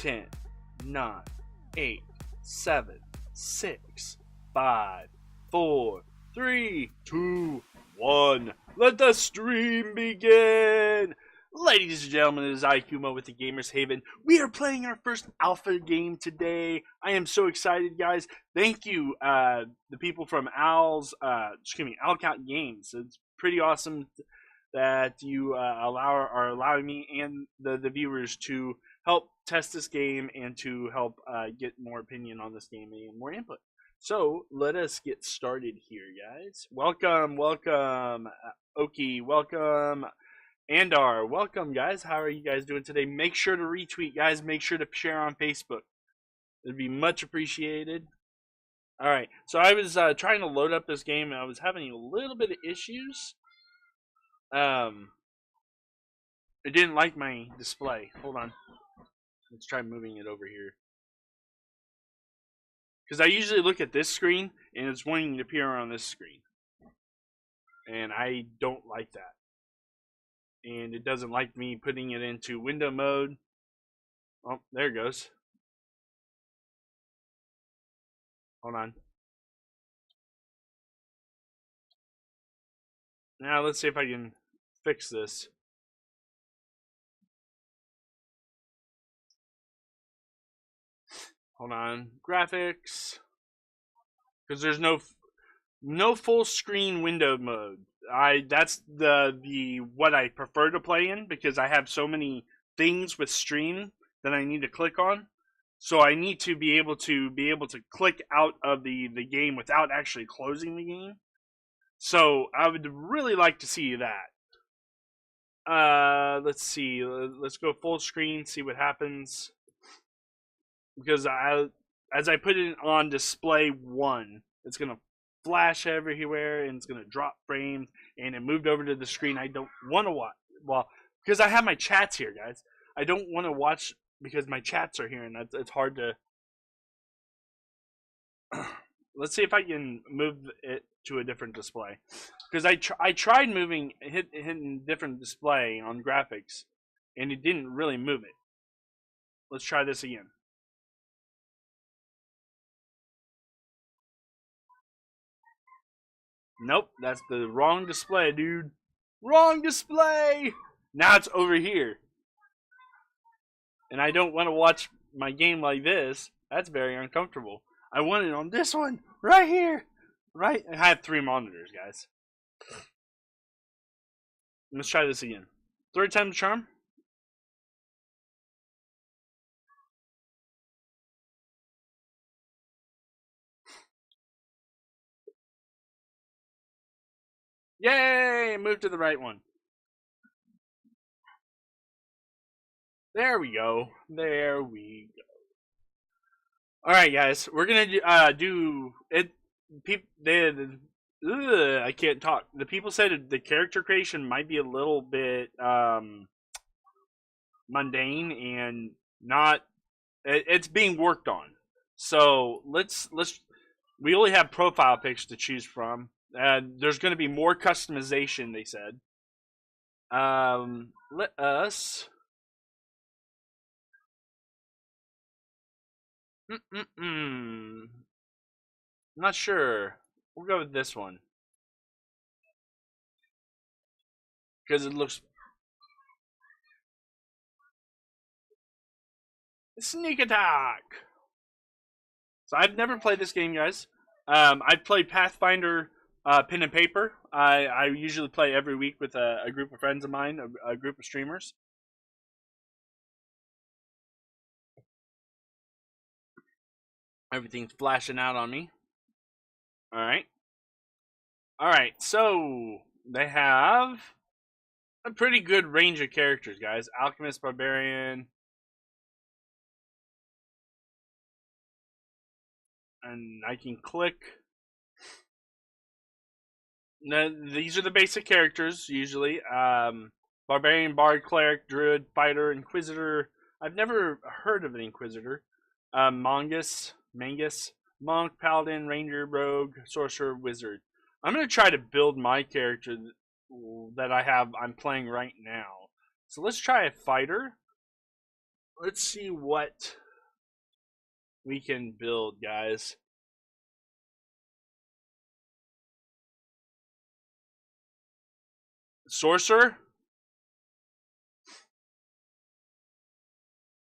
10, 9, 8, 7, 6, 5, 4, 3, 2, 1. Let the stream begin! Ladies and gentlemen, it is Ikumo with the Gamerz Haven. We are playing our first alpha game today. I am so excited, guys. Thank you, the people from Alcat Games. It's pretty awesome that you are allowing me and the viewers to help test this game and to help get more opinion on this game and more input. So let us get started here, guys. Welcome, Oki. Welcome, Andar. Welcome, guys. How are you guys doing today? Make sure to retweet, guys. Make sure to share on Facebook. It'd be much appreciated. All right. So I was trying to load up this game, and I was having a little bit of issues. It didn't like my display. Hold on. Let's try moving it over here. Because I usually look at this screen, and it's wanting to appear on this screen. And I don't like that. And it doesn't like me putting it into window mode. Oh, there it goes. Hold on. Now let's see if I can fix this. Hold on, graphics, because there's no full screen window mode. That's the what I prefer to play in, because I have so many things with stream that I need to click on. So I need to be able to click out of the game without actually closing the game. So I would really like to see that. Let's see. Let's go full screen, see what happens. Because as I put it on display 1, it's going to flash everywhere and it's going to drop frames, and it moved over to the screen I don't want to watch. Well, because I have my chats here, guys. I don't want to watch because my chats are here, and it's hard to... Let's see if I can move it to a different display. Because I tried hitting different display on graphics, and it didn't really move it. Let's try this again. Nope, that's the wrong display, dude. Wrong display! Now it's over here. And I don't want to watch my game like this. That's very uncomfortable. I want it on this one, right here. Right? I have 3 monitors, guys. Let's try this again. 3rd time's the charm. Yay! Move to the right one. There we go. There we go. Alright, guys. We're gonna do it. I can't talk. The people said the character creation might be a little bit mundane and not. It's being worked on. So let's. We only have profile pics to choose from. There's going to be more customization, they said. Let us... Not sure. We'll go with this one. Because it looks... Sneak attack! So I've never played this game, guys. I've played Pathfinder... pen and paper. I usually play every week with a group of friends of mine, a group of streamers. Everything's flashing out on me. Alright. Alright, so they have a pretty good range of characters, guys. Alchemist, Barbarian. And I can click. No, these are the basic characters, usually. Barbarian, Bard, Cleric, Druid, Fighter, Inquisitor. I've never heard of an Inquisitor. Mangus, Monk, Paladin, Ranger, Rogue, Sorcerer, Wizard. I'm going to try to build my character that I'm playing right now. So let's try a Fighter. let's see what we can build, guys. Sorcerer.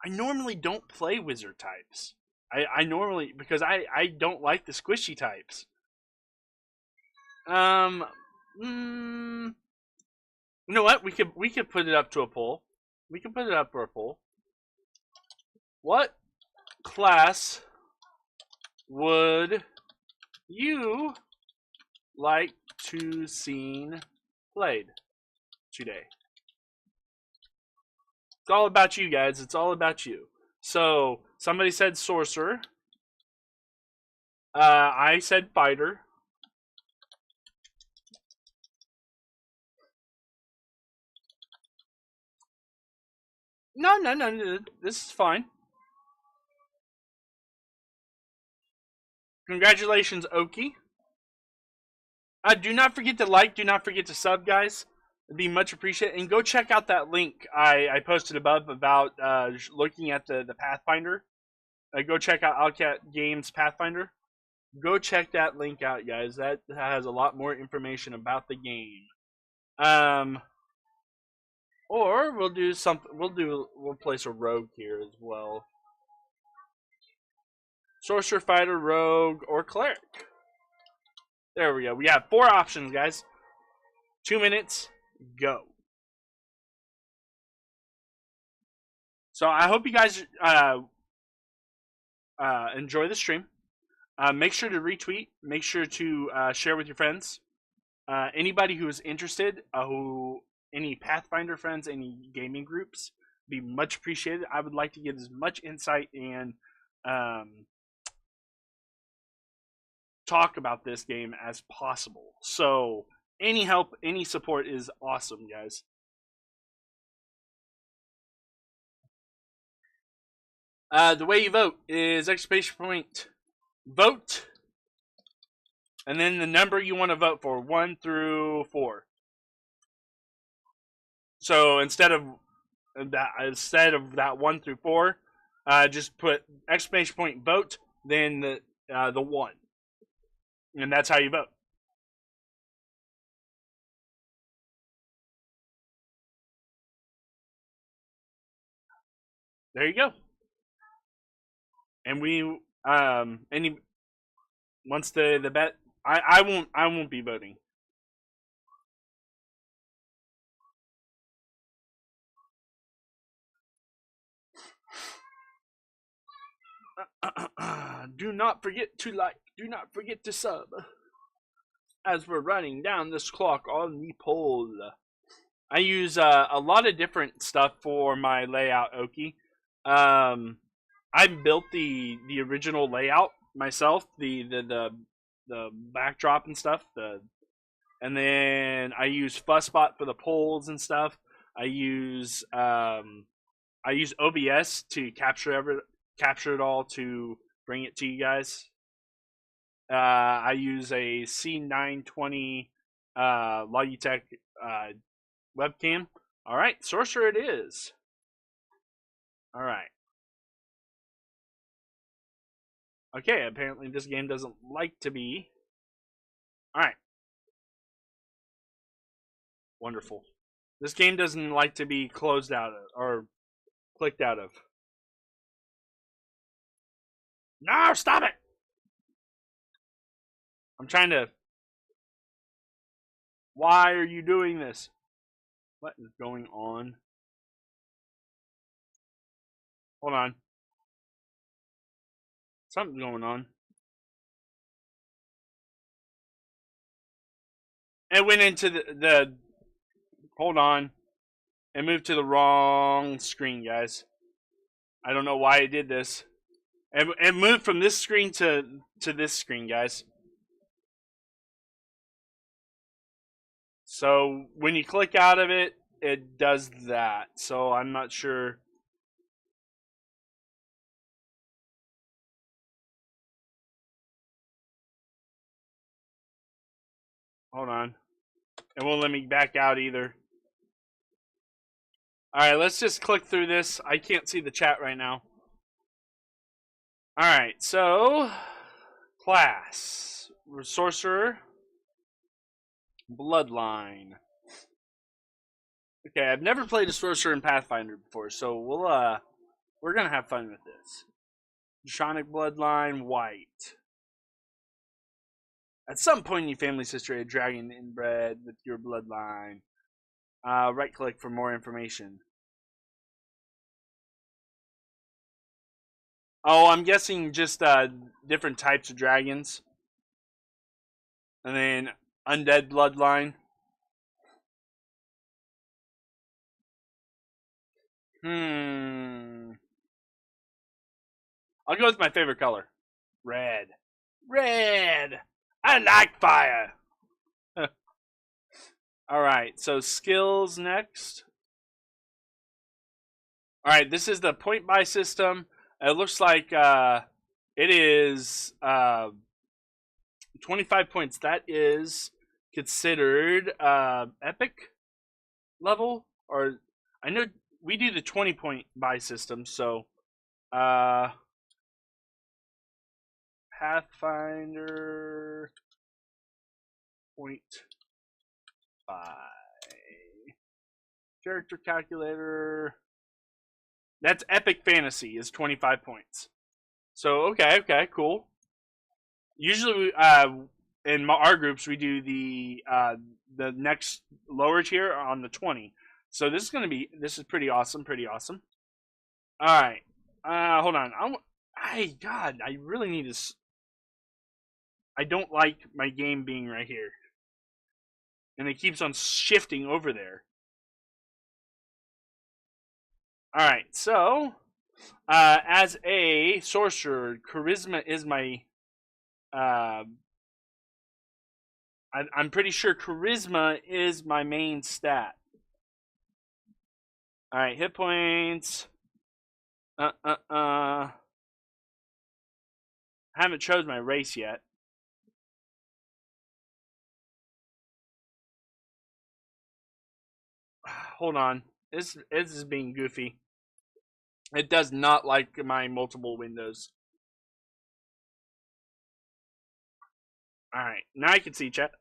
I normally don't play wizard types. I normally, because I don't like the squishy types. You know what? We could put it up to a poll. We can put it up for a poll. What class would you like to seen played today? It's all about you guys. It's all about you. So somebody said sorcerer. I said fighter. No. This is fine. Congratulations, Oki. Do not forget to like. Do not forget to sub, guys. It'd be much appreciated. And go check out that link I posted above about looking at the Pathfinder. Go check out Outcat Games Pathfinder. Go check that link out, guys. That has a lot more information about the game. Or we'll do something. We'll place a rogue here as well. Sorcerer, fighter, rogue, or cleric. There we go. We have 4 options, guys. 2 minutes. Go. So I hope you guys enjoy the stream. Make sure to retweet. Make sure to share with your friends. Anybody who is interested, any Pathfinder friends, any gaming groups, be much appreciated. I would like to get as much insight and talk about this game as possible. So any help, any support is awesome, guys. The way you vote is exclamation point vote, and then the number you want to vote for, 1 through 4. So instead of that 1 through 4, just put exclamation point vote, then the 1, and that's how you vote. There you go. And we once the bet, I won't be voting. Do not forget to like. Do not forget to sub. As we're running down this clock on the poll, I use a lot of different stuff for my layout, Oki. I built the original layout myself, the backdrop and stuff. And then I use Fuzzbot for the polls and stuff. I use OBS to capture it all to bring it to you guys. I use a C920 Logitech webcam. All right, sorcerer it is. All right. Okay, apparently this game doesn't like to be. All right. Wonderful. This game doesn't like to be closed out of, or clicked out of. No, stop it! I'm trying to... Why are you doing this? What is going on? Hold on. Something's going on. It went into the hold on. It moved to the wrong screen, guys. I don't know why it did this. It moved from this screen to this screen, guys. So when you click out of it, it does that. So I'm not sure. Hold on. It won't let me back out either. Alright, let's just click through this. I can't see the chat right now. Alright, so class. Sorcerer. Bloodline. Okay, I've never played a sorcerer in Pathfinder before, so we're gonna have fun with this. Draconic bloodline, white. At some point in your family's history, a dragon inbred with your bloodline. Right click for more information. Oh, I'm guessing just different types of dragons. And then undead bloodline. I'll go with my favorite color. Red. Red! I like fire! Alright, so skills next. Alright, this is the point buy system. It looks like it is 25 points. That is considered epic level. Or I know we do the 20-point buy system, so Pathfinder point buy. Character calculator. That's epic fantasy is 25 points. So okay, cool. Usually, in our groups, we do the next lower tier on the 20. So this is pretty awesome, All right, hold on. God, I really need to. I don't like my game being right here, and it keeps on shifting over there. All right, so as a sorcerer, charisma is my. I'm pretty sure charisma is my main stat. All right, hit points. I haven't chose my race yet. Hold on. This is being goofy. It does not like my multiple windows. Alright, now I can see chat.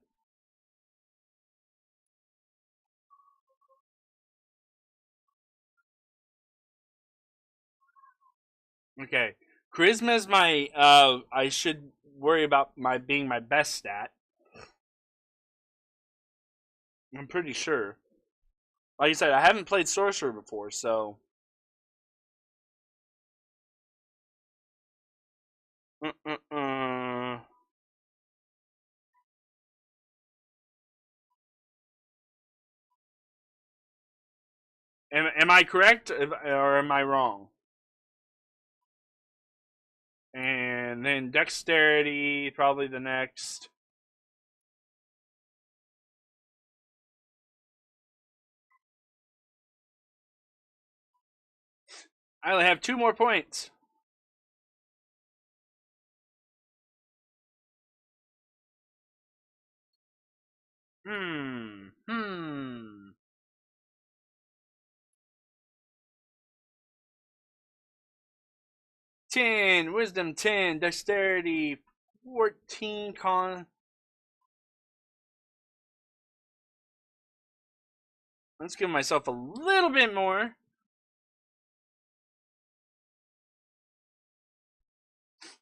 Okay. Charisma is my I should worry about being my best stat. I'm pretty sure. Like I said, I haven't played sorcerer before, so Am I correct or am I wrong? And then dexterity, probably the next. I only have 2 more points. Ten, wisdom 10, dexterity 14, con. Let's give myself a little bit more.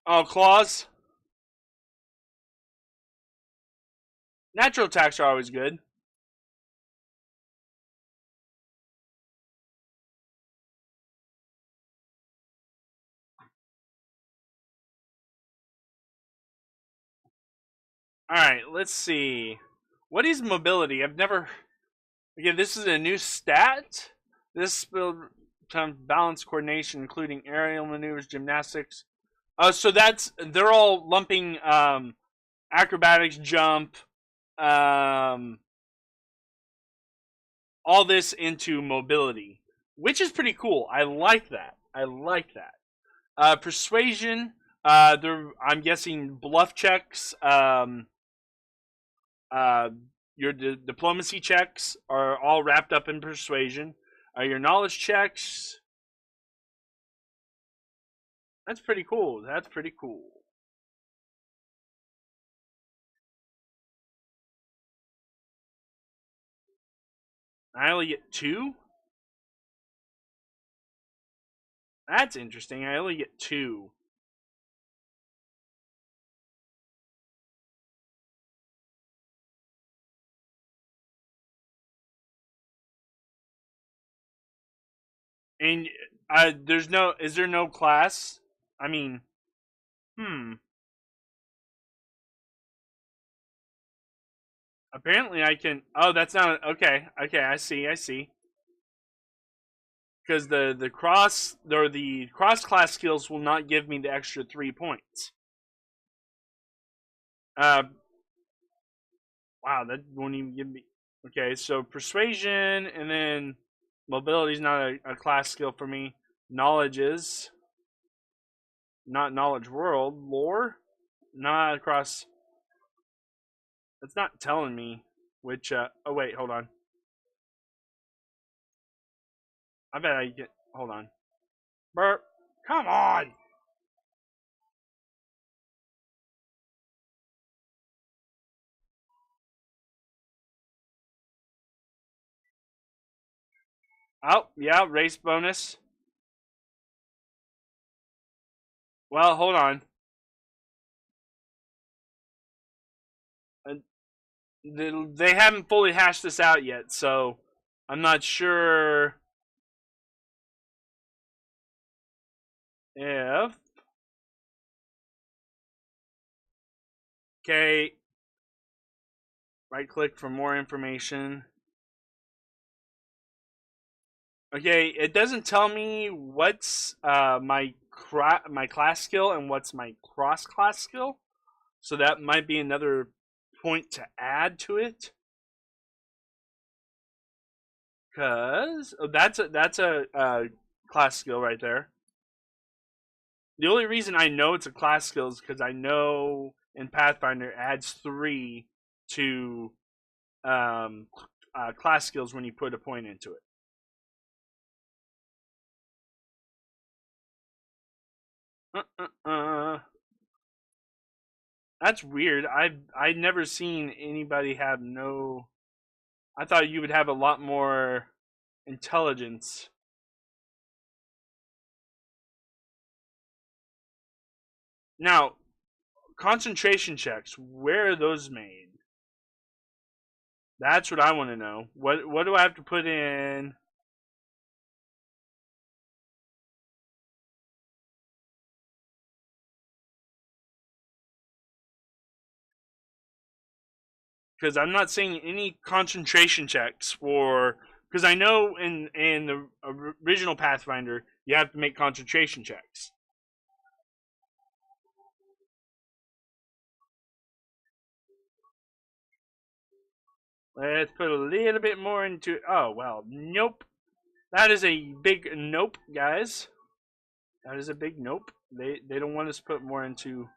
Oh, claws. Natural attacks are always good. Alright, let's see. What is mobility? I've never... Again, this is a new stat. This build time balance coordination, including aerial maneuvers, gymnastics. So they're all lumping acrobatics, jump, all this into mobility, which is pretty cool. I like that. Persuasion. I'm guessing bluff checks. Your diplomacy checks are all wrapped up in persuasion. Your knowledge checks. That's pretty cool. That's pretty cool. I only get 2? That's interesting. I only get 2. And there's no. Is there no class? I mean, Apparently, I can. Oh, that's not okay. Okay, I see. I see. Because the cross or the cross class skills will not give me the extra 3 points. Wow, that won't even give me. Okay, so persuasion and then mobility is not a class skill for me. Knowledge is not knowledge world lore, not across. It's not telling me which. Oh wait, hold on. I bet I get. Hold on. Burp. Come on. Oh yeah, race bonus. Well, hold on. They haven't fully hashed this out yet, so I'm not sure if. Okay, right click for more information. Okay, it doesn't tell me what's my class skill and what's my cross class skill, so that might be another point to add to it. Cause that's a class skill right there. The only reason I know it's a class skill is because I know in Pathfinder it adds 3 to class skills when you put a point into it. That's weird. I've never seen anybody have no. I thought you would have a lot more intelligence. Now, concentration checks. Where are those made? That's what I want to know. What do I have to put in? Because I'm not seeing any concentration checks for. Because I know in the original Pathfinder you have to make concentration checks. Let's put a little bit more into. Oh well, nope. That is a big nope, guys. That is a big nope. They don't want us to put more into.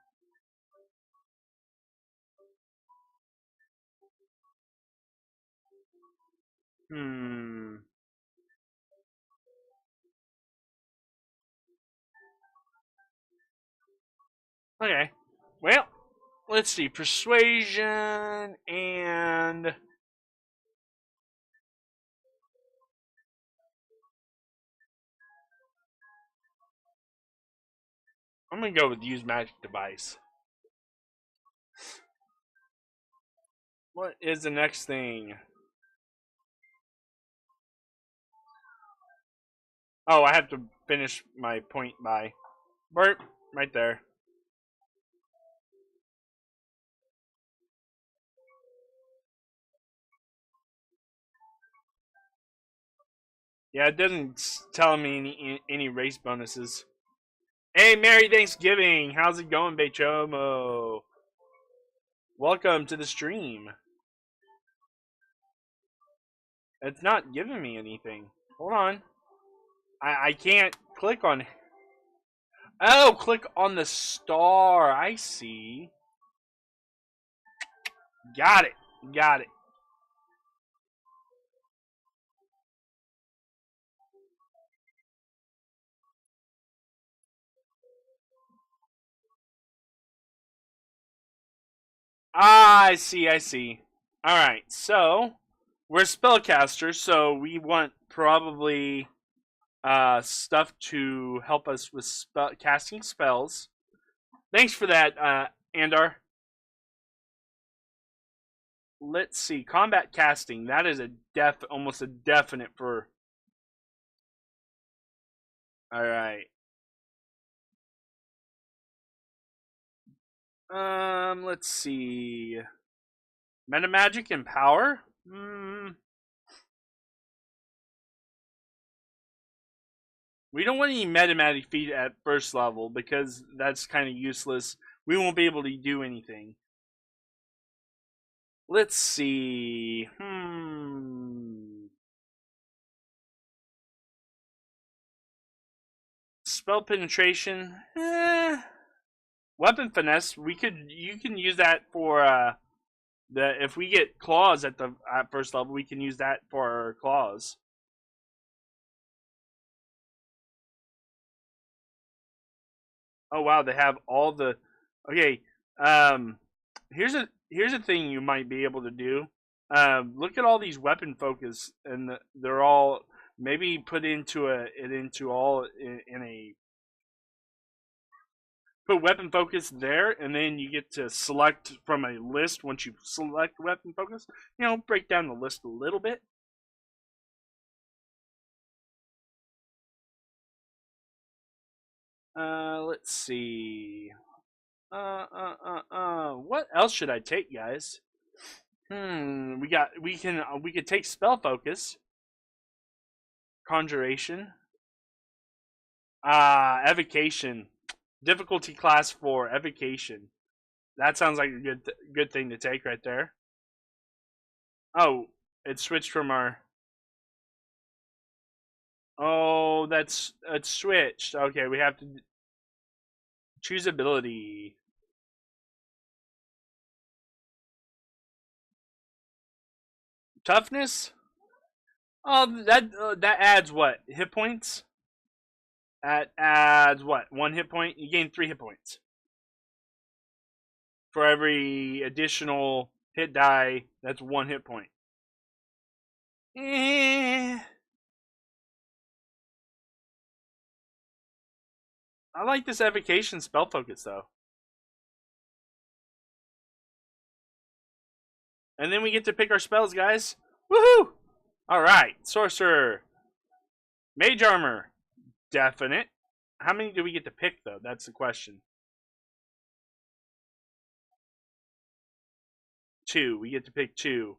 Hmm. Okay. Well, let's see. Persuasion and. I'm gonna go with use magic device. What is the next thing? Oh, I have to finish my point by. Burp. Right there. Yeah, it doesn't tell me any race bonuses. Hey, Merry Thanksgiving! How's it going, Bechomo? Welcome to the stream. It's not giving me anything. Hold on. I can't click on. Oh, click on the star. I see. Got it. Got it. Ah, I see, I see. Alright, so we're spellcasters, so we want probably stuff to help us with casting spells. Thanks for that, Andar. Let's see, combat casting. That is almost a definite for. All right. Let's see. Meta magic and power. We don't want any meta magic feat at first level because that's kind of useless. We won't be able to do anything. Let's see. Spell penetration. Weapon finesse. You can use that for if we get claws at first level, we can use that for our claws. Oh wow, they have all the. Okay. Here's a thing you might be able to do. Look at all these weapon focus, and they're all maybe put into put weapon focus there, and then you get to select from a list. Once you select weapon focus, break down the list a little bit. Let's see. What else should I take, guys? We could take spell focus, conjuration, evocation, difficulty class 4, evocation. That sounds like a good thing to take right there. Oh, it switched from our. Oh, it's switched. Okay, we have to choose ability. Toughness. Oh, that adds what? Hit points? That adds what? 1 hit point? You gain 3 hit points. For every additional hit die, that's 1 hit point. I like this evocation spell focus though. And then we get to pick our spells, guys. Woohoo! Alright, sorcerer. Mage armor. Definite. How many do we get to pick though? That's the question. 2. We get to pick 2.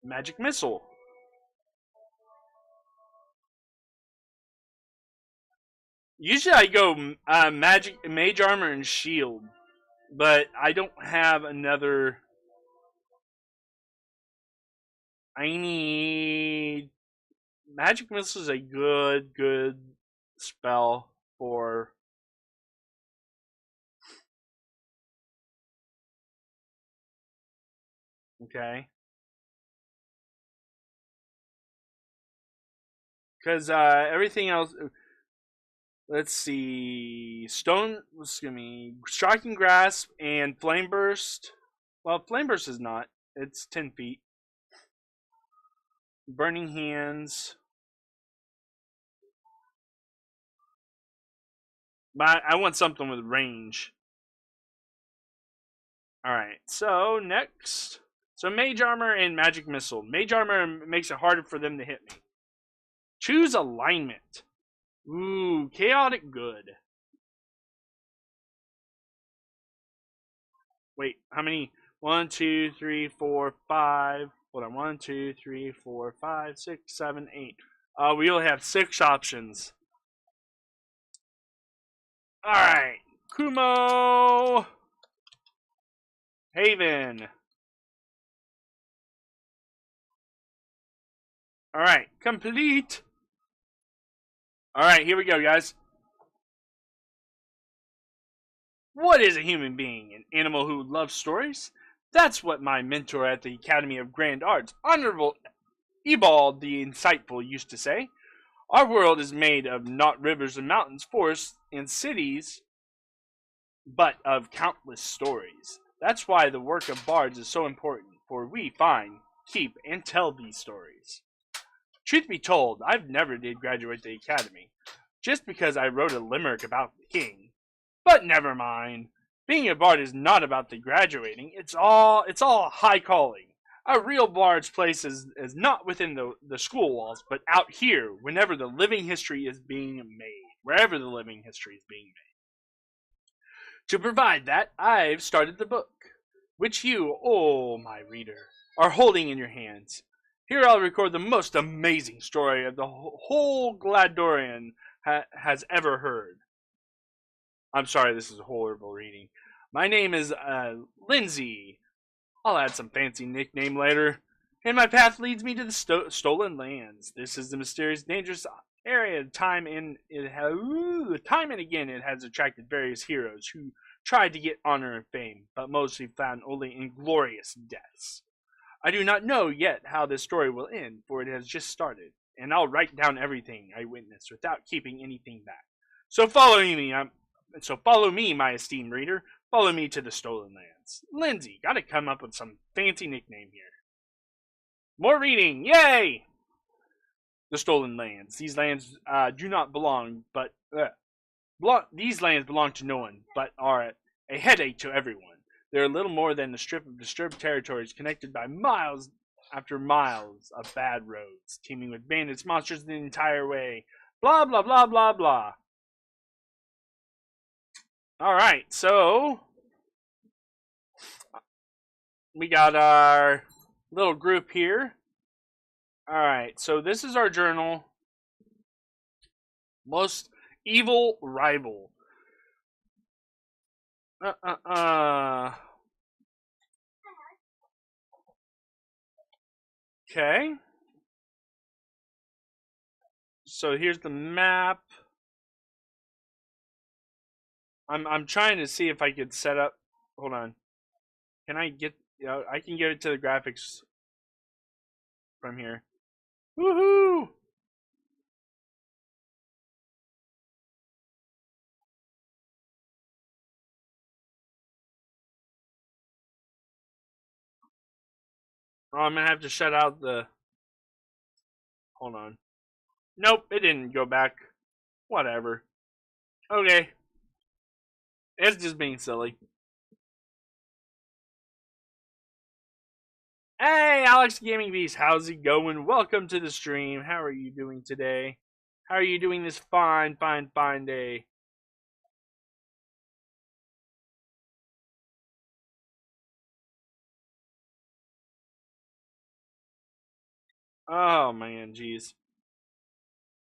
Magic missile. Usually I go mage armor and shield, but I don't have another. I need magic missile is a good spell for. Okay. Because everything else. Let's see. Striking Grasp and Flame Burst. Well, Flame Burst is not. It's 10 feet. Burning Hands. But I want something with range. Alright, so next. So Mage Armor and Magic Missile. Mage Armor makes it harder for them to hit me. Choose alignment. Ooh, chaotic good. Wait, how many? 1, 2, 3, 4, 5. Hold on. 1, 2, 3, 4, 5, 6, 7, 8. We only have 6 options. Alright. Kumo. Haven. Alright, complete. Alright, here we go, guys. What is a human being? An animal who loves stories? That's what my mentor at the Academy of Grand Arts, Honorable Ebald the Insightful, used to say. Our world is made of not rivers and mountains, forests and cities, but of countless stories. That's why the work of bards is so important, for we find, keep, and tell these stories. Truth be told, I've never did graduate the academy, just because I wrote a limerick about the king. But never mind. Being a bard is not about the graduating, it's all high calling. A real bard's place is not within the school walls, but out here, whenever the living history is being made. Wherever the living history is being made. To provide that, I've started the book, which you, oh my reader, are holding in your hands. Here I'll record the most amazing story of the whole Gladorian has ever heard. I'm sorry, this is a horrible reading. My name is Lindsay. I'll add some fancy nickname later. And my path leads me to the stolen lands. This is the mysterious, dangerous area. Time and again it has attracted various heroes who tried to get honor and fame, but mostly found only inglorious deaths. I do not know yet how this story will end, for it has just started, and I'll write down everything I witnessed without keeping anything back. So follow me, my esteemed reader. Follow me to the stolen lands. Lindsay, gotta come up with some fancy nickname here. More reading, yay! The stolen lands. These lands do not belong, but these lands belong to no one, but are a headache to everyone. They're little more than a strip of disturbed territories connected by miles after miles of bad roads, teeming with bandits, monsters the entire way. Blah, blah, blah, blah, blah. Alright, so we got our little group here. Alright, so this is our journal. Most evil rival. Okay. So here's the map. I'm trying to see if I could set up. Hold on. Can I get? I can get it to the graphics from here. Woohoo! Oh, I'm gonna have to shut out the. Hold on. Nope, it didn't go back. Whatever. Okay. It's just being silly. Hey, Alex Gaming Beast, how's it going? Welcome to the stream. How are you doing today? How are you doing this fine day? Oh man, jeez.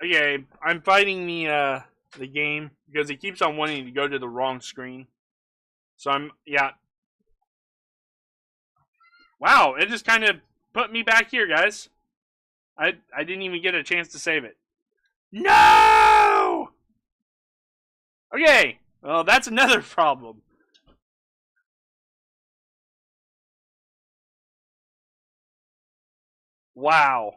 Okay, I'm fighting the game because it keeps on wanting to go to the wrong screen. So yeah. Wow, it just kind of put me back here, guys. I didn't even get a chance to save it. No! Okay, well, that's another problem. Wow.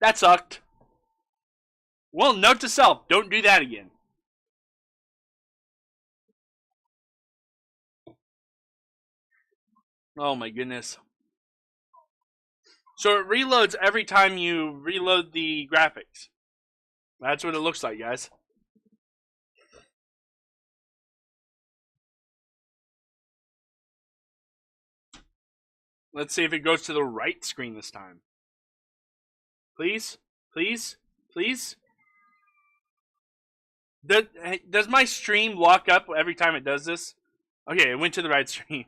That sucked. Well, note to self, don't do that again. Oh my goodness. So it reloads every time you reload the graphics. That's what it looks like, guys. Let's see if it goes to the right screen this time. Please? Please? Please? Does my stream lock up every time it does this? Okay, it went to the right screen.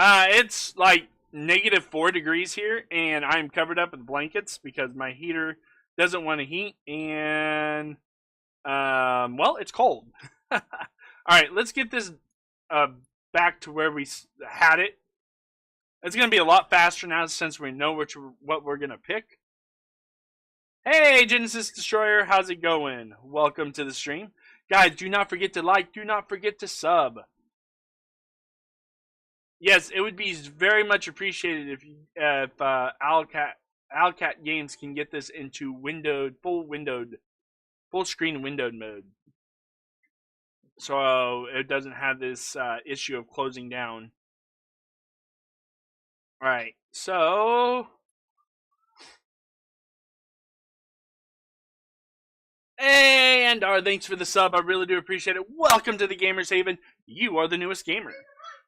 It's like -4 degrees here, and I'm covered up with blankets because my heater doesn't want to heat, and well, it's cold. All right, let's get this back to where we had it. It's gonna be a lot faster now since we know what we're gonna pick. Hey, Genesis Destroyer, how's it going? Welcome to the stream. Guys, do not forget to like. Do not forget to sub. Yes, it would be very much appreciated if Owlcat Games can get this into full screen windowed mode, so it doesn't have this issue of closing down. All right, so and thanks for the sub. I really do appreciate it. Welcome to the Gamerz Haven. You are the newest gamer.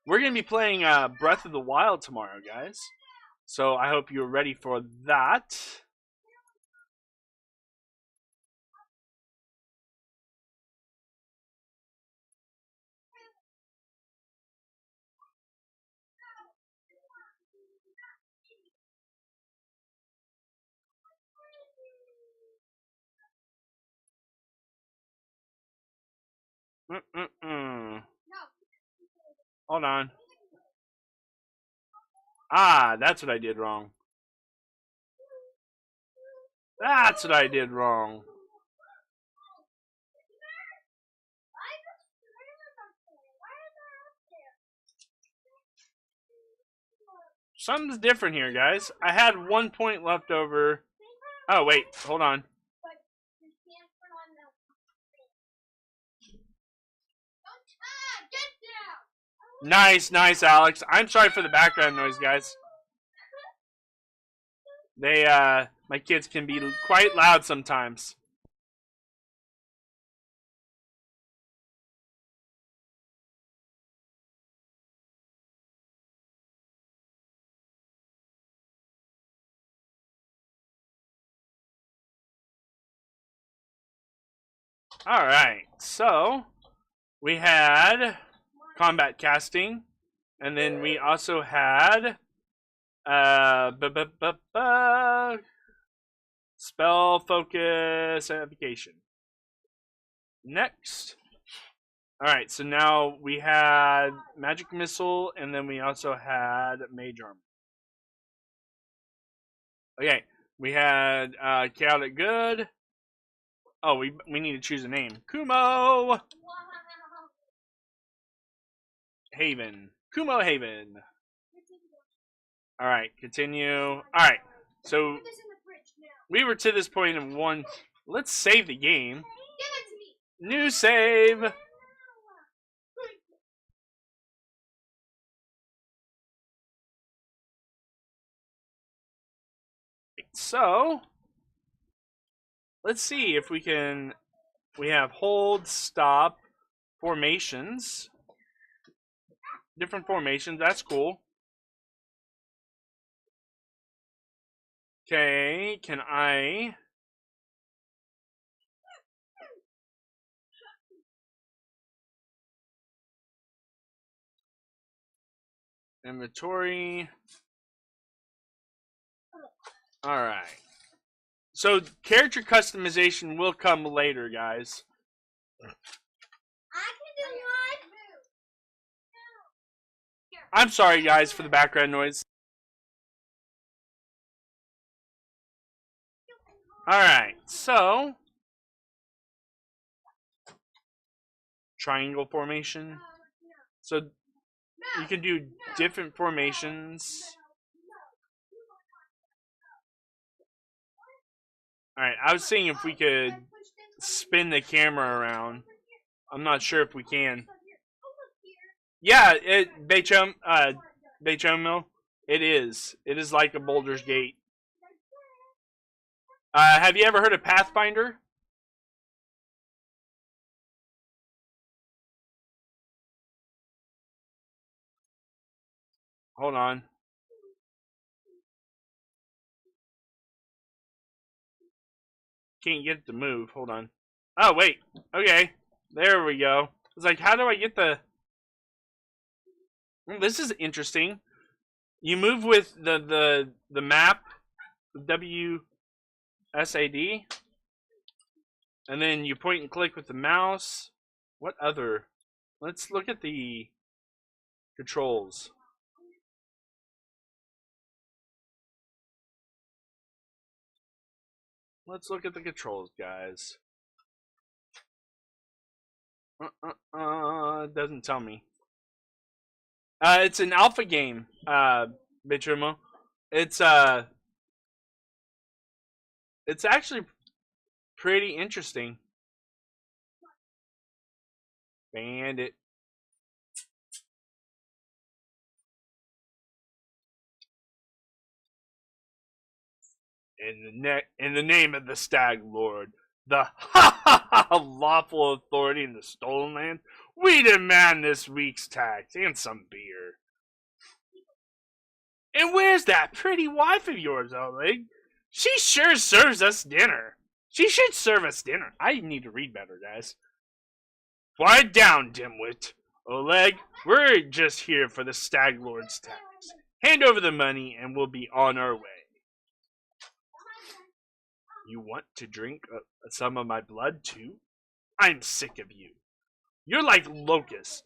We're going to be playing Breath of the Wild tomorrow, guys. So I hope you're ready for that. Hold on. Ah, that's what I did wrong. That's what I did wrong. Something's different here, guys. I had 1 point left over. Oh, wait. Hold on. Nice, nice, Alex. I'm sorry for the background noise, guys. My kids can be quite loud sometimes. Alright, so we had combat casting, and then we also had spell focus application. Next. Alright, so now we had magic missile, and then we also had mage armor. Okay, we had chaotic good. Oh, we need to choose a name. Kumo Haven. Kumo Haven. Alright, continue. Alright, so we were to this point of one. Let's save the game. New save. So, let's see if we can. We have hold, stop, formations. Different formations, that's cool. Okay, can I... Inventory. Alright. So, character customization will come later, guys. I can do one. I'm sorry, guys, for the background noise. Alright, so... Triangle formation. So, you can do different formations. Alright, I was seeing if we could spin the camera around. I'm not sure if we can. Yeah, Baychum Mill. It is. It is like a Boulder's Gate. Have you ever heard of Pathfinder? Hold on. Can't get it to move. Hold on. Oh, wait. Okay. There we go. It's like, how do I get the... Well, this is interesting. You move with the map, WSAD, and then you point and click with the mouse. What other? Let's look at the controls. Let's look at the controls, guys. It doesn't tell me. It's an alpha game, Bitrimo. It's actually pretty interesting. Bandit. In the name of the Stag Lord, the lawful authority in the stolen land, we demand this week's tax and some beer. And where's that pretty wife of yours, Oleg? She sure serves us dinner. She should serve us dinner. I need to read better, guys. Quiet down, dimwit. Oleg, we're just here for the Stag Lord's tax. Hand over the money and we'll be on our way. You want to drink some of my blood too? I'm sick of you. You're like locusts.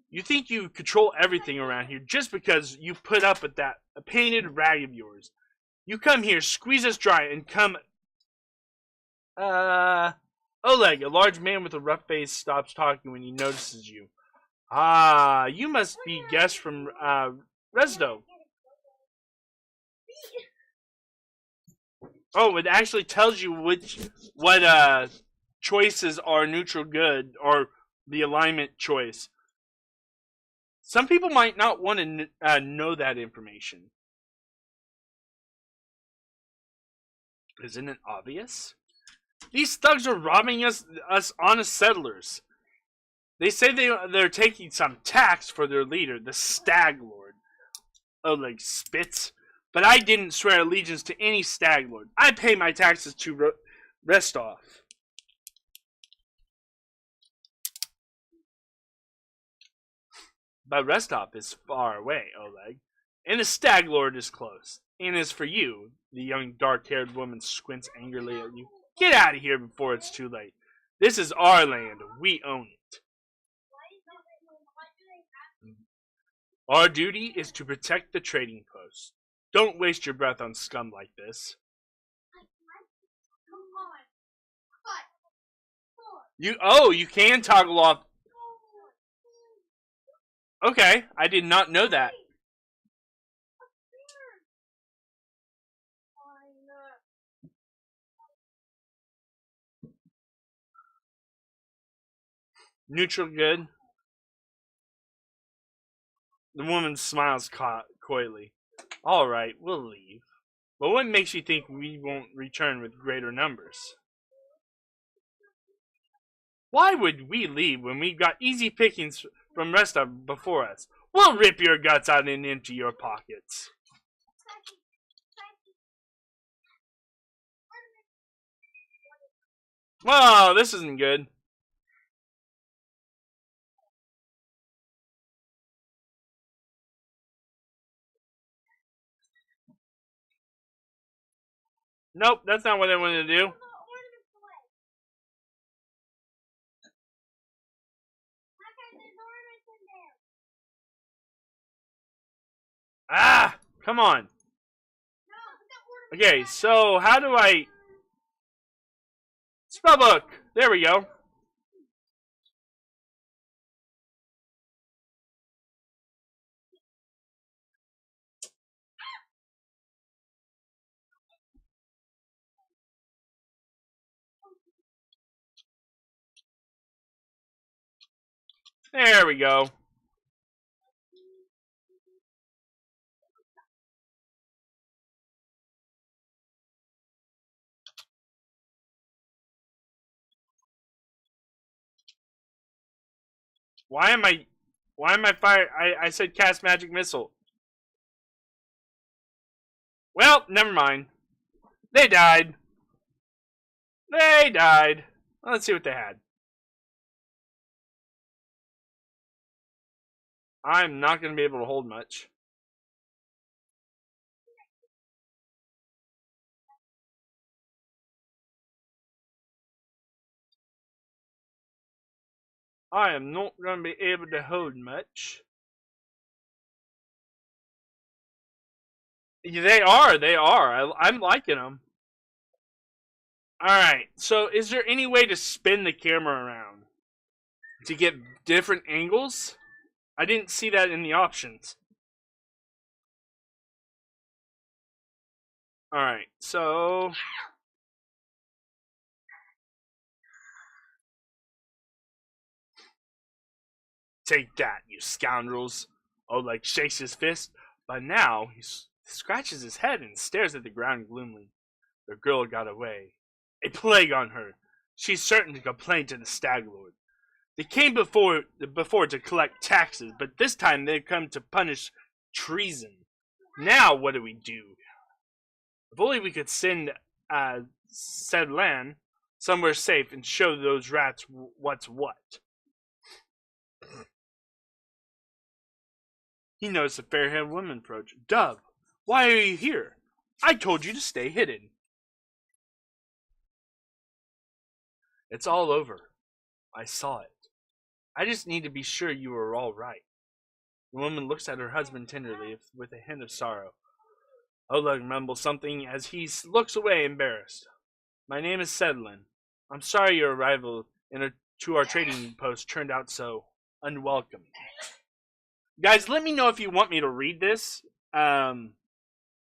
You think you control everything around here just because you put up with that painted rag of yours. You come here, squeeze us dry, and come... Oleg, a large man with a rough face, stops talking when he notices you. Ah, you must be guests from, Resdo. Oh, it actually tells you what choices are neutral good, or the alignment choice. Some people might not want to know that information. Isn't it obvious? These thugs are robbing us honest settlers. They say they're taking some tax for their leader, the Stag Lord. Oleg spits. But I didn't swear allegiance to any Stag Lord. I pay my taxes to Restov. But Restov is far away, Oleg. And the Stag Lord is close. And as for you, the young dark-haired woman squints angrily at you. Get out of here before it's too late. This is our land. We own it. Our duty is to protect the trading post. Don't waste your breath on scum like this. You can toggle off. Okay, I did not know that. Neutral good. The woman smiles coyly. All right, we'll leave. But what makes you think we won't return with greater numbers? Why would we leave when we've got easy pickings from Restov before us? We'll rip your guts out and empty your pockets. Oh, this isn't good. Nope, that's not what I wanted to do. Ah, come on. Okay, so how do I... Spellbook! There we go. There we go. Why am I fire? I said cast magic missile. Well, never mind. They died. They died. Let's see what they had. I'm not going to be able to hold much. I am not going to be able to hold much. They are. I'm liking them. Alright, so is there any way to spin the camera around? to get different angles. I didn't see that in the options. Alright, so... Take that, you scoundrels. Oleg shakes his fist, but now he scratches his head and stares at the ground gloomily. The girl got away. A plague on her. She's certain to complain to the Stag Lord. They came before to collect taxes, but this time they've come to punish treason. Now what do? If only we could send Sedlan somewhere safe and show those rats what's what. He noticed a fair-haired woman approach. Dove, why are you here? I told you to stay hidden. It's all over. I saw it. I just need to be sure you are all right. The woman looks at her husband tenderly with a hint of sorrow. Oleg mumbles something as he looks away embarrassed. My name is Sedlin. I'm sorry your arrival to our trading post turned out so unwelcome. Guys, let me know if you want me to read this,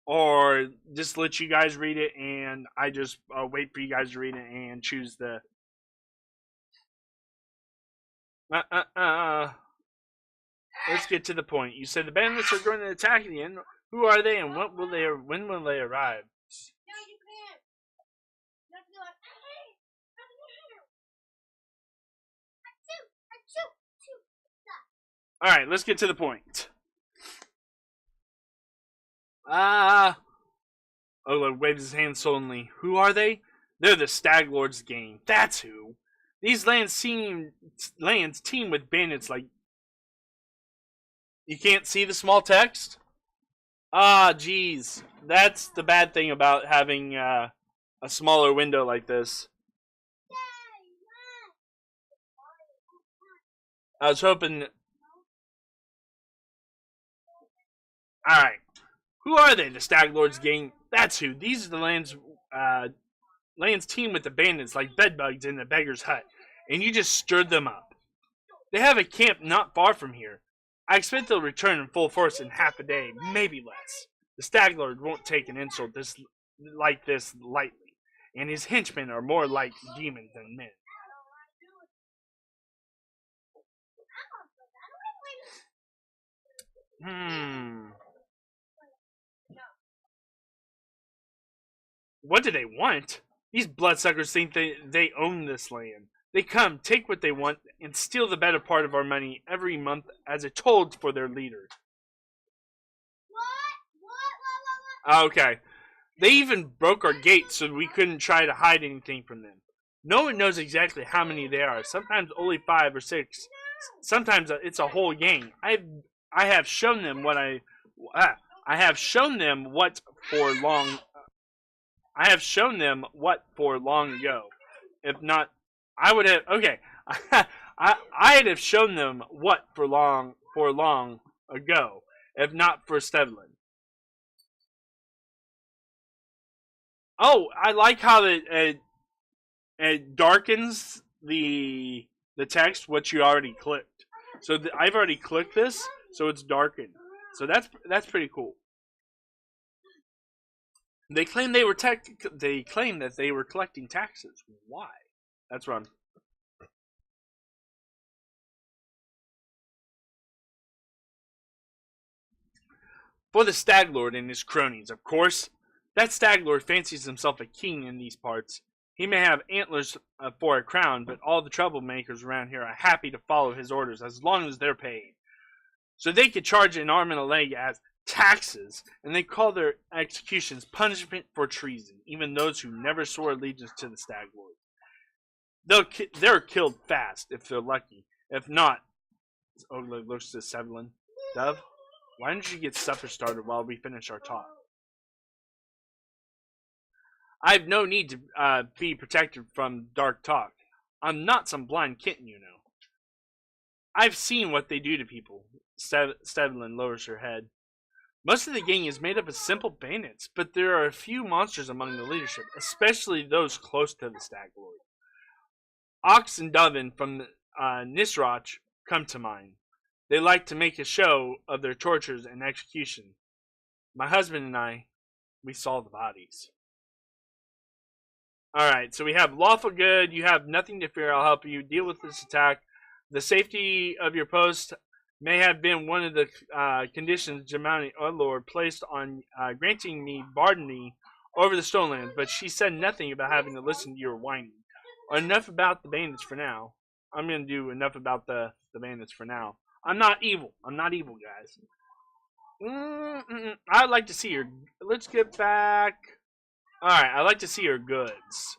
or just let you guys read it, and I just wait for you guys to read it and choose the... Let's get to the point. You said the bandits are going to attack the inn. Who are they, and when will they arrive? No, you can't. Let's do it. Alright, let's get to the point. Oleg waves his hand sullenly. Who are they? They're the Stag Lord's gang. That's who. These lands team with bandits like... You can't see the small text? Ah, jeez. That's the bad thing about having a smaller window like this. I was hoping... Alright. Who are they? The Stag Lord's gang? That's who. These are the lands team with the bandits like bedbugs in the beggar's hut. And you just stirred them up. They have a camp not far from here. I expect they'll return in full force in half a day, maybe less. The Stag Lord won't take an insult like this lightly, and his henchmen are more like demons than men. What do they want? These bloodsuckers think they own this land. They come, take what they want, and steal the better part of our money every month as a toll for their leader. What? Okay. They even broke our gates so we couldn't try to hide anything from them. No one knows exactly how many they are. Sometimes only 5 or 6. Sometimes it's a whole gang. I have shown them what for long ago. If not, I would have. Okay, I'd have shown them what for long ago, if not for Stedlin. Oh, I like how it darkens the text what you already clicked. So I've already clicked this, so it's darkened. So that's pretty cool. They claim that they were collecting taxes. Why? That's what I'm... For the Stag Lord and his cronies, of course. That Stag Lord fancies himself a king in these parts. He may have antlers for a crown, but all the troublemakers around here are happy to follow his orders as long as they're paid. So they could charge an arm and a leg as taxes, and they call their executions punishment for treason, even those who never swore allegiance to the Stag Lord. They're killed fast if they're lucky. If not, Oleg looks to Sevlin. Dove, why don't you get supper started while we finish our talk? I have no need to be protected from dark talk. I'm not some blind kitten, you know. I've seen what they do to people. Stedlin lowers her head. Most of the gang is made up of simple bandits, but there are a few monsters among the leadership, especially those close to the Stag Lord. Ox and Dovin from Nisroch come to mind. They like to make a show of their tortures and execution. My husband and I, we saw the bodies. Alright, so we have lawful good. You have nothing to fear. I'll help you deal with this attack. The safety of your post may have been one of the conditions Jemani, our Lord, placed on granting me bargaining over the stolen land, but she said nothing about having to listen to your whining. Enough about the bandits for now. I'm going to do enough about the bandits for now. I'm not evil. I'm not evil, guys. I'd like to see your... Let's get back... Alright, I'd like to see your goods.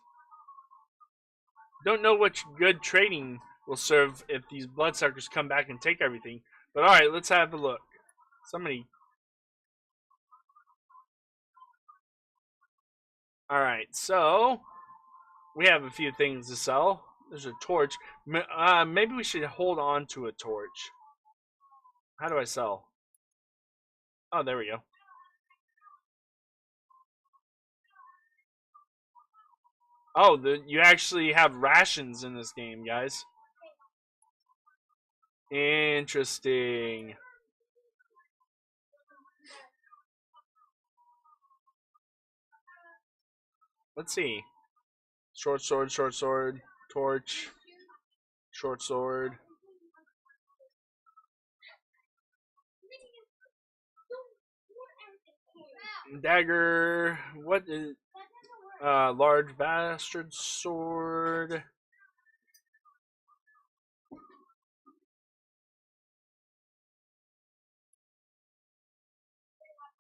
Don't know which good trading will serve if these bloodsuckers come back and take everything. But alright, let's have a look. Somebody... Alright, so... We have a few things to sell. There's a torch. Maybe we should hold on to a torch. How do I sell? Oh, there we go. Oh, you actually have rations in this game, guys. Interesting. Let's see. Short sword, torch, short sword. Dagger. What is... large bastard sword.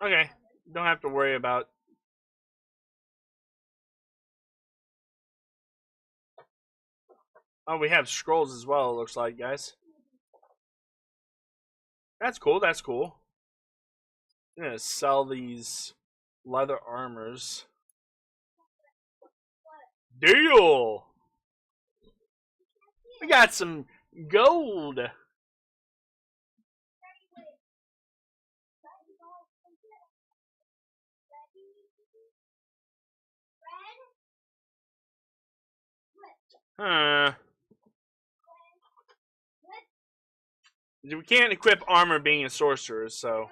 Okay, don't have to worry about. Oh, we have scrolls as well, it looks like, guys. That's cool, that's cool. I'm gonna sell these leather armors. Deal! We got some gold. Huh. We can't equip armor being a sorcerer, so...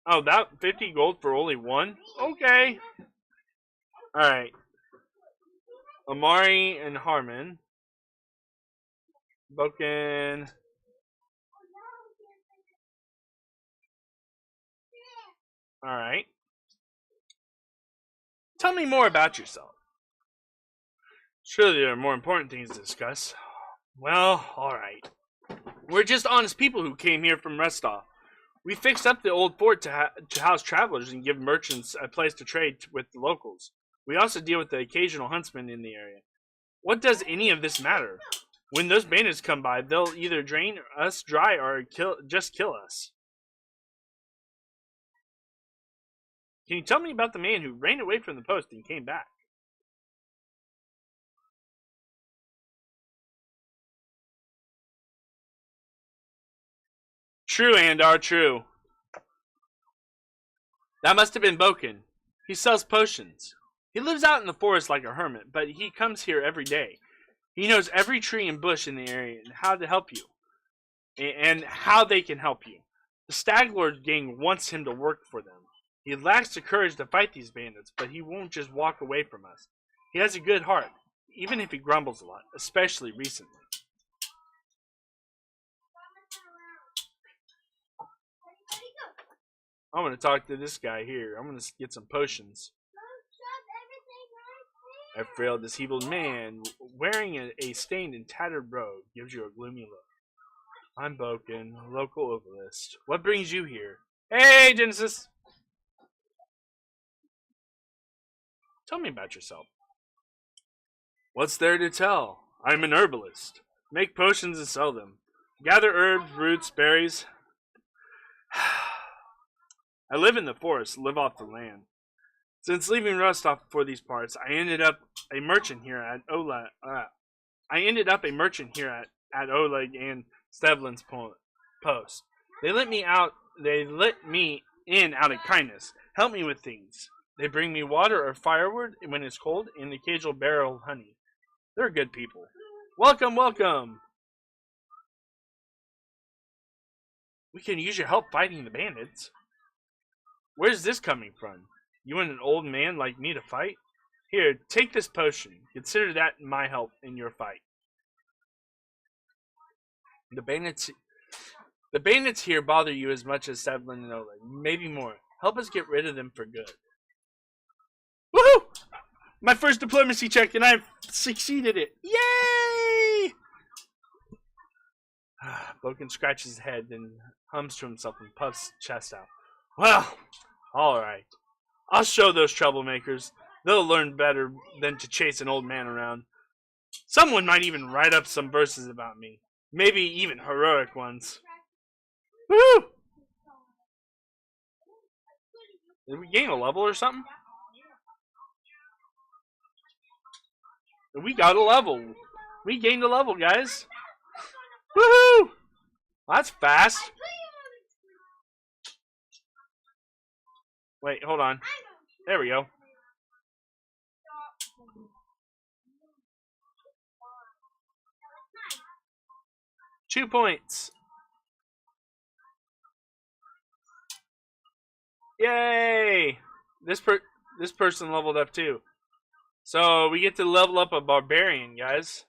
Oh, that 50 gold for only one? Okay. Alright. Amari and Harmon. Boken. Alright. Tell me more about yourself. Surely there are more important things to discuss. Well, alright. We're just honest people who came here from Restov. We fixed up the old fort to house travelers and give merchants a place to trade with the locals. We also deal with the occasional huntsman in the area. What does any of this matter? When those bandits come by, they'll either drain us dry or just kill us. Can you tell me about the man who ran away from the post and came back? True, Andar, true. That must have been Boken. He sells potions. He lives out in the forest like a hermit, but he comes here every day. He knows every tree and bush in the area and how to help you. And how they can help you. The Staglord gang wants him to work for them. He lacks the courage to fight these bandits, but he won't just walk away from us. He has a good heart, even if he grumbles a lot, especially recently. I'm going to talk to this guy here. I'm going to get some potions. I frail, disabled man wearing a stained and tattered robe gives you a gloomy look. I'm Boken, local overlist. What brings you here? Hey, Genesis! Tell me about yourself. What's there to tell? I'm an herbalist. Make potions and sell them. Gather herbs, roots, berries. I live in the forest, live off the land. Since leaving Rostov for these parts, I ended up a merchant here at Oleg. At Oleg and Stevlin's post. They let me out. They let me in out of kindness. Help me with things. They bring me water or firewood when it's cold, and the occasional barrel of honey. They're good people. Welcome, welcome! We can use your help fighting the bandits. Where's this coming from? You want an old man like me to fight? Here, take this potion. Consider that my help in your fight. The bandits here bother you as much as Sevlin and Oleg. Maybe more. Help us get rid of them for good. Woohoo! My first diplomacy check, and I've succeeded it. Yay! Boken scratches his head, then hums to himself and puffs his chest out. Well, alright. I'll show those troublemakers. They'll learn better than to chase an old man around. Someone might even write up some verses about me. Maybe even heroic ones. Woo! Did we gain a level or something? We got a level. We gained a level, guys. Woohoo! That's fast. Wait, hold on. There we go. Two points. Yay! This person leveled up too. So we get to level up a barbarian, guys.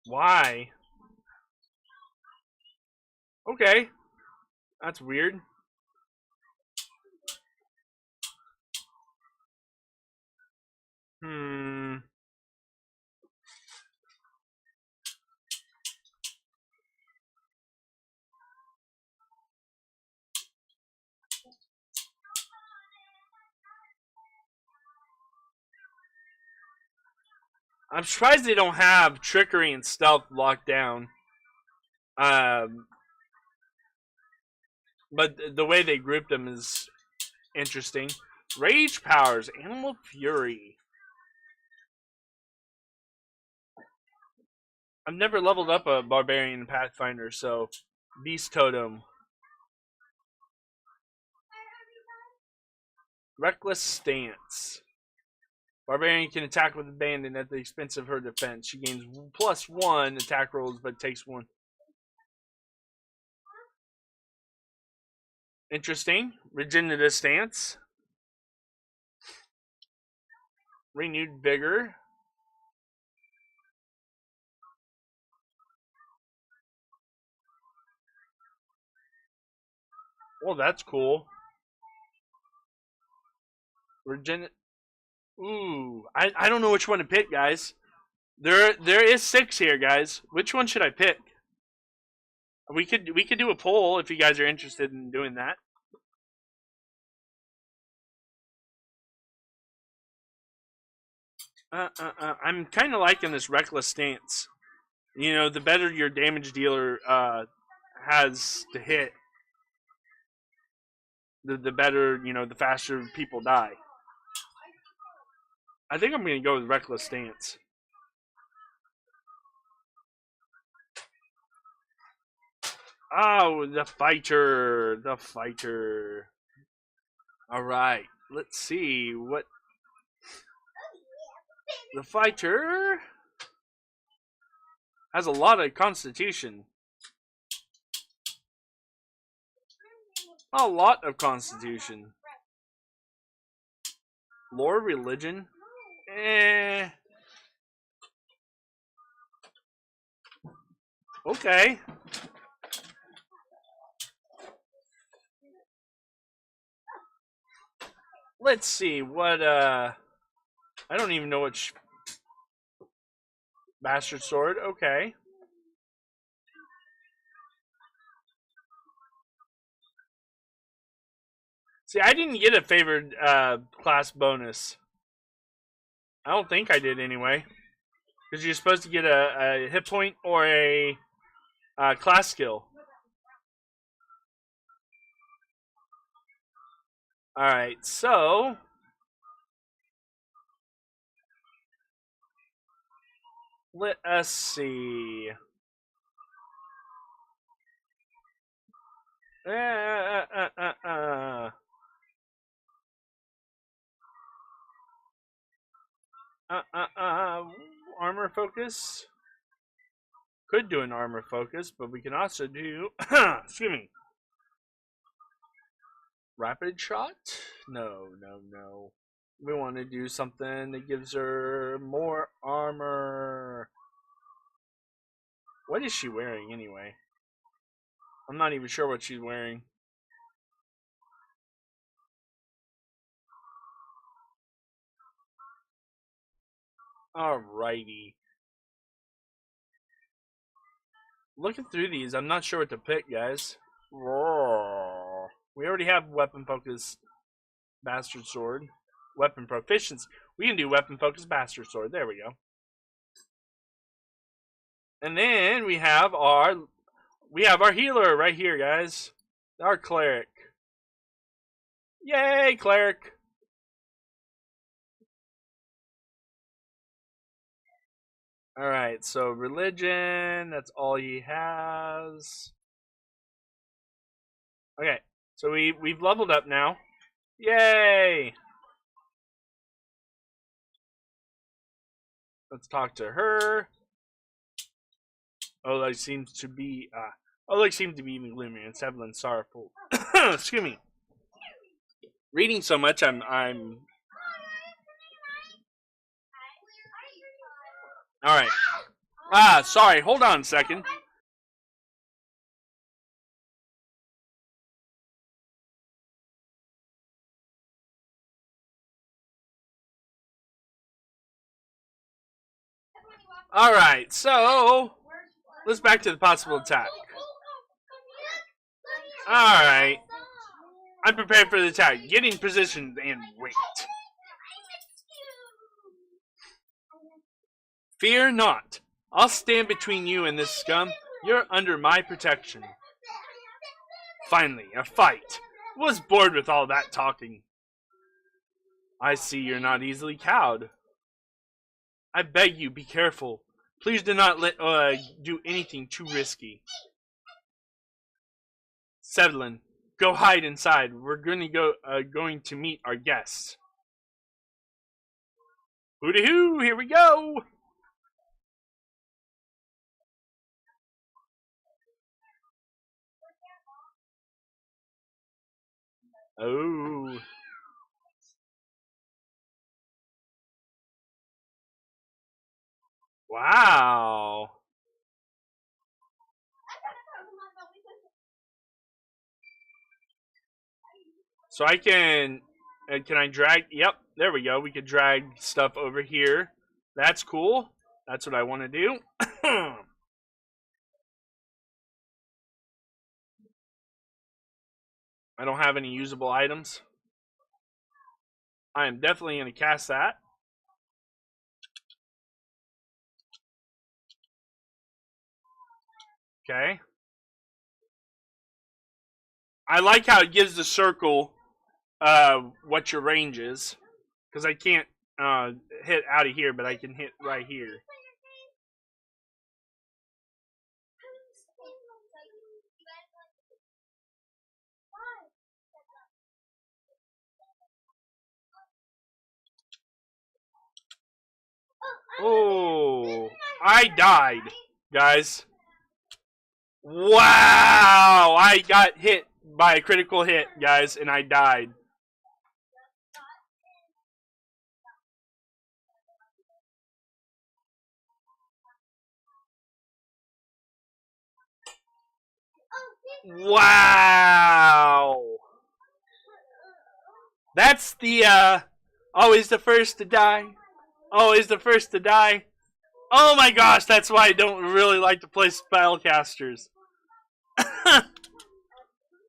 Why? Okay. That's weird. I'm surprised they don't have trickery and stealth locked down. But the way they group them is interesting. Rage powers, animal fury. I've never leveled up a barbarian in Pathfinder, so beast totem. Reckless stance. Barbarian can attack with abandon at the expense of her defense. She gains +1 attack rolls, but takes 1. Interesting. Regenerative stance. Renewed vigor. Well, that's cool. Ooh, I don't know which one to pick, guys. There is 6 here, guys. Which one should I pick? We could do a poll if you guys are interested in doing that. I'm kind of liking this reckless stance. You know, the better your damage dealer has to hit, the better, you know, the faster people die. I think I'm going to go with reckless stance. Oh, the fighter. The fighter. Alright, let's see what... The fighter has a lot of constitution. A lot of constitution. Lore, religion. Okay. Let's see what I don't even know which bastard sword. Okay. See, I didn't get a favored class bonus. I don't think I did anyway. Because you're supposed to get a hit point or a class skill. Alright, so... Let us see. Armor focus. Could do an armor focus, but we can also do excuse me. Rapid shot? No. We want to do something that gives her more armor. What is she wearing anyway? I'm not even sure what she's wearing. Alrighty. Looking through these, I'm not sure what to pick, guys. We already have weapon focus bastard sword. Weapon proficiency. We can do weapon focus bastard sword. There we go. And then we have our healer right here, guys. Our cleric. Yay, cleric. Alright, so religion, that's all he has. Okay, so we've leveled up now. Yay! Let's talk to her. Oleg seems to be even gloomier and Sevlin sorrowful. Excuse me. Reading so much, I'm. All right. Sorry. Hold on a second. All right. So let's back to the possible attack. All right. I'm prepared for the attack. Get in position and wait. Fear not. I'll stand between you and this scum. You're under my protection. Finally, a fight. Was bored with all that talking. I see you're not easily cowed. I beg you, be careful. Please do not do anything too risky. Sevlin, go hide inside. We're going to meet our guests. Hooty hoo, here we go. Oh. Wow. So I can I drag? Yep, there we go. We could drag stuff over here. That's cool. That's what I want to do. I don't have any usable items. I am definitely going to cast that. Okay. I like how it gives the circle what your range is. Because I can't hit out of here, but I can hit right here. Oh, I died, guys. Wow, I got hit by a critical hit, guys, and I died. Wow. That's the, always the first to die. Always the first to die. Oh my gosh, that's why I don't really like to play spellcasters.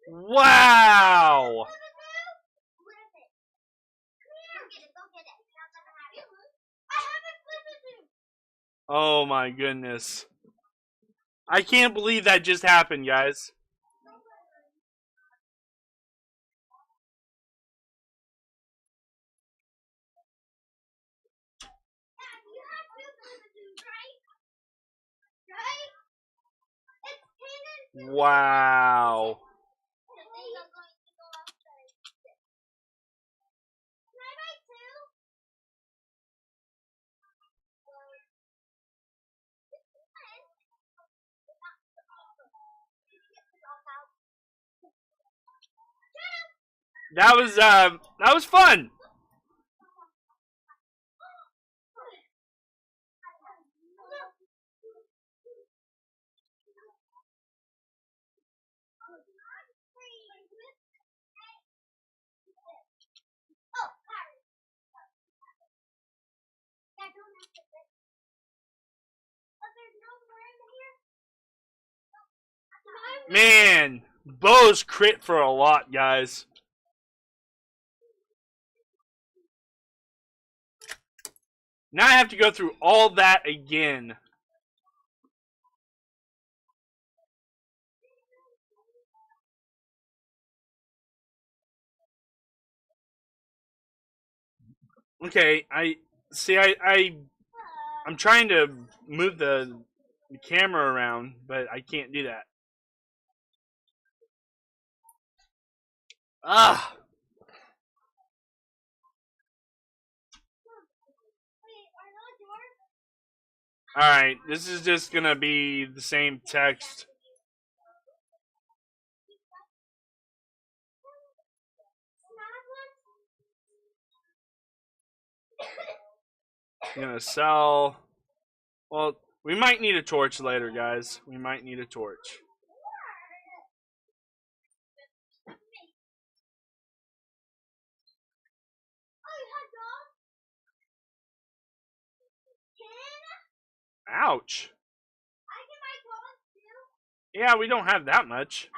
Wow. Oh my goodness. I can't believe that just happened, guys. Wow. that was fun. Man, bows crit for a lot, guys. Now I have to go through all that again. Okay, I'm trying to move the camera around, but I can't do that. Ah. Alright, this is just gonna be the same text. I'm gonna sell. Well, we might need a torch later, guys. We might need a torch. Ouch. Yeah, we don't have that much.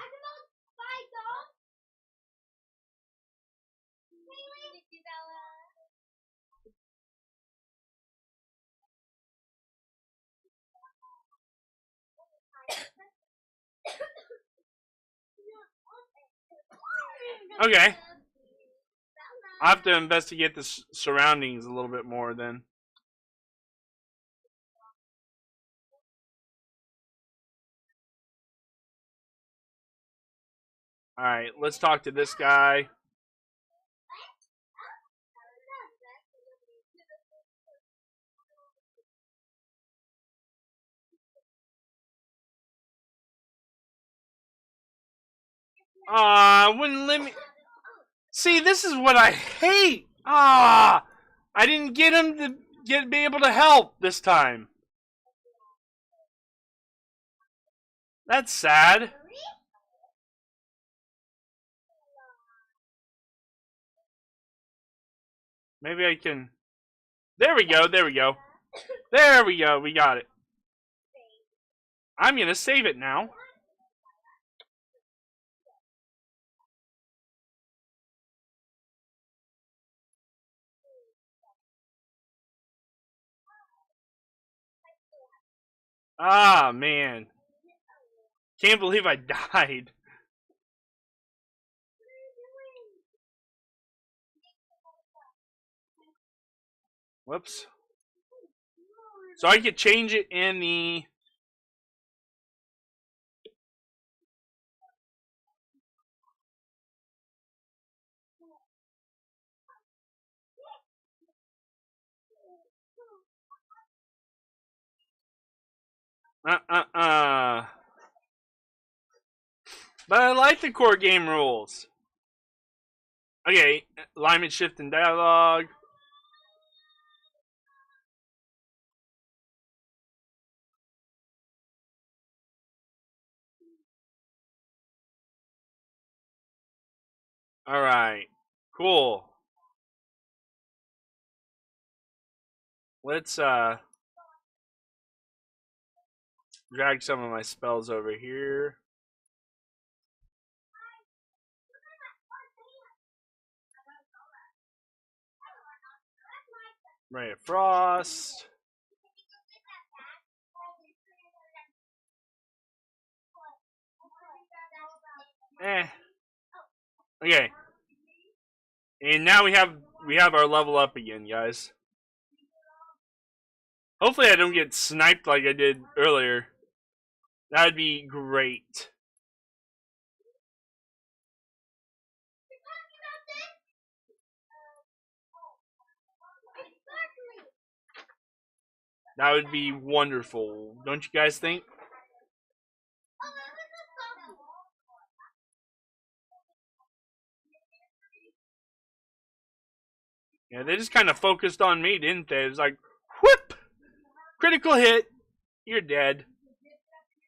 Okay. I'll have to investigate the surroundings a little bit more then. Alright, let's talk to this guy. Wouldn't let me. See, this is what I hate. I didn't get him to be able to help this time. That's sad. Maybe I can. There we go. There we go. There we go. We got it. I'm gonna save it now. Ah, man. Can't believe I died. Whoops. So I could change it in the... But I like the core game rules. Okay, alignment shift and dialogue. Alright, cool. Let's drag some of my spells over here. Ray of Frost. Okay. And now we have our level up again, guys. Hopefully I don't get sniped like I did earlier. That would be great. That would be wonderful. Don't you guys think? Yeah, they just kind of focused on me, didn't they? It was like, whoop! Critical hit. You're dead.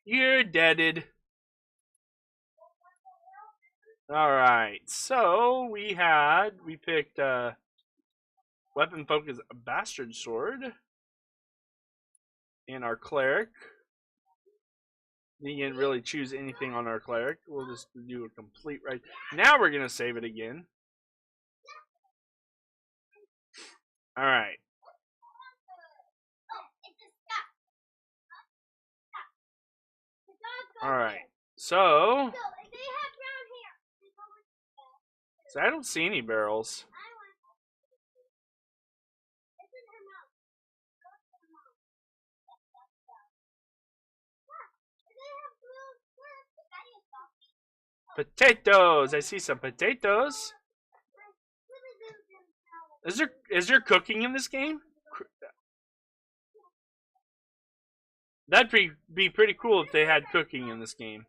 You're deaded. Alright, so we picked weapon focus bastard sword. And our cleric. You didn't really choose anything on our cleric. We'll just do a complete right. Now we're going to save it again. Alright. Alright. So I don't see any barrels. Potatoes! I see some potatoes. Is there cooking in this game? That'd be pretty cool if they had cooking in this game.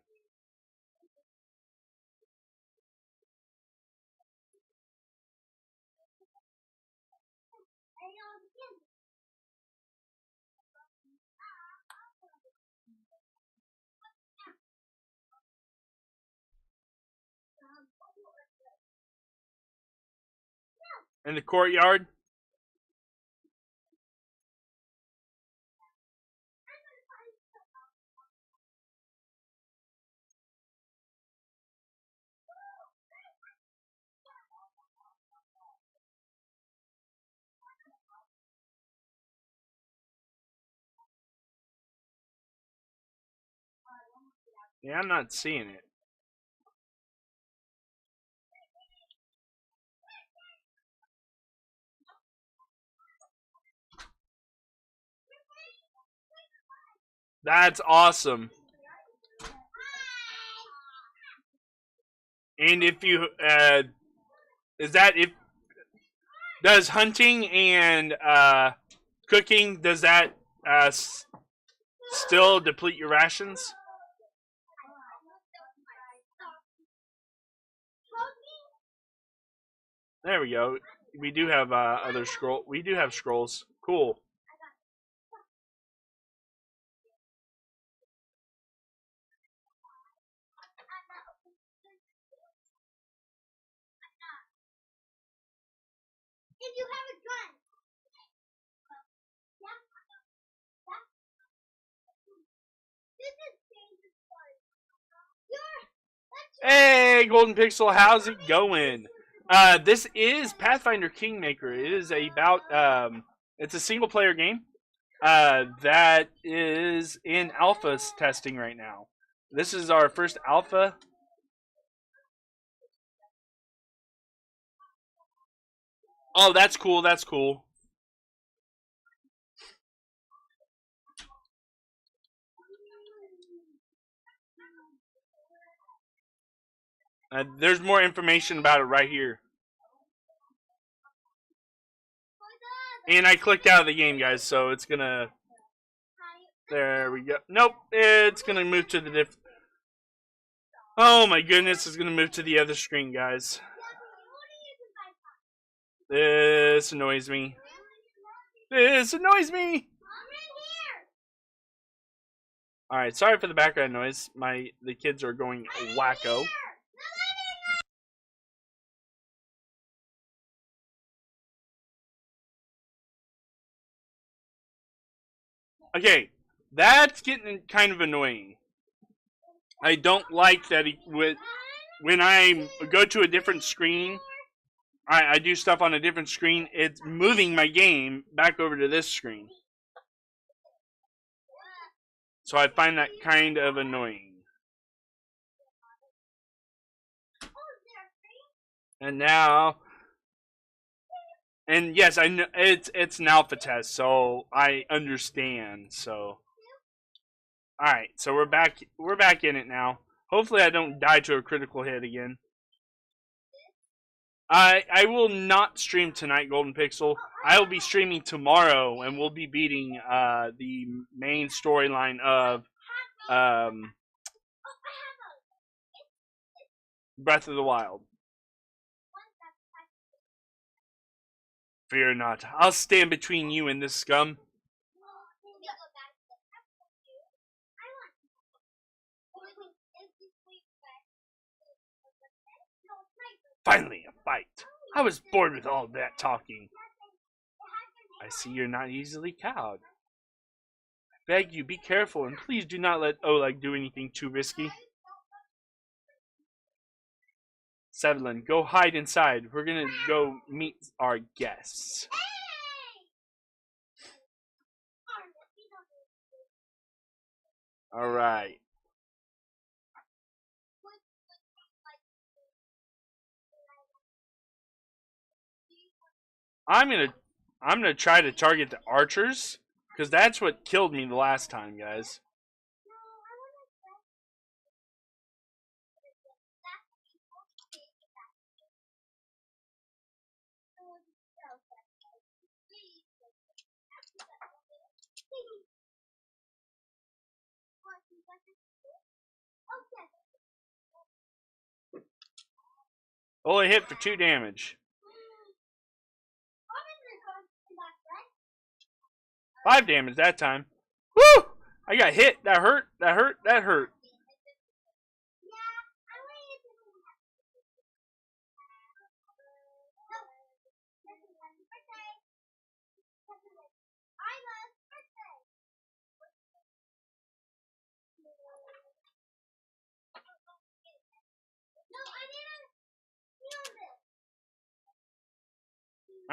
In the courtyard? Yeah, I'm not seeing it. That's awesome. And if you does hunting and cooking, does that still deplete your rations? There we go. We do have other scroll. We do have scrolls. Cool. If you have a gun. Hey, Golden Pixel, how's it going? This is Pathfinder Kingmaker. It is about it's a single player game that is in alpha testing right now. This is our first alpha. Oh, that's cool. That's cool. There's more information about it right here. And I clicked out of the game, guys, so it's gonna... There we go. Nope, it's gonna move to the diff... Oh my goodness, it's gonna move to the other screen, guys. This annoys me. This annoys me! Alright, sorry for the background noise. The kids are going wacko. Okay, that's getting kind of annoying. I don't like that when I go to a different screen, I do stuff on a different screen, it's moving my game back over to this screen. So I find that kind of annoying. And now... And yes, I know it's an alpha test, so I understand. So, all right, so we're back in it now. Hopefully, I don't die to a critical hit again. I will not stream tonight, Golden Pixel. I will be streaming tomorrow, and we'll be beating the main storyline of Breath of the Wild. Fear not. I'll stand between you and this scum. Finally, a fight. I was bored with all that talking. I see you're not easily cowed. I beg you, be careful, and please do not let Oleg do anything too risky. Sevlin, go hide inside. We're gonna go meet our guests. Alright. I'm gonna try to target the archers, because that's what killed me the last time, guys. Only hit for 2 damage. 5 damage that time. Woo! I got hit. That hurt. That hurt. That hurt.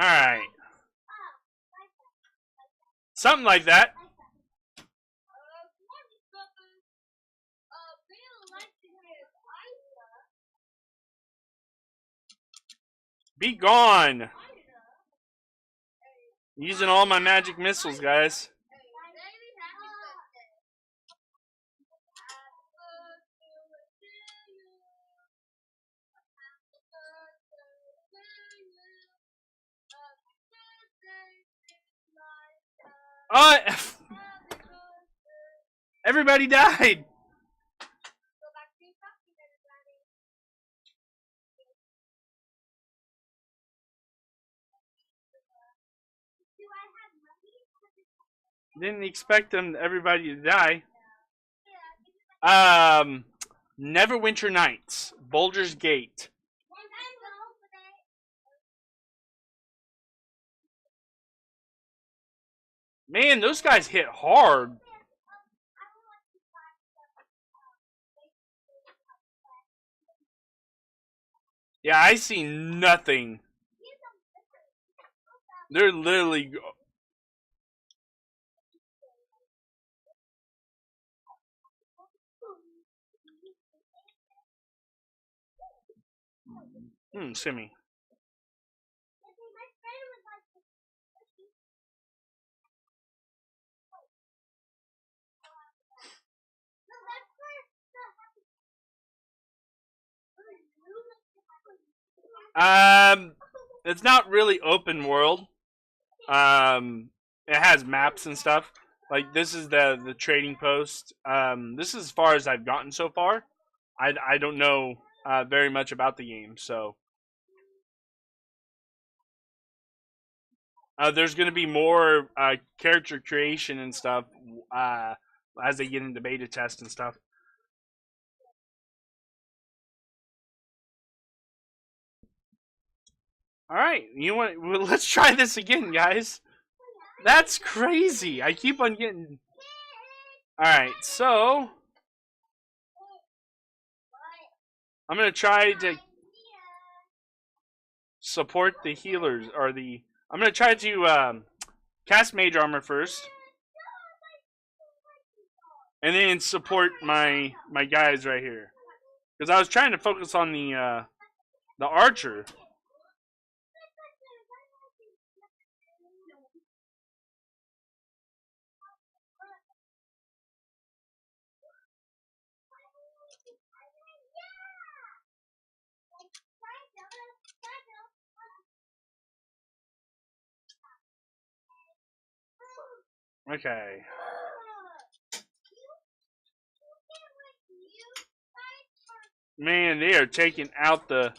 Alright. Something like that. Be gone. Using all my magic missiles, guys. Everybody died. Didn't expect everybody to die. Neverwinter Nights, Boulder's Gate. Man, those guys hit hard. Yeah, I see nothing. They're literally... Shimmy. It's not really open world. It has maps and stuff. Like, this is the trading post. This is as far as I've gotten so far. I don't know very much about the game, so there's going to be more character creation and stuff as they get into beta test and stuff. All right, you want? Well, let's try this again, guys. That's crazy. I keep on getting. All right, so I'm gonna try to support the healers or the. I'm gonna try to cast mage armor first, and then support my guys right here, because I was trying to focus on the archer. Okay. Man, they are taking out the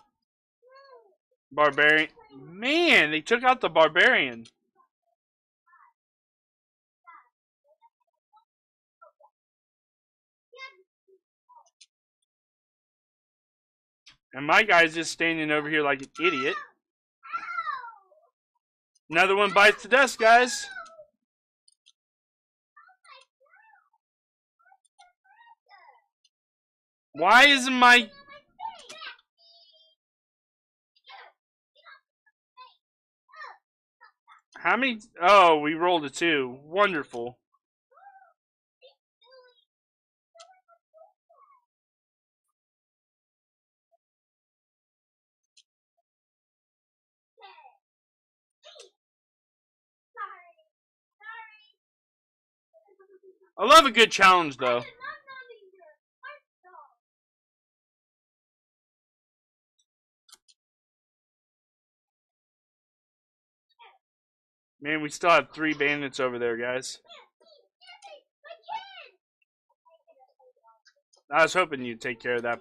barbarian. Man, they took out the barbarian. And my guy's just standing over here like an idiot. Another one bites the dust, guys. Why isn't my... How many... Oh, we rolled a 2. Wonderful. I love a good challenge, though. Man, we still have 3 bandits over there, guys. I was hoping you'd take care of that.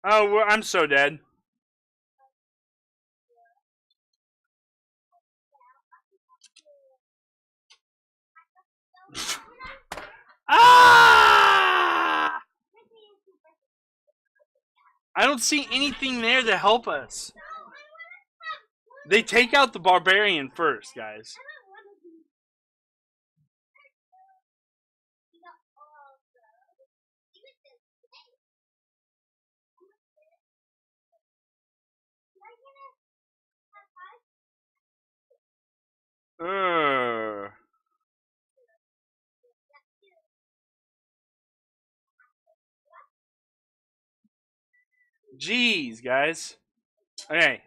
Oh, I'm so dead. Ah! I don't see anything there to help us. They take out the barbarian first, guys. Jeez, guys. Okay.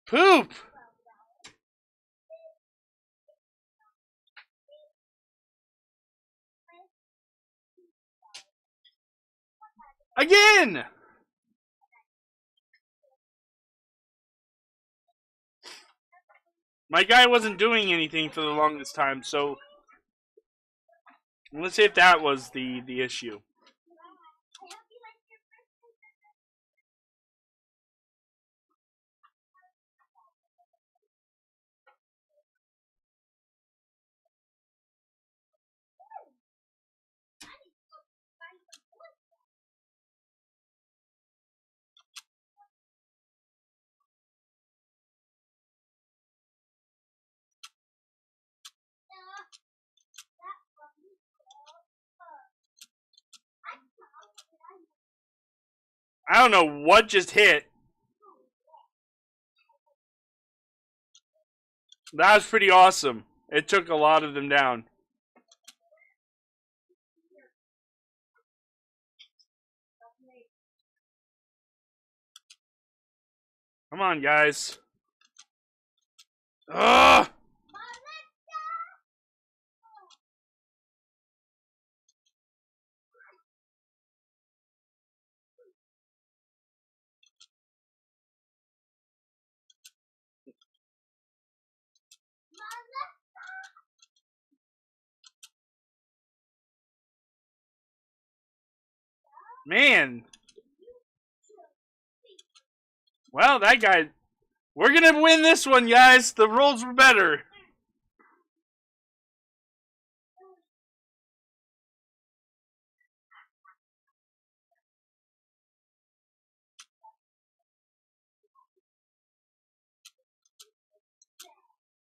Poop! Again! My guy wasn't doing anything for the longest time, so let's see if that was the issue. I don't know what just hit. That was pretty awesome. It took a lot of them down. Come on, guys. Ugh! Man. Well, that guy... We're going to win this one, guys. The rolls were better.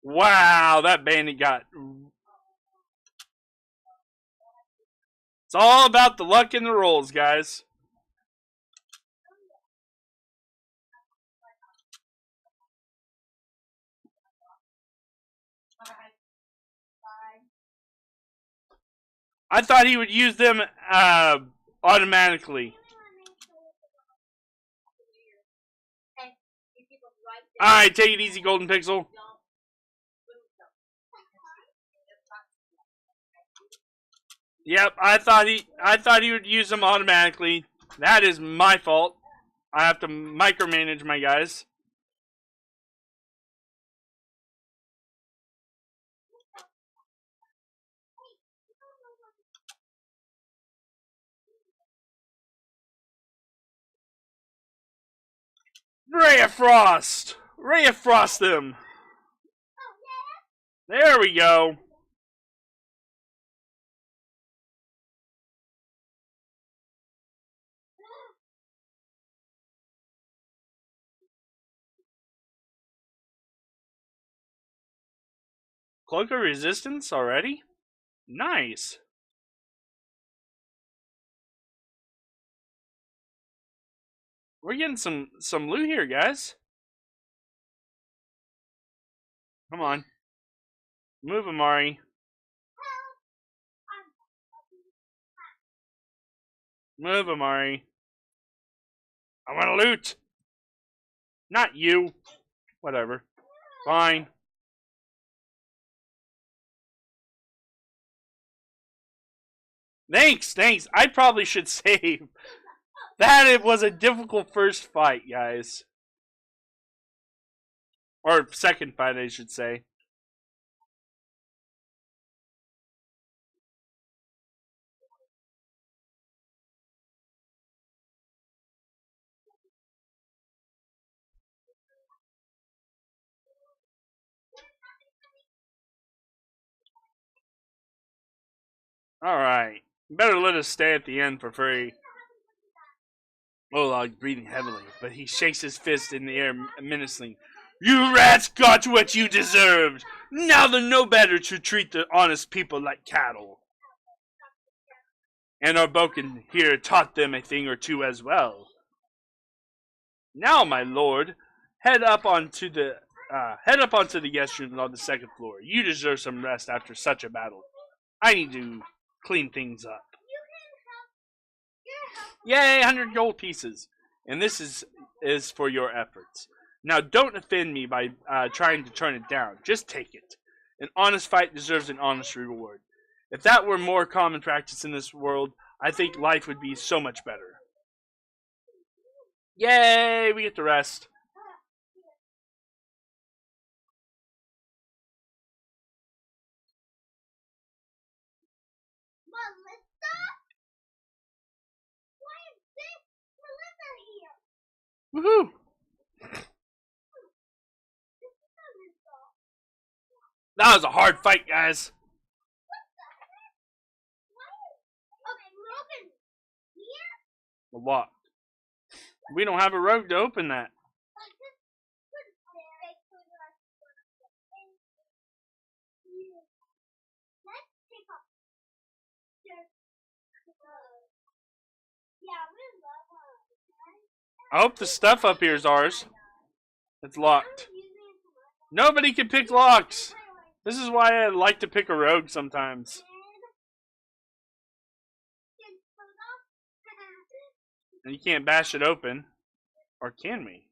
Wow, that bandit got... It's all about the luck and the rolls, guys. I thought he would use them automatically. Alright, take it easy, Golden Pixel. Yep, I thought he would use them automatically. That is my fault. I have to micromanage my guys. Ray of Frost! Ray of Frost them! There we go! Cloak of Resistance already? Nice! We're getting some loot here, guys. Come on. Move, Amari. Move, Amari. I want to loot! Not you. Whatever. Fine. Thanks. I probably should save. That it was a difficult first fight, guys. Or second fight, I should say. Alright. Better let us stay at the end for free. Olog breathing heavily, but he shakes his fist in the air menacingly. You rats got what you deserved! Now they're no better to treat the honest people like cattle. And our Boken here taught them a thing or two as well. Now, my lord, head up onto the guest room on the second floor. You deserve some rest after such a battle. I need to clean things up. Yay, 100 gold pieces. And this is for your efforts. Now, don't offend me by trying to turn it down. Just take it. An honest fight deserves an honest reward. If that were more common practice in this world, I think life would be so much better. Yay, we get to rest. Woohoo! That was a hard fight, guys. What? We don't have a rogue to open that. I hope the stuff up here is ours. It's locked. Nobody can pick locks. This is why I like to pick a rogue sometimes. And you can't bash it open. Or can we?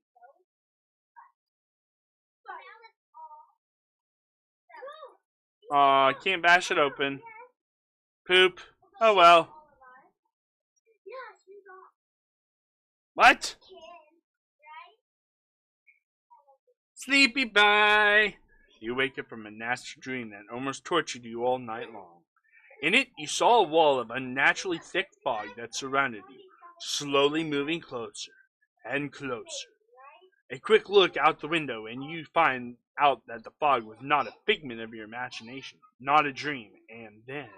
Aw, I can't bash it open. Poop. Oh well. What? Sleepy bye. You wake up from a nasty dream that almost tortured you all night long. In it, you saw a wall of unnaturally thick fog that surrounded you, slowly moving closer and closer. A quick look out the window and you find out that the fog was not a figment of your imagination, not a dream, and then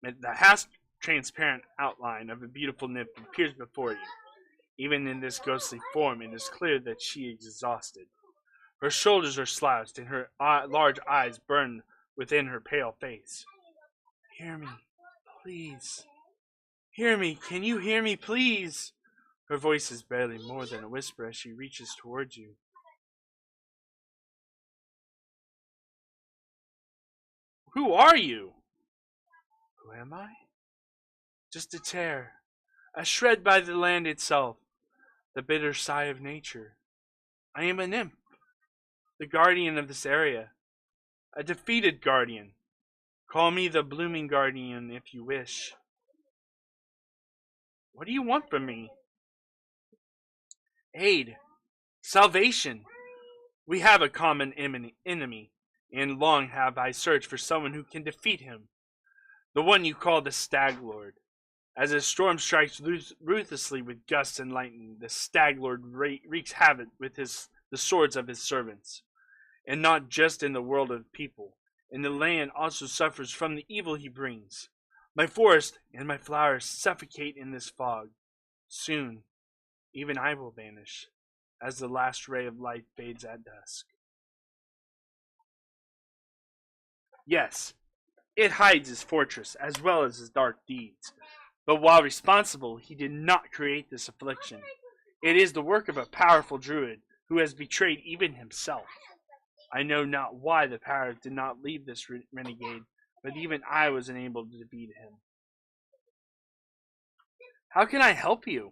the half-transparent outline of a beautiful nymph appears before you. Even in this ghostly form, it is clear that she is exhausted. Her shoulders are slouched, and her large eyes burn within her pale face. Hear me, please. Hear me. Can you hear me, please? Her voice is barely more than a whisper as she reaches towards you. Who are you? Who am I? Just a tear, a shred by the land itself, the bitter sigh of nature. I am a nymph, the guardian of this area, a defeated guardian. Call me the blooming guardian if you wish. What do you want from me? Aid. Salvation. We have a common enemy, and long have I searched for someone who can defeat him. The one you call the Stag Lord. As a storm strikes ruthlessly with gusts and lightning, the Stag Lord wreaks havoc with the swords of his servants. And not just in the world of people, and the land also suffers from the evil he brings. My forest and my flowers suffocate in this fog. Soon, even I will vanish, as the last ray of light fades at dusk. Yes, it hides his fortress as well as his dark deeds. But while responsible, he did not create this affliction. It is the work of a powerful druid who has betrayed even himself. I know not why the powers did not leave this renegade, but even I was unable to defeat him. How can I help you?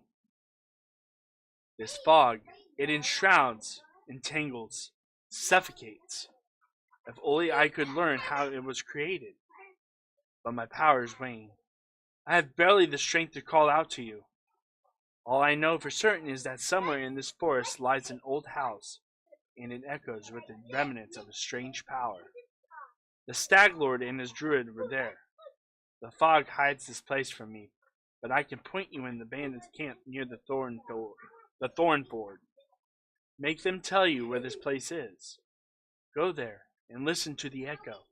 This fog, it enshrouds, entangles, suffocates. If only I could learn how it was created. But my powers wane. I have barely the strength to call out to you. All I know for certain is that somewhere in this forest lies an old house, and it echoes with the remnants of a strange power. The Stag Lord and his druid were there. The fog hides this place from me, but I can point you in the bandits' camp near the Thorn Ford. Make them tell you where this place is. Go there and listen to the echo.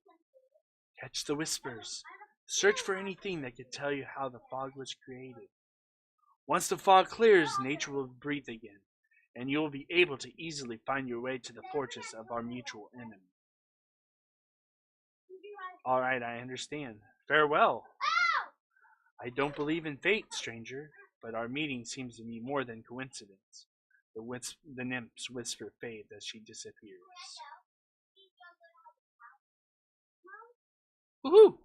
Catch the whispers. Search for anything that could tell you how the fog was created. Once the fog clears, nature will breathe again, and you will be able to easily find your way to the fortress of our mutual enemy. All right, I understand. Farewell. I don't believe in fate, stranger, but our meeting seems to be more than coincidence. The nymph's whisper fades as she disappears. Woohoo!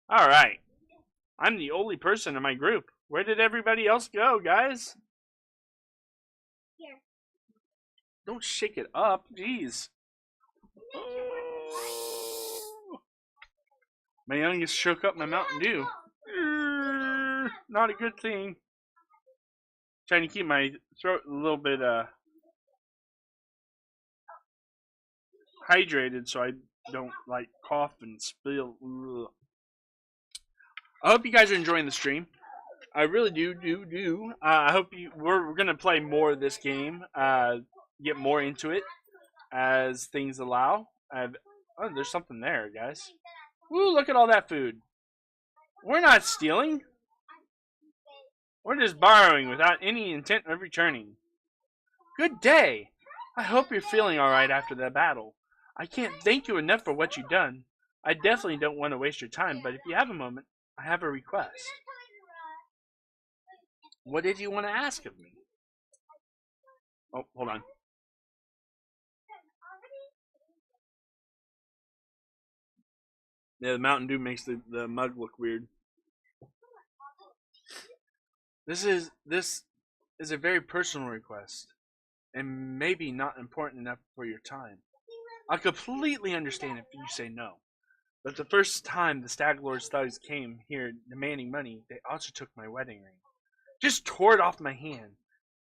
All right. I'm the only person in my group. Where did everybody else go, guys? Here. Don't shake it up, jeez. My youngest shook up my Mountain Dew. Not a good thing. Trying to keep my throat a little bit hydrated so I don't like cough and spill. I hope you guys are enjoying the stream. I really do. I hope we're gonna play more of this game. Get more into it as things allow. Oh, there's something there, guys. Woo! Look at all that food. We're not stealing. We're just borrowing without any intent of returning. Good day. I hope you're feeling all right after that battle. I can't thank you enough for what you've done. I definitely don't want to waste your time, but if you have a moment, I have a request. What did you want to ask of me? Oh, hold on. Yeah, the Mountain Dew makes the mug look weird. This is a very personal request, and maybe not important enough for your time. I completely understand if you say no. But the first time the Stag Lord's thugs came here demanding money, they also took my wedding ring. Just tore it off my hand.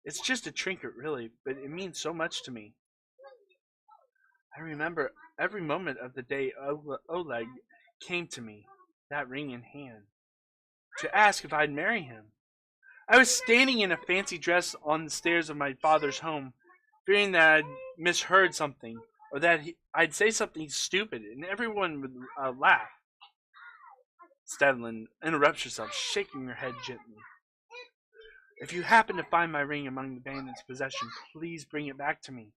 It's just a trinket, really, but it means so much to me. I remember every moment of the day Oleg came to me, that ring in hand, to ask if I'd marry him. I was standing in a fancy dress on the stairs of my father's home, fearing that I'd misheard something, or that I'd say something stupid, and everyone would laugh. Stedlin interrupts herself, shaking her head gently. If you happen to find my ring among the bandits' possession, please bring it back to me.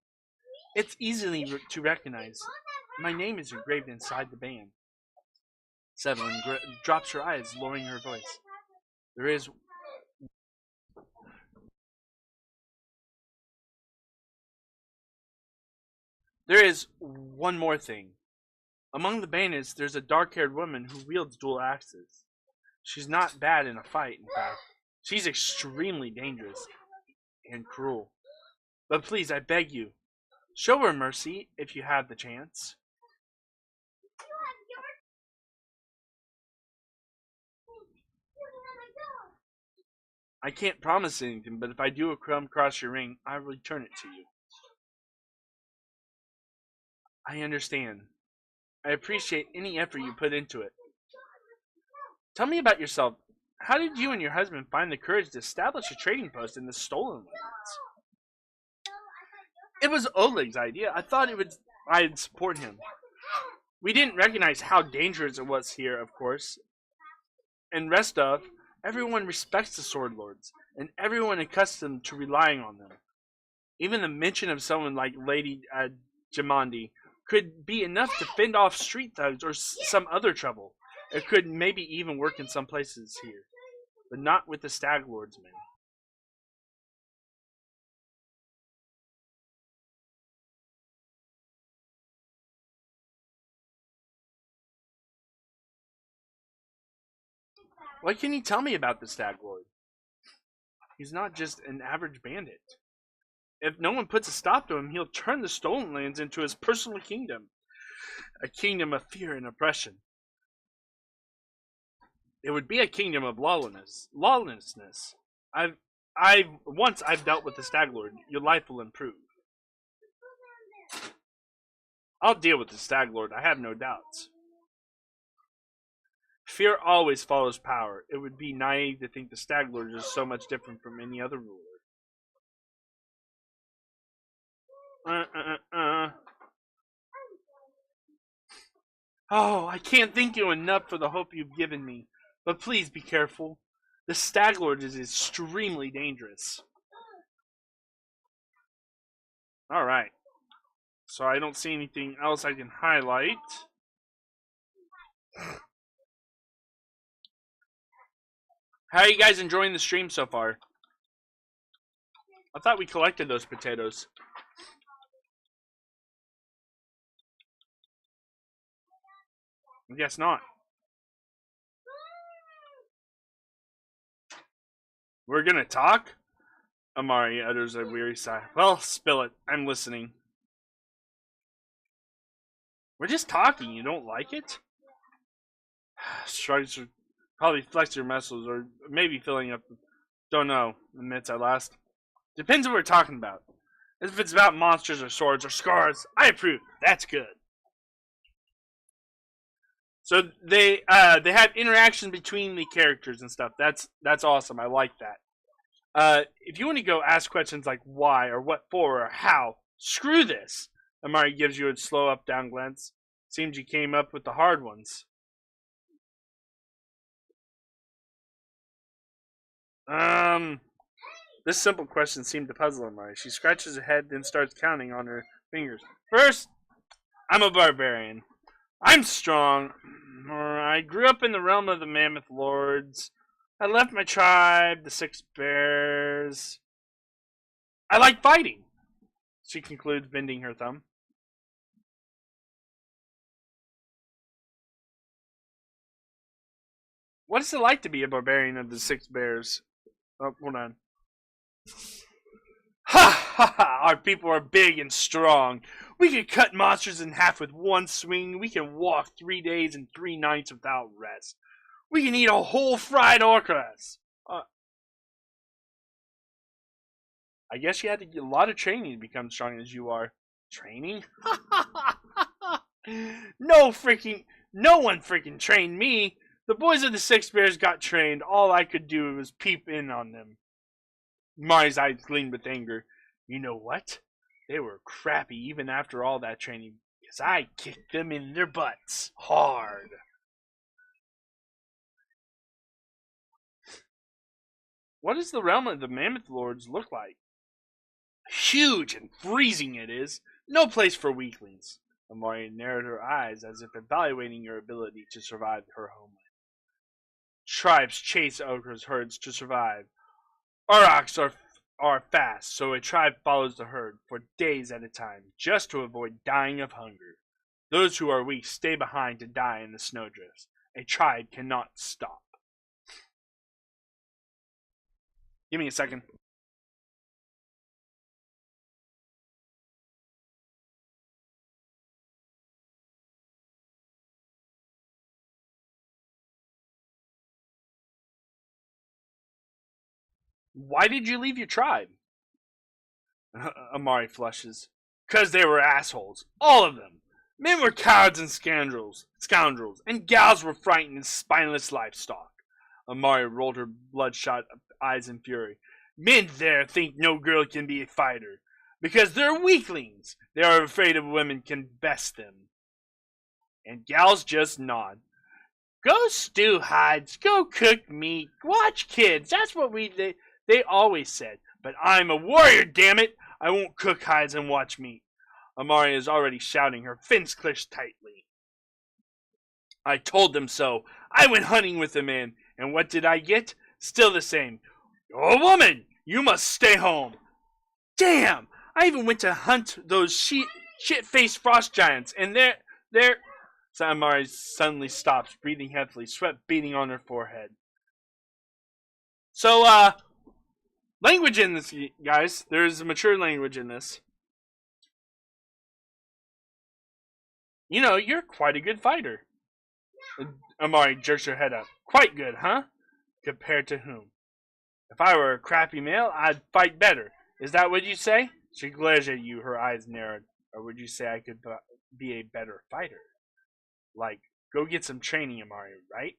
It's easily to recognize. My name is engraved inside the band. Stedlin drops her eyes, lowering her voice. There is There is one more thing. Among the bandits, there's a dark-haired woman who wields dual axes. She's not bad in a fight, in fact. She's extremely dangerous and cruel. But please, I beg you, show her mercy if you have the chance. I can't promise anything, but if I do come across your ring, I will return it to you. I understand. I appreciate any effort you put into it. Tell me about yourself. How did you and your husband find the courage to establish a trading post in the stolen lands? It was Oleg's idea. I thought I'd support him. We didn't recognize how dangerous it was here, of course. And rest of, everyone respects the sword lords, and everyone accustomed to relying on them. Even the mention of someone like Lady Jamandi could be enough to fend off street thugs or some other trouble. It could maybe even work in some places here, but not with the Stag Lord's men. What can you tell me about the Stag Lord? He's not just an average bandit. If no one puts a stop to him, he'll turn the stolen lands into his personal kingdom. A kingdom of fear and oppression. It would be a kingdom of lawlessness. Once I've dealt with the Stag Lord, your life will improve. I'll deal with the Stag Lord, I have no doubts. Fear always follows power. It would be naive to think the Stag Lord is so much different from any other ruler. Oh, I can't thank you enough for the hope you've given me. But please be careful. The Stag Lord is extremely dangerous. Alright. So I don't see anything else I can highlight. How are you guys enjoying the stream so far? I thought we collected those potatoes. I guess not. We're gonna talk? Amari utters a weary sigh. Well, spill it. I'm listening. We're just talking. You don't like it? Shrugs, probably flex your muscles, or maybe filling up. Don't know, admits at last. Depends what we're talking about. If it's about monsters or swords or scars, I approve. That's good. So they have interactions between the characters and stuff. That's awesome. I like that. If you want to go ask questions like why or what for or how, screw this. Amari gives you a slow up-down glance. Seems you came up with the hard ones. This simple question seemed to puzzle Amari. She scratches her head, then starts counting on her fingers. First, I'm a barbarian. I'm strong. I grew up in the realm of the Mammoth Lords. I left my tribe, the Six Bears. I like fighting, she concludes, bending her thumb. What is it like to be a barbarian of the Six Bears? Oh, hold on. Ha ha ha! Our people are big and strong. We can cut monsters in half with one swing. We can walk 3 days and 3 nights without rest. We can eat a whole fried orcas. I guess you had to get a lot of training to become strong as you are. Training? No one freaking trained me. The boys of the Six Bears got trained. All I could do was peep in on them. Mari's eyes gleamed with anger. You know what? They were crappy even after all that training, because I kicked them in their butts hard. What does the realm of the Mammoth Lords look like? Huge and freezing it is. No place for weaklings. Amari narrowed her eyes as if evaluating your ability to survive her homeland. Tribes chase ogres herds to survive. Aurochs are fast, so a tribe follows the herd for days at a time, just to avoid dying of hunger. Those who are weak stay behind to die in the snowdrifts. A tribe cannot stop. Give me a second. Why did you leave your tribe? Amari flushes. 'Cause they were assholes. All of them. Men were cowards and scoundrels, and gals were frightened and spineless livestock. Amari rolled her bloodshot eyes in fury. Men there think no girl can be a fighter, because they're weaklings. They are afraid of women can best them. And gals just nod. Go stew hides, go cook meat, watch kids. That's what they always said. But I'm a warrior, damn it! I won't cook hides and watch meat. Amari is already shouting, her fins clenched tightly. I told them so. I went hunting with the men, and what did I get? Still the same. You're a woman! You must stay home. Damn! I even went to hunt those shit-faced frost giants, and they're... So Amari suddenly stops, breathing heavily, sweat beating on her forehead. So, language in this, guys. There's a mature language in this. You know, you're quite a good fighter. Amari jerks her head up. Quite good, huh? Compared to whom? If I were a crappy male, I'd fight better. Is that what you say? She glares at you, her eyes narrowed. Or would you say I could be a better fighter? Like, go get some training, Amari, right?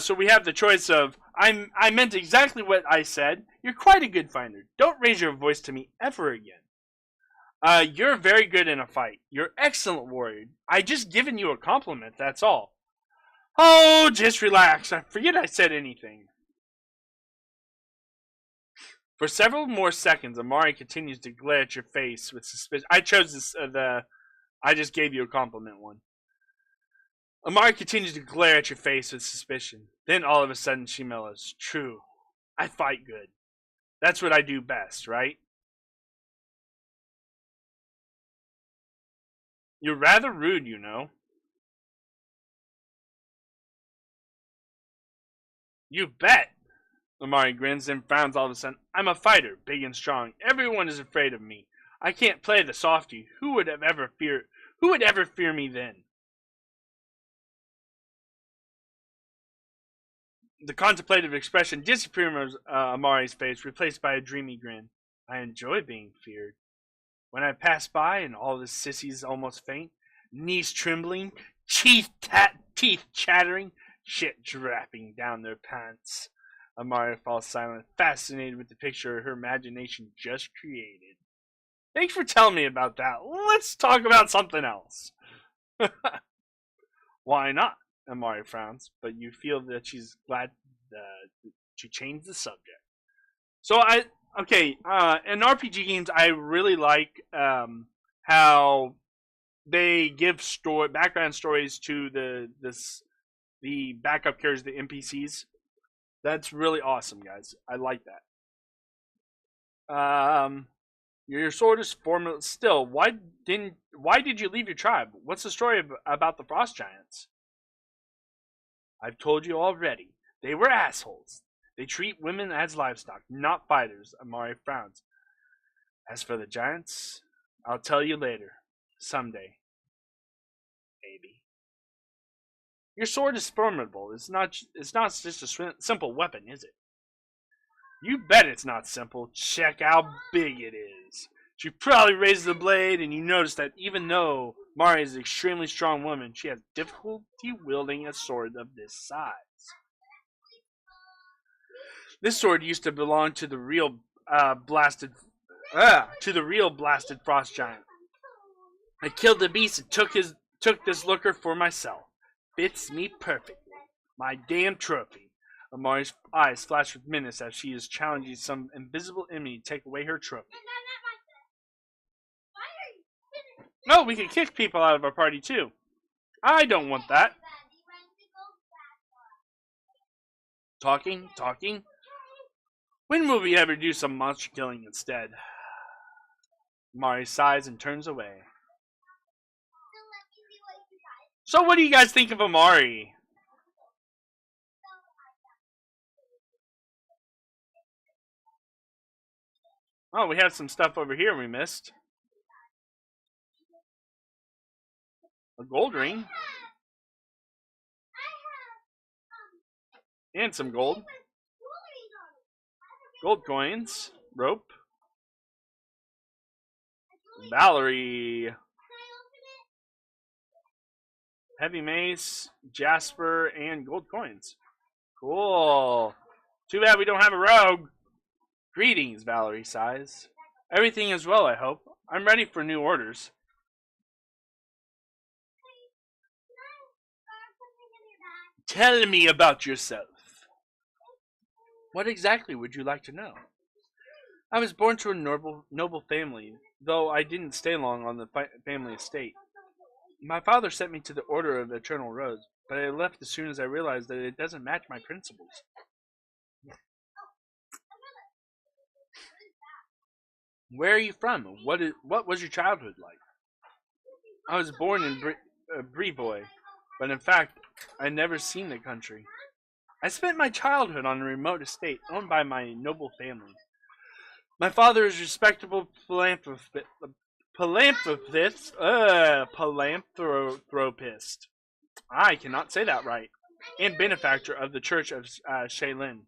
So we have the choice of, I meant exactly what I said. You're quite a good fighter. Don't raise your voice to me ever again. You're very good in a fight. You're excellent warrior. I just given you a compliment, that's all. Oh, just relax. I forget I said anything. For several more seconds, Amari continues to glare at your face with suspicion. I chose this, I just gave you a compliment one. Amari continues to glare at your face with suspicion. Then all of a sudden she mellows. True. I fight good. That's what I do best, right? You're rather rude, you know. You bet. Amari grins and frowns all of a sudden. I'm a fighter, big and strong. Everyone is afraid of me. I can't play the softy. Who would ever fear me then? The contemplative expression disappeared from Amari's face, replaced by a dreamy grin. I enjoy being feared. When I pass by and all the sissies almost faint, knees trembling, teeth chattering, shit dripping down their pants, Amari falls silent, fascinated with the picture her imagination just created. Thanks for telling me about that. Let's talk about something else. Why not? Amari frowns, but you feel that she's glad she changed the subject. So in RPG games, I really like how they give background stories to the backup characters, the NPCs. That's really awesome, guys. I like that. Your sword is formless still. Why did you leave your tribe? What's the story about the frost giants? I've told you already. They were assholes. They treat women as livestock, not fighters. Amari frowns. As for the giants, I'll tell you later. Someday. Maybe. Your sword is formidable. It's not just a simple weapon, is it? You bet it's not simple. Check how big it is. She probably raises the blade, and you notice that even though Mari is an extremely strong woman, she has difficulty wielding a sword of this size. This sword used to belong to the real blasted frost giant. I killed the beast and took this looker for myself. Fits me perfectly. My damn trophy. Amari's eyes flash with menace as she is challenging some invisible enemy to take away her trophy. No, we can kick people out of our party too. I don't want that. Talking, talking. When will we ever do some monster killing instead? Mari sighs and turns away. So what do you guys think of Amari? Oh, we have some stuff over here we missed. A gold ring. And some gold. Gold coins. Rope. Valerie. Heavy mace. Jasper. And gold coins. Cool. Too bad we don't have a rogue. Greetings, Valerie sighs. Everything is well, I hope. I'm ready for new orders. Tell me about yourself. What exactly would you like to know? I was born to a noble family, though I didn't stay long on the family estate. My father sent me to the Order of Eternal Rose, but I left as soon as I realized that it doesn't match my principles. Where are you from? What was your childhood like? I was born in Brevoy, but in fact, I'd never seen the country. I spent my childhood on a remote estate owned by my noble family. My father is a respectable philanthropist. I cannot say that right. And benefactor of the Church of Shaylin.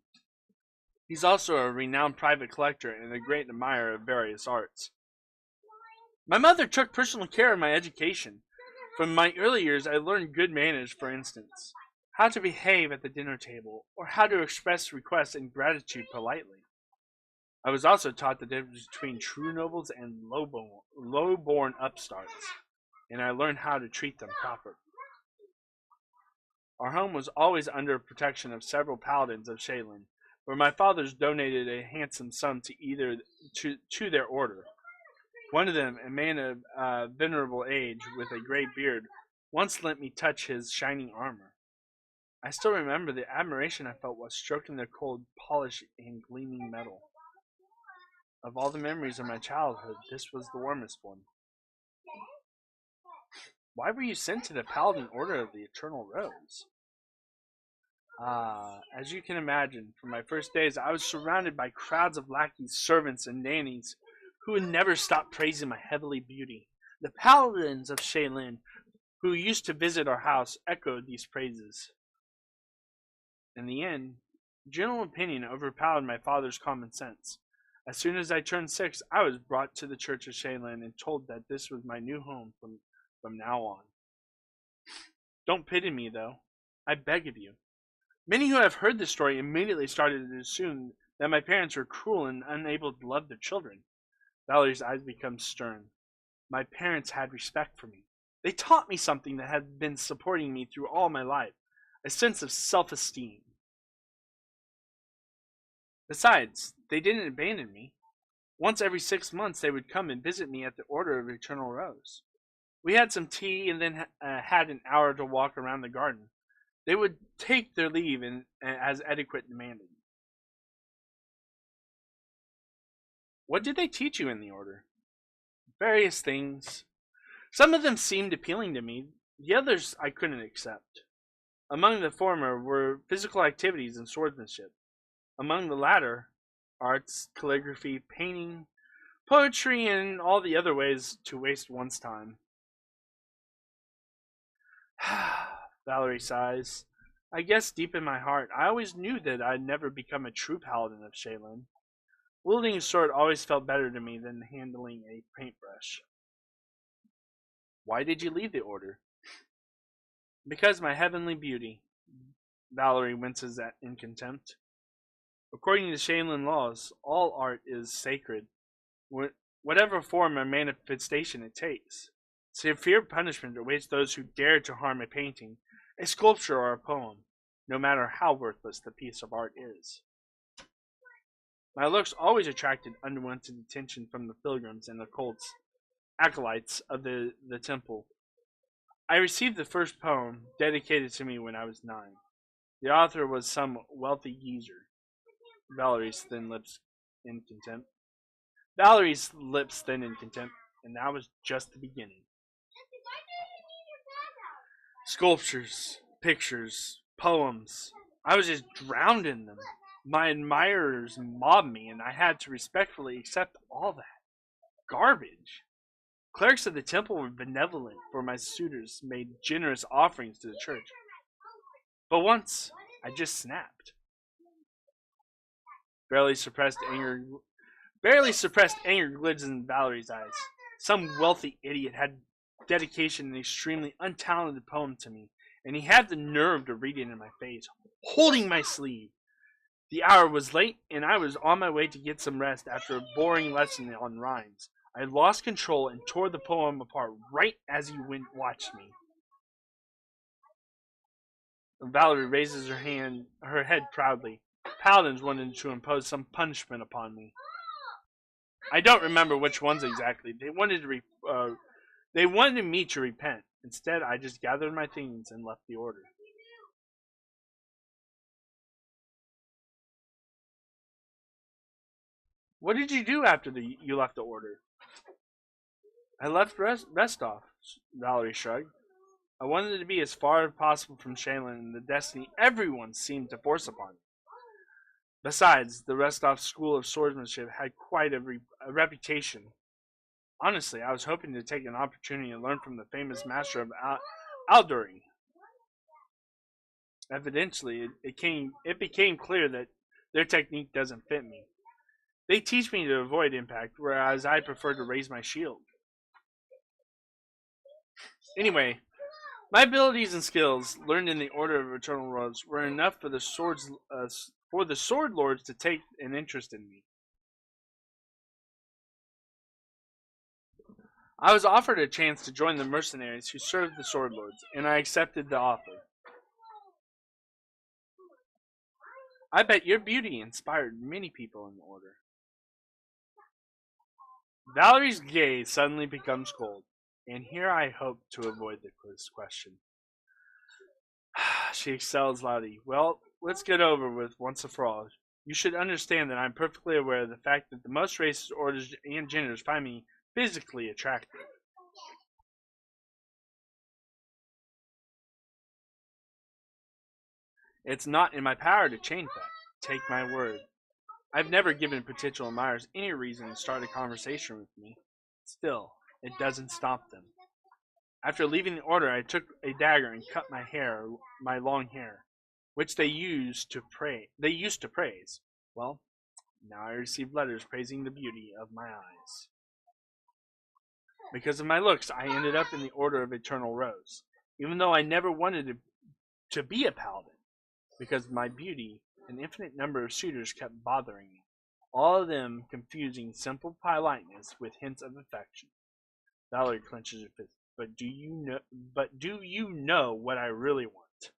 He's also a renowned private collector and a great admirer of various arts. My mother took personal care of my education. From my early years, I learned good manners, for instance, how to behave at the dinner table, or how to express requests and gratitude politely. I was also taught the difference between true nobles and low-born upstarts, and I learned how to treat them properly. Our home was always under protection of several paladins of Shaylin, where my fathers donated a handsome sum to their order. One of them, a man of venerable age with a gray beard, once let me touch his shining armor. I still remember the admiration I felt while stroking the cold, polished, and gleaming metal. Of all the memories of my childhood, this was the warmest one. Why were you sent to the Paladin Order of the Eternal Rose? As you can imagine, from my first days, I was surrounded by crowds of lackeys, servants, and nannies who would never stop praising my heavenly beauty. The paladins of Shaylin, who used to visit our house, echoed these praises. In the end, general opinion overpowered my father's common sense. As soon as I turned 6, I was brought to the Church of Shaylin and told that this was my new home from now on. Don't pity me, though. I beg of you. Many who have heard this story immediately started to assume that my parents were cruel and unable to love their children. Valerie's eyes become stern. My parents had respect for me. They taught me something that had been supporting me through all my life, a sense of self-esteem. Besides, they didn't abandon me. Once every 6 months, they would come and visit me at the Order of Eternal Rose. We had some tea and then had an hour to walk around the garden. They would take their leave as etiquette demanded. What did they teach you in the order? Various things. Some of them seemed appealing to me, the others I couldn't accept. Among the former were physical activities and swordsmanship. Among the latter, arts, calligraphy, painting, poetry, and all the other ways to waste one's time. Valerie sighs. I guess deep in my heart, I always knew that I'd never become a true paladin of Shaylin. Wielding a sword always felt better to me than handling a paintbrush. Why did you leave the order? Because my heavenly beauty. Valerie winces in contempt. According to Shaylin laws, all art is sacred, whatever form or manifestation it takes. Severe punishment awaits those who dare to harm a painting, a sculpture, or a poem, no matter how worthless the piece of art is. My looks always attracted unwanted attention from the pilgrims and acolytes of the temple. I received the first poem dedicated to me when I was 9. The author was some wealthy geezer. Valerie's thin lips in contempt. Valerie's lips thin in contempt, and that was just the beginning. Sculptures, pictures, poems. I was just drowned in them. My admirers mobbed me, and I had to respectfully accept all that garbage. Clerics of the temple were benevolent, for my suitors made generous offerings to the church. But once, I just snapped. Barely suppressed anger glittered in Valerie's eyes. Some wealthy idiot had dedication an extremely untalented poem to me, and he had the nerve to read it in my face, holding my sleeve. The hour was late, and I was on my way to get some rest after a boring lesson on rhymes. I lost control and tore the poem apart right as he watched me. Valerie raises her head proudly. Paladins wanted to impose some punishment upon me. I don't remember which ones exactly. They wanted me to repent. Instead, I just gathered my things and left the order. What did you do after you left the order? I left Restov, Valerie shrugged. I wanted to be as far as possible from Shaylin and the destiny everyone seemed to force upon me. Besides, the Restov School of Swordsmanship had quite a reputation. Honestly, I was hoping to take an opportunity to learn from the famous master of Alduring. Evidently, it became clear that their technique doesn't fit me. They teach me to avoid impact, whereas I prefer to raise my shield. Anyway, my abilities and skills, learned in the Order of Eternal Rose, were enough for the Sword Lords to take an interest in me. I was offered a chance to join the mercenaries who served the Sword Lords, and I accepted the offer. I bet your beauty inspired many people in the Order. Valerie's gaze suddenly becomes cold, and here I hope to avoid this question. She exhales loudly. Well, let's get over with once and for all. You should understand that I'm perfectly aware of the fact that the most races, orders, and genders find me physically attractive. It's not in my power to change that. Take my word. I've never given potential admirers any reason to start a conversation with me. Still, it doesn't stop them. After leaving the order, I took a dagger and cut my long hair, which they used to praise. Well, now I receive letters praising the beauty of my eyes. Because of my looks, I ended up in the Order of Eternal Rose, even though I never wanted to be a paladin. Because of my beauty, an infinite number of suitors kept bothering me, all of them confusing simple politeness with hints of affection. Valerie clenches her fist. But do you know what I really want?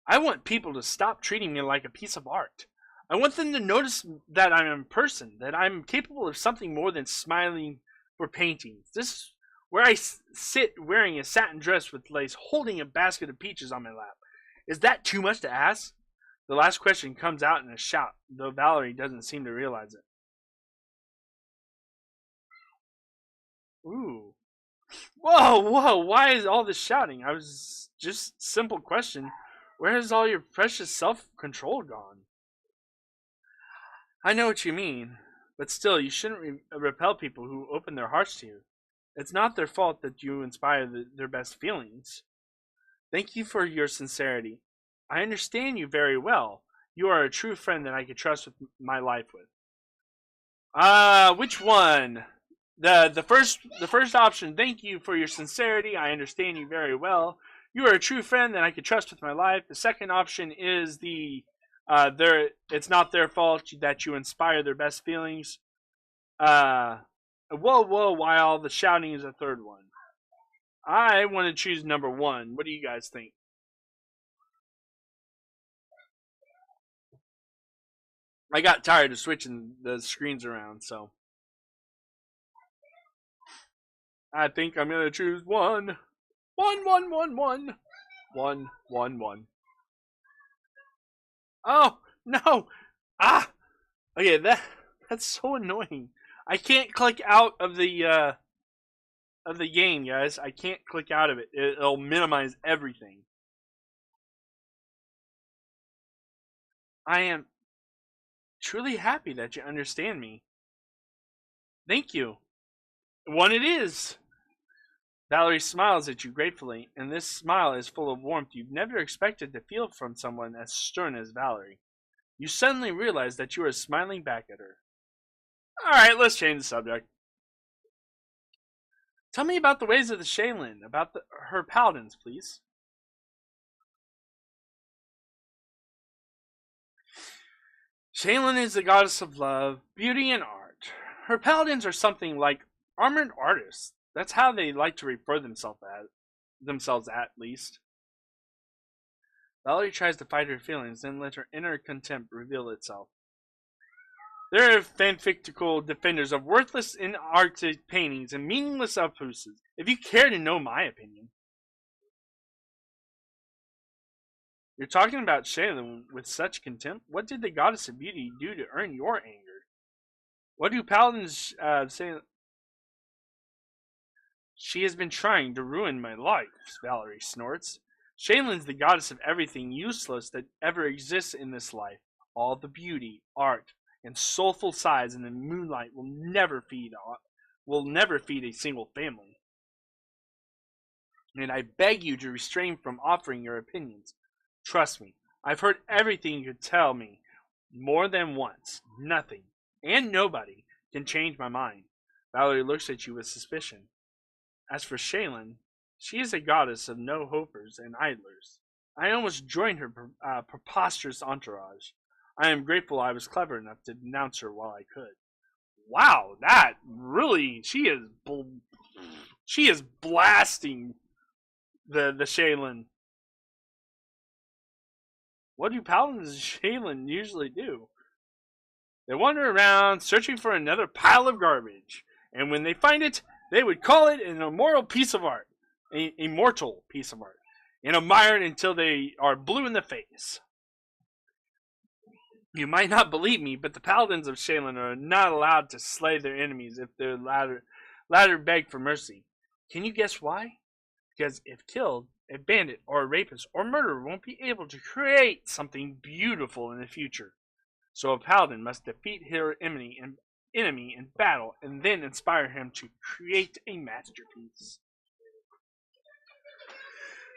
I want people to stop treating me like a piece of art. I want them to notice that I'm a person, that I'm capable of something more than smiling for paintings. This is where I sit wearing a satin dress with lace, holding a basket of peaches on my lap. Is that too much to ask? The last question comes out in a shout, though Valerie doesn't seem to realize it. Ooh. Whoa, why is all this shouting? I was just simple question. Where has all your precious self-control gone? I know what you mean, but still, you shouldn't repel people who open their hearts to you. It's not their fault that you inspire their best feelings. Thank you for your sincerity. I understand you very well. You are a true friend that I could trust with my life with. Which one? The first option. Thank you for your sincerity. I understand you very well. You are a true friend that I could trust with my life. The second option is it's not their fault that you inspire their best feelings. Whoa, why all the shouting is a third one? I want to choose number one. What do you guys think? I got tired of switching the screens around, so I think I'm gonna choose one. One. Oh, no! Ah! Okay, that's so annoying. I can't click out of the game, guys. I can't click out of it. It'll minimize everything. I am truly happy that you understand me. Thank you. One it is. Valerie smiles at you gratefully, and this smile is full of warmth you've never expected to feel from someone as stern as Valerie. You suddenly realize that you are smiling back at her. Alright, let's change the subject. Tell me about the ways of the Shaylin, about her paladins, please. Shaylin is the goddess of love, beauty, and art. Her paladins are something like armored artists. That's how they like to refer themselves at least. Valerie tries to fight her feelings, then let her inner contempt reveal itself. They're fanfictical defenders of worthless inartistic paintings and meaningless obtruses, if you care to know my opinion. You're talking about Shaylin with such contempt? What did the goddess of beauty do to earn your anger? What do paladins say? She has been trying to ruin my life, Valerie snorts. Shaylin's the goddess of everything useless that ever exists in this life. All the beauty, art, and soulful sighs in the moonlight will never feed a single family. And I beg you to restrain from offering your opinions. Trust me, I've heard everything you could tell me more than once. Nothing, and nobody, can change my mind. Valerie looks at you with suspicion. As for Shaylin, she is a goddess of no-hopers and idlers. I almost joined her preposterous entourage. I am grateful I was clever enough to denounce her while I could. Wow, that really, she is blasting the Shaylin. What do paladins of Shaylin usually do? They wander around searching for another pile of garbage, and when they find it, they would call it an immortal piece of art, and admire it until they are blue in the face. You might not believe me, but the paladins of Shaylin are not allowed to slay their enemies if their latter beg for mercy. Can you guess why? Because if killed, a bandit or a rapist or murderer won't be able to create something beautiful in the future. So a paladin must defeat her enemy in battle and then inspire him to create a masterpiece.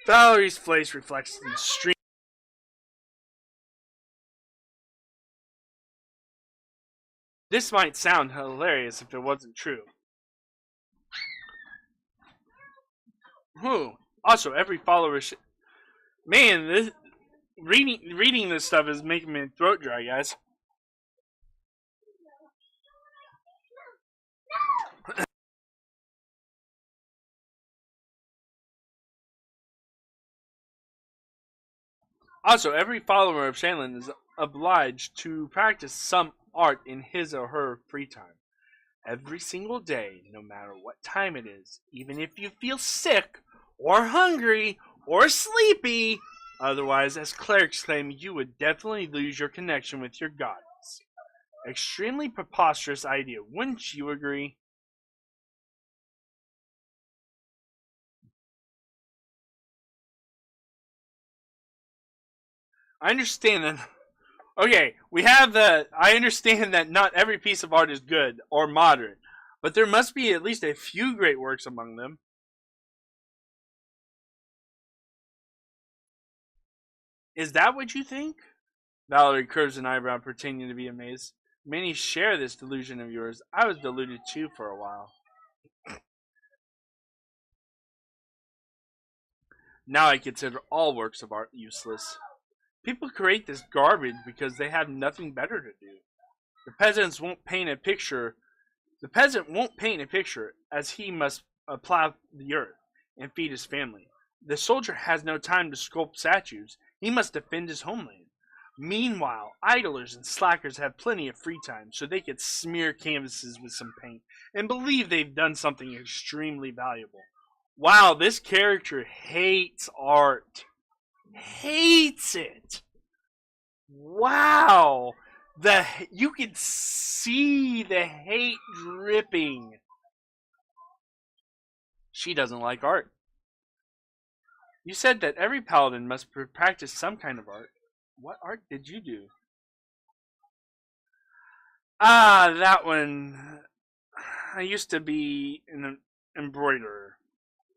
Valerie's face reflects the stream. This might sound hilarious if it wasn't true. Also, every follower man, reading this stuff is making my throat dry, guys. Also, every follower of Shaylin is obliged to practice some art in his or her free time. Every single day, no matter what time it is, even if you feel sick, or hungry, or sleepy. Otherwise, as clerics claim, you would definitely lose your connection with your goddess. Extremely preposterous idea, wouldn't you agree? I understand that. Okay, I understand that not every piece of art is good or moderate, but there must be at least a few great works among them. Is that what you think? Valerie curves an eyebrow, pretending to be amazed. Many share this delusion of yours. I was deluded too for a while. Now I consider all works of art useless. People create this garbage because they have nothing better to do. The peasant won't paint a picture, as he must plow the earth and feed his family. The soldier has no time to sculpt statues. He must defend his homeland. Meanwhile, idlers and slackers have plenty of free time, so they can smear canvases with some paint and believe they've done something extremely valuable. Wow, this character hates art. Hates it. Wow! You can see the hate dripping. She doesn't like art. You said that every paladin must practice some kind of art. What art did you do? Ah, that one. I used to be an embroiderer,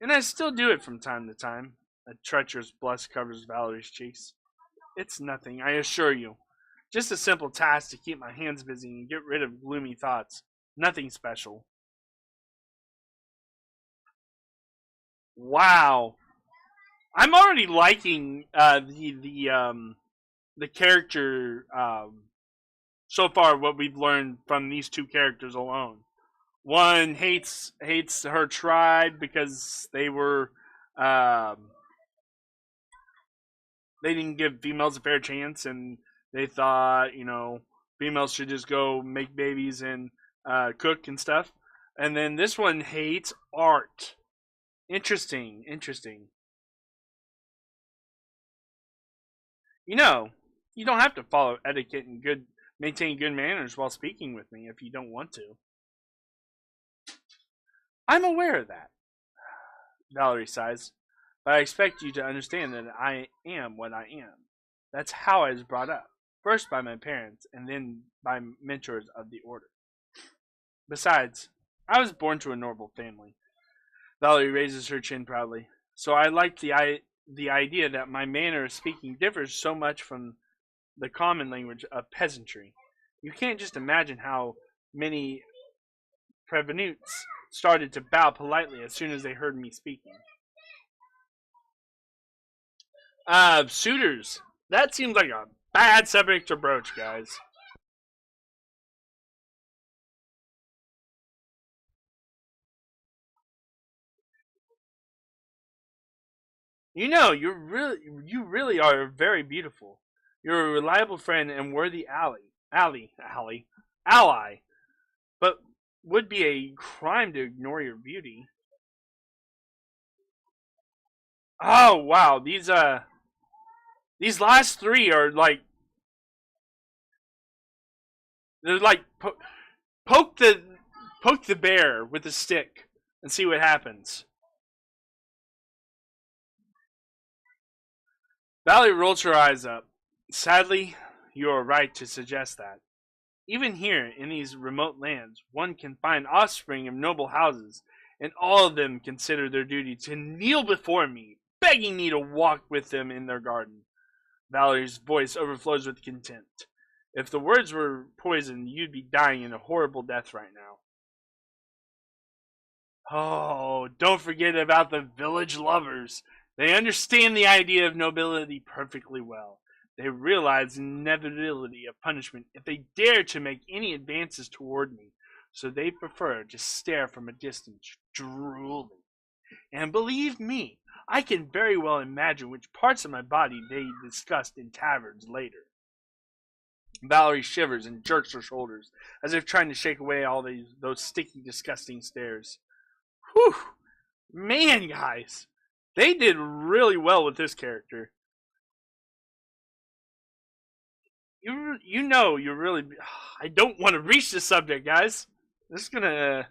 and I still do it from time to time. A treacherous blush covers Valerie's cheeks. It's nothing, I assure you. Just a simple task to keep my hands busy and get rid of gloomy thoughts. Nothing special. Wow. I'm already liking the character so far. What we've learned from these two characters alone. One hates her tribe because they didn't give females a fair chance, and they thought females should just go make babies and cook and stuff. And then this one hates art. Interesting. You don't have to follow etiquette and maintain good manners while speaking with me if you don't want to. I'm aware of that, Valerie sighs, but I expect you to understand that I am what I am. That's how I was brought up, first by my parents and then by mentors of the order. Besides, I was born to a noble family. Valerie raises her chin proudly. So I like the idea that my manner of speaking differs so much from the common language of peasantry. You can't just imagine how many prevenutes started to bow politely as soon as they heard me speaking. Suitors. That seems like a bad subject to broach, guys. You really are very beautiful. You're a reliable friend and worthy ally. But would be a crime to ignore your beauty. Oh wow, these last three are like they're like poke the bear with a stick and see what happens. Valerie rolls her eyes up. Sadly, you are right to suggest that. Even here, in these remote lands, one can find offspring of noble houses, and all of them consider their duty to kneel before me, begging me to walk with them in their garden. Valerie's voice overflows with contempt. If the words were poisoned, you'd be dying in a horrible death right now. Oh, don't forget about the village lovers. They understand the idea of nobility perfectly well. They realize the inevitability of punishment if they dare to make any advances toward me, so they prefer to stare from a distance, drooling. And believe me, I can very well imagine which parts of my body they discussed in taverns later. Valerie shivers and jerks her shoulders, as if trying to shake away all those sticky, disgusting stares. Whew! Man, guys! They did really well with this character. You're really. I don't want to reach this subject, guys. This is gonna.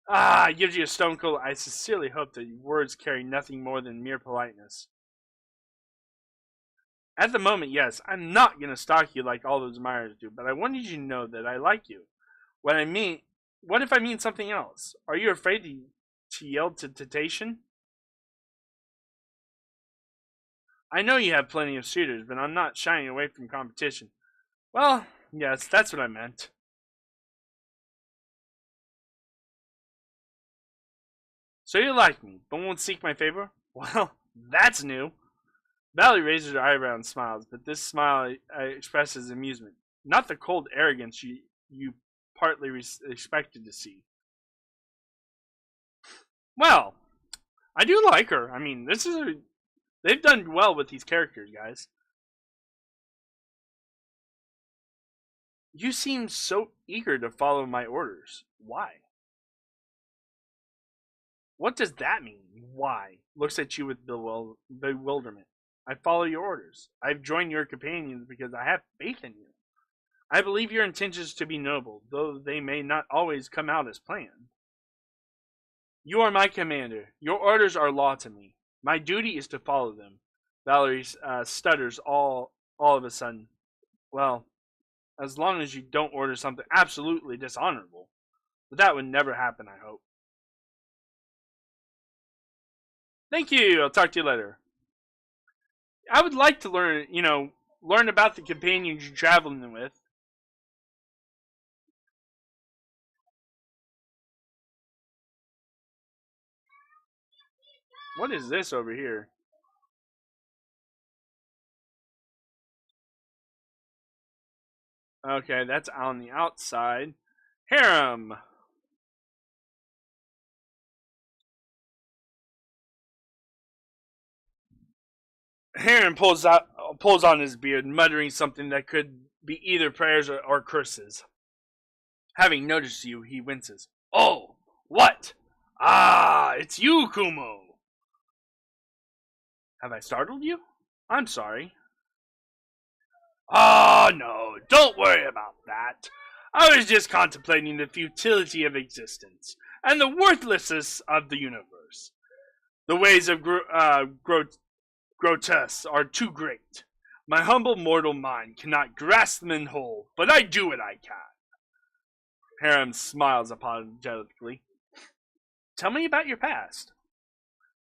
It gives you a stone cold. I sincerely hope that your words carry nothing more than mere politeness. At the moment, yes, I'm not gonna stalk you like all those admirers do, but I wanted you to know that I like you. What if I mean something else? Are you afraid to yield to temptation? I know you have plenty of suitors, but I'm not shying away from competition. Well, yes, that's what I meant. So you like me, but won't seek my favor? Well, that's new. Valley raises her eyebrow and smiles, but this smile expresses amusement, not the cold arrogance you partly expected to see. Well, I do like her. I mean, they've done well with these characters, guys. You seem so eager to follow my orders. Why? What does that mean? Why? Looks at you with bewilderment. I follow your orders. I've joined your companions because I have faith in you. I believe your intentions to be noble, though they may not always come out as planned. You are my commander. Your orders are law to me. My duty is to follow them. Valerie stutters all of a sudden. Well, as long as you don't order something absolutely dishonorable. But that would never happen, I hope. Thank you. I'll talk to you later. I would like to learn about the companions you're traveling with. What is this over here? Okay, that's on the outside. Harem. Harem pulls on his beard, muttering something that could be either prayers or curses. Having noticed you, he winces. Oh, what? Ah, it's you, Kumo. Have I startled you? I'm sorry. Oh, no, don't worry about that. I was just contemplating the futility of existence and the worthlessness of the universe. The ways of grotesque are too great. My humble mortal mind cannot grasp them in whole, but I do what I can. Harem smiles apologetically. Tell me about your past.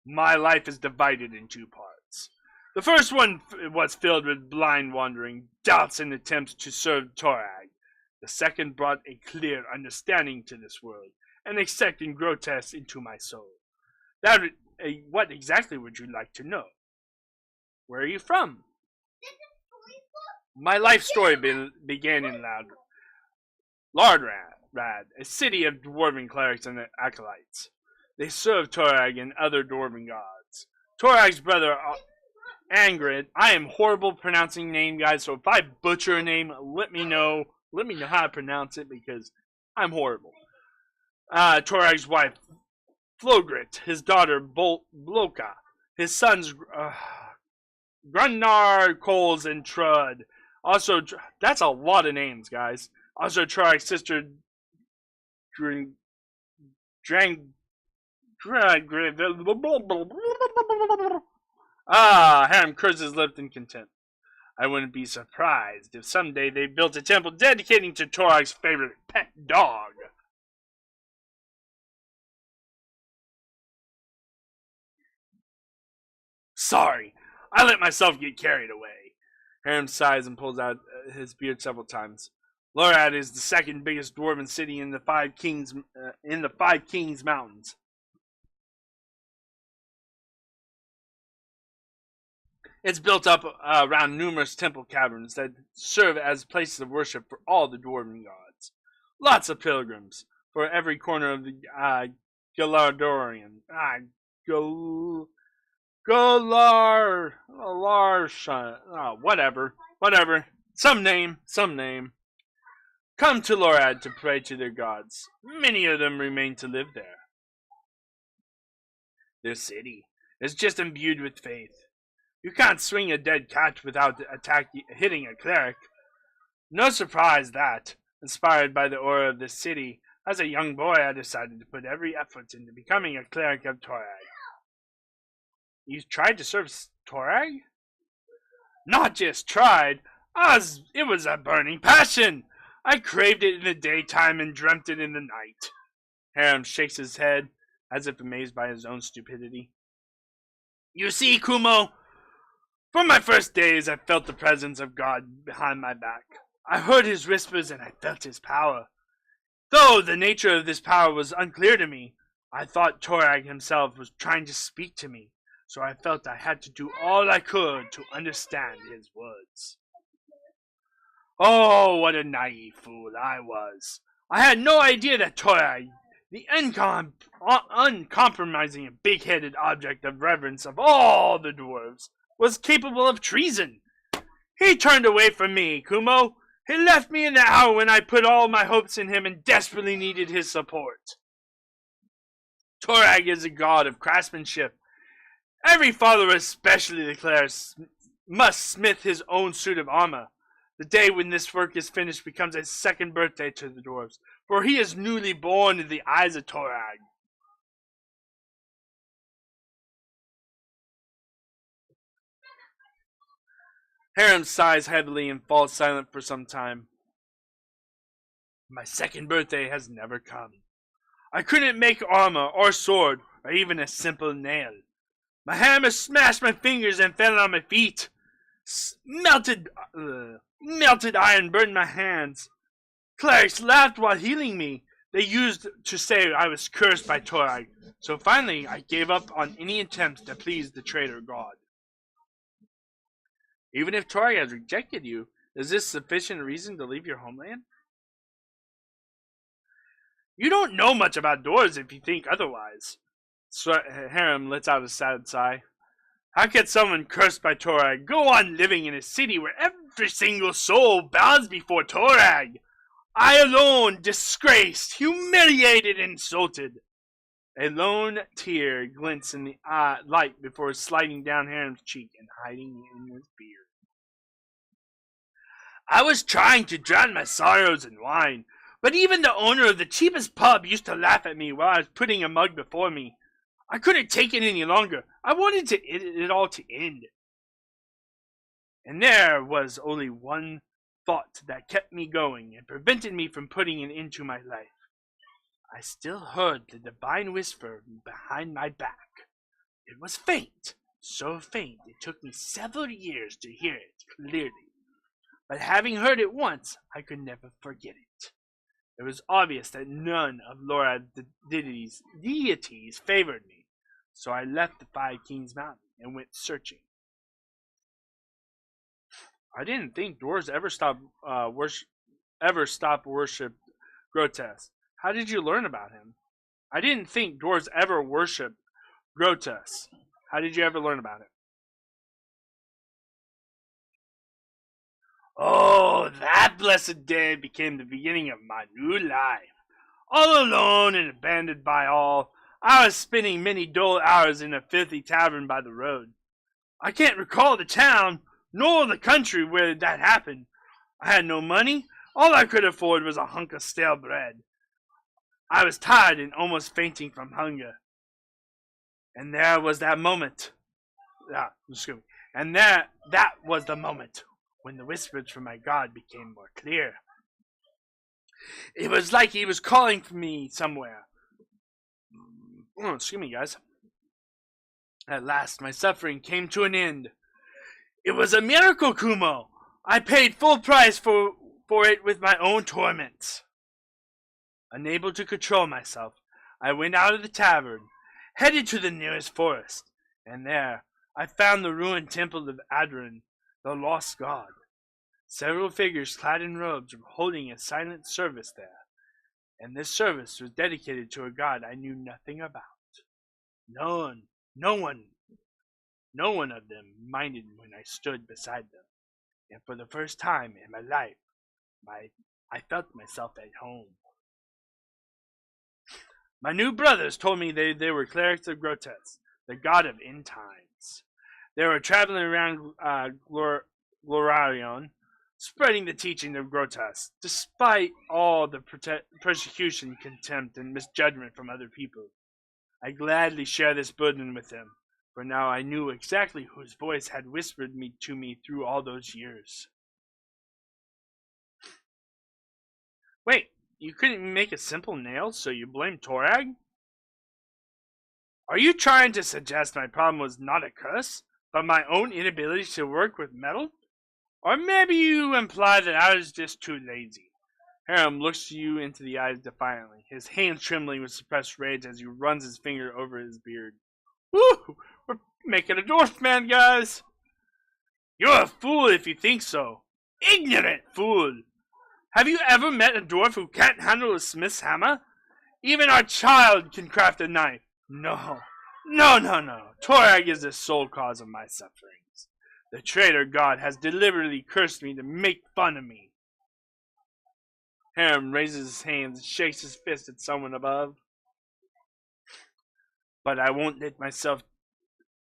My life is divided in two parts. The first one was filled with blind wandering, doubts, and attempts to serve Torag. The second brought a clear understanding to this world, and accepting grotesque into my soul. What exactly would you like to know? Where are you from? My life story began in Lardrad, a city of dwarven clerics and acolytes. They serve Torag and other dwarven gods. Torag's brother, Angrid. I am horrible pronouncing name, guys, so if I butcher a name, let me know how to pronounce it, because I'm horrible. Torag's wife, Flogrit, his daughter, Bloka, his sons, Grunnar, Coles, and Trud. Also, that's a lot of names, guys. Also, Torag's sister, Harem curses his lips in contempt. I wouldn't be surprised if someday they built a temple dedicating to Torag's favorite pet dog. Sorry, I let myself get carried away. Harem sighs and pulls out his beard several times. Lorad is the second biggest dwarven city in the Five Kings Mountains. It's built up around numerous temple caverns that serve as places of worship for all the dwarven gods. Lots of pilgrims for every corner of the Galardorian. Whatever. Some name. Come to Lorad to pray to their gods. Many of them remain to live there. Their city is just imbued with faith. You can't swing a dead cat without hitting a cleric. No surprise that, inspired by the aura of this city, as a young boy I decided to put every effort into becoming a cleric of Torag. You tried to serve Torag? Not just tried, it was a burning passion. I craved it in the daytime and dreamt it in the night. Harem shakes his head, as if amazed by his own stupidity. You see, Kumo, from my first days I felt the presence of God behind my back. I heard his whispers and I felt his power. Though the nature of this power was unclear to me, I thought Torag himself was trying to speak to me, so I felt I had to do all I could to understand his words. Oh, what a naive fool I was. I had no idea that Torag, the uncompromising and big-headed object of reverence of all the dwarves, was capable of treason. He turned away from me, Kumo. He left me in the hour when I put all my hopes in him and desperately needed his support. Torag is a god of craftsmanship Every follower especially declares must smith his own suit of armor. The day when this work is finished becomes a second birthday to the dwarves, for he is newly born in the eyes of Torag. Harem sighs heavily and falls silent for some time. My second birthday has never come. I couldn't make armor or sword or even a simple nail. My hammer smashed my fingers and fell on my feet. Melted iron burned my hands. Clerics laughed while healing me. They used to say I was cursed by Torag. So finally I gave up on any attempts to please the traitor god. Even if Torag has rejected you, is this sufficient reason to leave your homeland? You don't know much about dwarves if you think otherwise. Harem lets out a sad sigh. How can someone cursed by Torag go on living in a city where every single soul bows before Torag? I alone, disgraced, humiliated, insulted. A lone tear glints in the light before sliding down Harem's cheek and hiding in his beard. I was trying to drown my sorrows in wine, but even the owner of the cheapest pub used to laugh at me while I was putting a mug before me. I couldn't take it any longer. I wanted it all to end. And there was only one thought that kept me going and prevented me from putting an end to my life. I still heard the divine whisper behind my back. It was faint, so faint it took me several years to hear it clearly. But having heard it once, I could never forget it. It was obvious that none of Lora's deities favored me, so I left the Five Kings Mountain and went searching. I didn't think dwarves ever stop worship Grotesque. How did you learn about him? I didn't think dwarves ever worshipped Grotesque. How did you ever learn about it? Oh, that blessed day became the beginning of my new life. All alone and abandoned by all, I was spending many dull hours in a filthy tavern by the road. I can't recall the town, nor the country where that happened. I had no money. All I could afford was a hunk of stale bread. I was tired and almost fainting from hunger. And there was that moment. That was the moment when the whispers from my God became more clear. It was like he was calling for me somewhere. Oh, excuse me, guys. At last, my suffering came to an end. It was a miracle, Kumo. I paid full price for it with my own torments. Unable to control myself, I went out of the tavern, headed to the nearest forest, and there I found the ruined temple of Adron, the lost god. Several figures clad in robes were holding a silent service there, and this service was dedicated to a god I knew nothing about. No one of them minded when I stood beside them, and for the first time in my life, I felt myself at home. My new brothers told me they were clerics of Grotesque, the god of end times. They were traveling around Glorarion, spreading the teaching of Grotesque, despite all the persecution, contempt, and misjudgment from other people. I gladly shared this burden with them, for now I knew exactly whose voice had whispered to me through all those years. Wait, you couldn't make a simple nail, so you blame Torag? Are you trying to suggest my problem was not a curse, but my own inability to work with metal? Or maybe you imply that I was just too lazy. Harem looks you into the eyes defiantly, his hands trembling with suppressed rage as he runs his finger over his beard. Woo! We're making a dwarf man, guys! You're a fool if you think so. Ignorant fool! Have you ever met a dwarf who can't handle a smith's hammer? Even our child can craft a knife. No. Torag is the sole cause of my sufferings. The traitor god has deliberately cursed me to make fun of me. Harem raises his hands and shakes his fist at someone above. But I won't let myself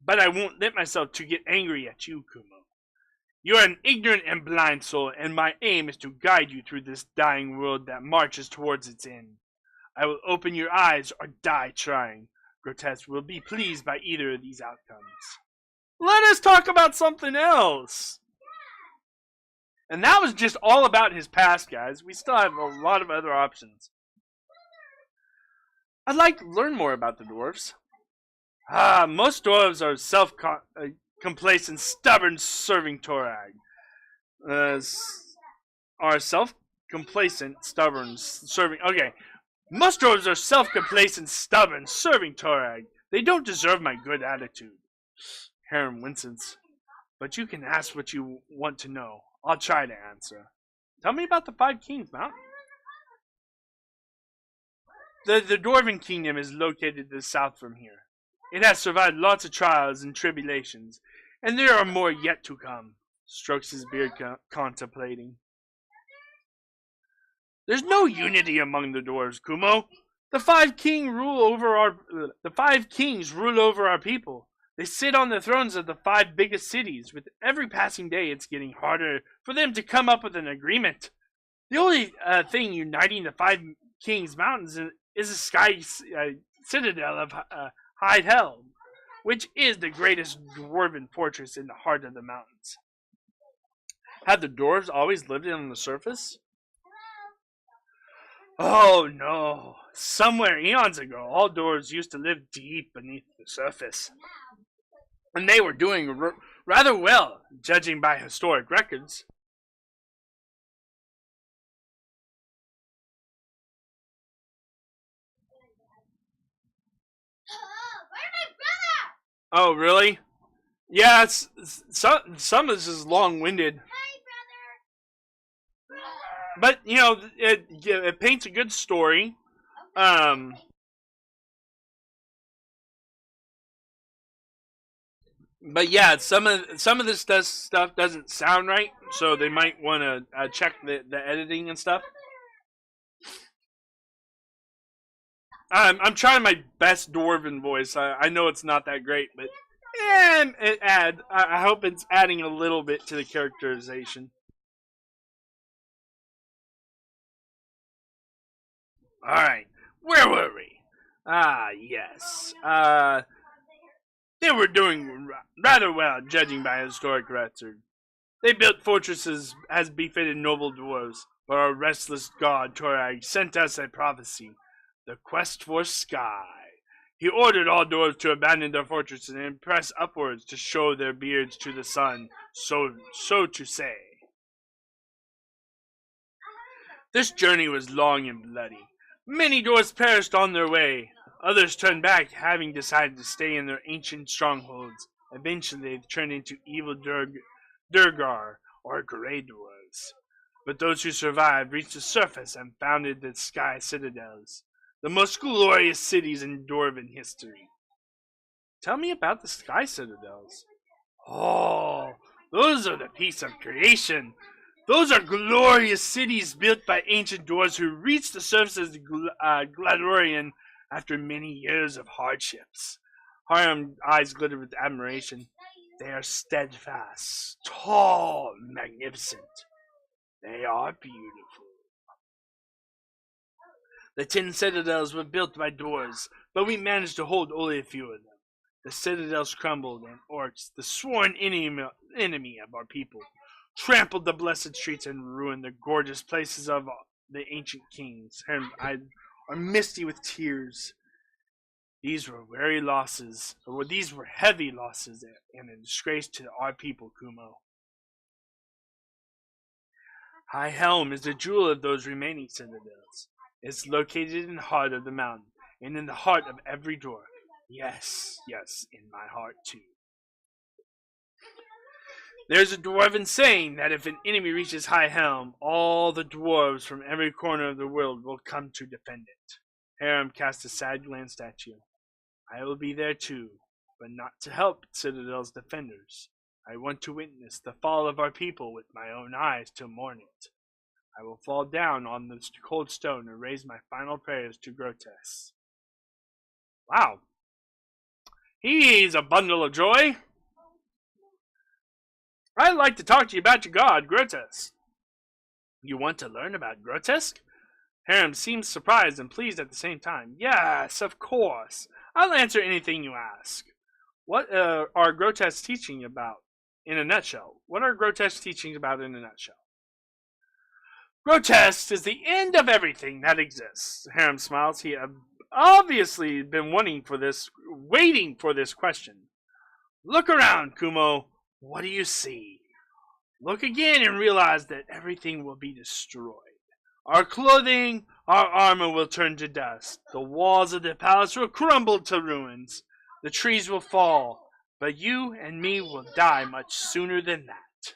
But I won't let myself to get angry at you, Kumo. You are an ignorant and blind soul, and my aim is to guide you through this dying world that marches towards its end. I will open your eyes or die trying. Grotesque will be pleased by either of these outcomes. Let us talk about something else. And that was just all about his past, guys. We still have a lot of other options. I'd like to learn more about the dwarves. Most dwarves are self-complacent, stubborn, serving Torag. Are self-complacent, stubborn, serving... Okay. Most dwarves are self-complacent, stubborn, serving Torag. They don't deserve my good attitude. Harem winces. But you can ask what you want to know. I'll try to answer. Tell me about the Five Kings Mountain. The Dwarven Kingdom is located to the south from here. It has survived lots of trials and tribulations, and there are more yet to come. Strokes his beard contemplating. There's no unity among the dwarves, Kumo. The five kings rule over our people. They sit on the thrones of the five biggest cities. With every passing day, it's getting harder for them to come up with an agreement. The only thing uniting the Five Kings Mountains is a sky citadel of Hyde Helm, which is the greatest dwarven fortress in the heart of the mountains. Have the dwarves always lived on the surface? Oh no. Somewhere eons ago, all dwarves used to live deep beneath the surface. And they were doing rather well, judging by historic records. Oh, really? Yeah, some of this is long-winded. But, you know, it paints a good story. But yeah, some of this stuff doesn't sound right, so they might want to check the editing and stuff. I'm trying my best dwarven voice. I know it's not that great, but I hope it's adding a little bit to the characterization. All right, where were we? Yes. They were doing rather well, judging by historic record. They built fortresses as befitted noble dwarves, but our restless god Torag sent us a prophecy, the quest for sky. He ordered all dwarves to abandon their fortresses and press upwards to show their beards to the sun, so to say. This journey was long and bloody. Many dwarves perished on their way. Others turned back, having decided to stay in their ancient strongholds. Eventually, they turned into evil Durgar, or Grey Dwarves. But those who survived reached the surface and founded the Sky Citadels, the most glorious cities in Dwarven history. Tell me about the Sky Citadels. Oh, those are the piece of creation. Those are glorious cities built by ancient dwarves who reached the surface of Gladorian after many years of hardships. Harem's eyes glittered with admiration. They are steadfast, tall, magnificent. They are beautiful. The 10 citadels were built by dwarves, but we managed to hold only a few of them. The citadels crumbled, and orcs, the sworn enemy of our people, trampled the blessed streets and ruined the gorgeous places of the ancient kings. Her eyes are misty with tears. These were heavy losses and a disgrace to our people, Kumo. High Helm is the jewel of those remaining citadels. It's located in the heart of the mountain, and in the heart of every dwarf. Yes, in my heart too. There's a dwarven saying that if an enemy reaches High Helm, all the dwarves from every corner of the world will come to defend it. Harem cast a sad glance at you. I will be there too, but not to help Citadel's defenders. I want to witness the fall of our people with my own eyes to mourn it. I will fall down on this cold stone and raise my final prayers to Grotesque. Wow. He's a bundle of joy. I'd like to talk to you about your god, Grotesque. You want to learn about Grotesque? Harem seems surprised and pleased at the same time. Yes, of course. I'll answer anything you ask. What are Grotesque teaching about in a nutshell? What are Grotesque teachings about in a nutshell? Grotesque is the end of everything that exists. Harem smiles. He had obviously been waiting for this question. Look around, Kumo. What do you see? Look again and realize that everything will be destroyed. Our clothing, our armor will turn to dust. The walls of the palace will crumble to ruins. The trees will fall. But you and me will die much sooner than that.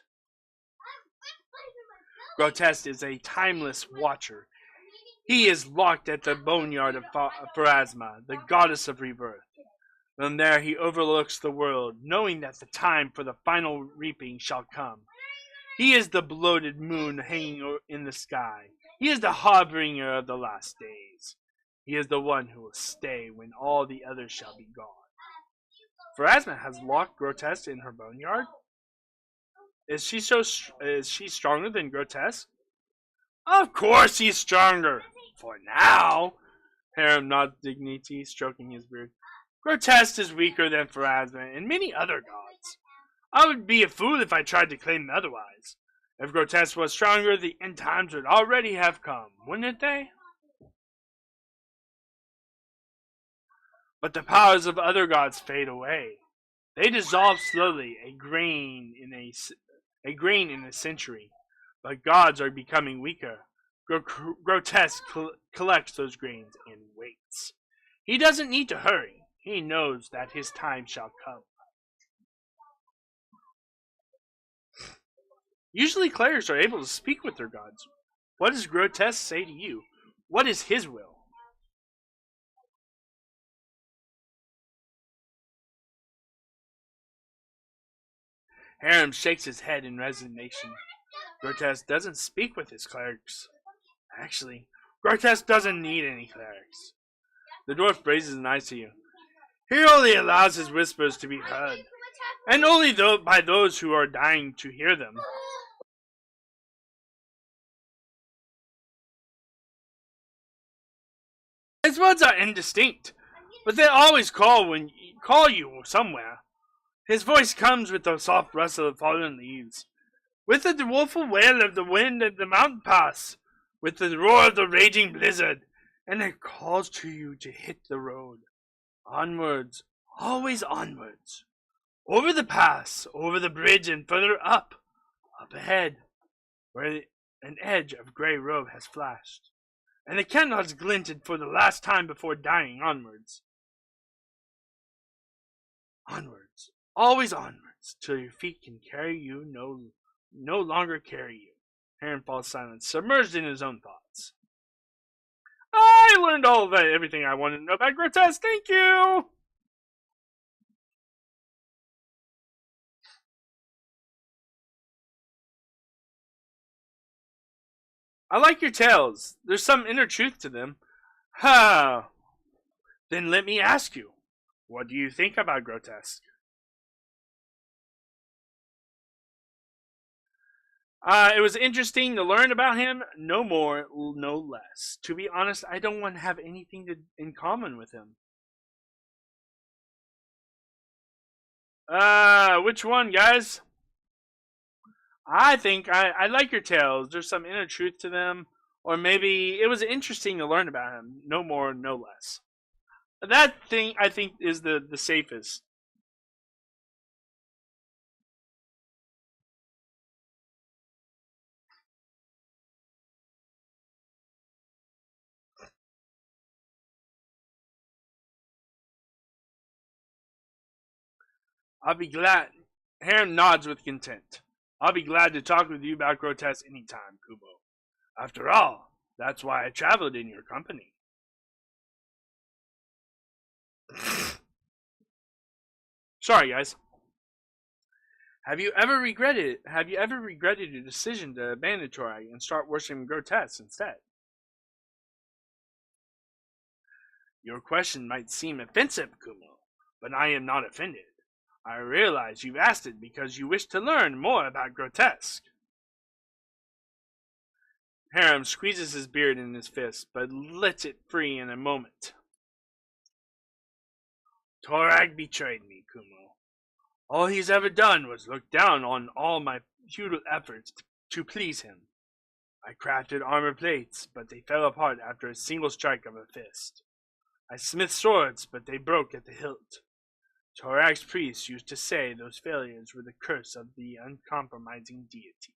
Grotesque is a timeless watcher. He is locked at the boneyard of Pharasma, the goddess of rebirth. From there he overlooks the world, knowing that the time for the final reaping shall come. He is the bloated moon hanging in the sky. He is the harbinger of the last days. He is the one who will stay when all the others shall be gone. Pharasma has locked Grotesque in her boneyard? Is she stronger than Grotesque? Of course he's stronger. For now. Harem nods dignity, stroking his beard. Grotesque is weaker than Pharasma and many other gods. I would be a fool if I tried to claim otherwise. If Grotesque was stronger, the end times would already have come, wouldn't they? But the powers of other gods fade away. They dissolve slowly, a grain in a century. But gods are becoming weaker. Grotesque collects those grains and waits. He doesn't need to hurry. He knows that his time shall come. Usually clerics are able to speak with their gods. What does Grotesque say to you? What is his will? Harem shakes his head in resignation. Grotesque doesn't speak with his clerics. Actually, Grotesque doesn't need any clerics. The dwarf raises an eye to you. He only allows his whispers to be heard, and only by those who are dying to hear them. His words are indistinct, but they always call you somewhere. His voice comes with the soft rustle of fallen leaves, with the woeful wail of the wind at the mountain pass, with the roar of the raging blizzard, and it calls to you to hit the road. Onwards, always onwards. Over the pass, over the bridge, and further up ahead, where an edge of grey robe has flashed, and the candle has glinted for the last time before dying. Onwards. Onwards, always onwards, till your feet can carry you no longer carry you. Harem falls silent, submerged in his own thoughts. I learned everything I wanted to know about Grotesque. Thank you! I like your tales. There's some inner truth to them. Ha! Then let me ask you, what do you think about Grotesque? It was interesting to learn about him, no more, no less. To be honest, I don't want to have anything in common with him. Which one, guys? I think I like your tales. There's some inner truth to them. Or maybe it was interesting to learn about him, no more, no less. That thing, I think, is the safest. I'll be glad. Harem nods with content. I'll be glad to talk with you about Grotesque anytime, Kubo. After all, that's why I traveled in your company. Sorry, guys. Have you ever regretted your decision to abandon Torai and start worshiping Grotesque instead? Your question might seem offensive, Kumo, but I am not offended. I realize you've asked it because you wish to learn more about grotesque. Harem squeezes his beard in his fist, but lets it free in a moment. Torag betrayed me, Kumo. All he's ever done was look down on all my futile efforts to please him. I crafted armor plates, but they fell apart after a single strike of a fist. I smithed swords, but they broke at the hilt. Torag's priests used to say those failures were the curse of the uncompromising deity.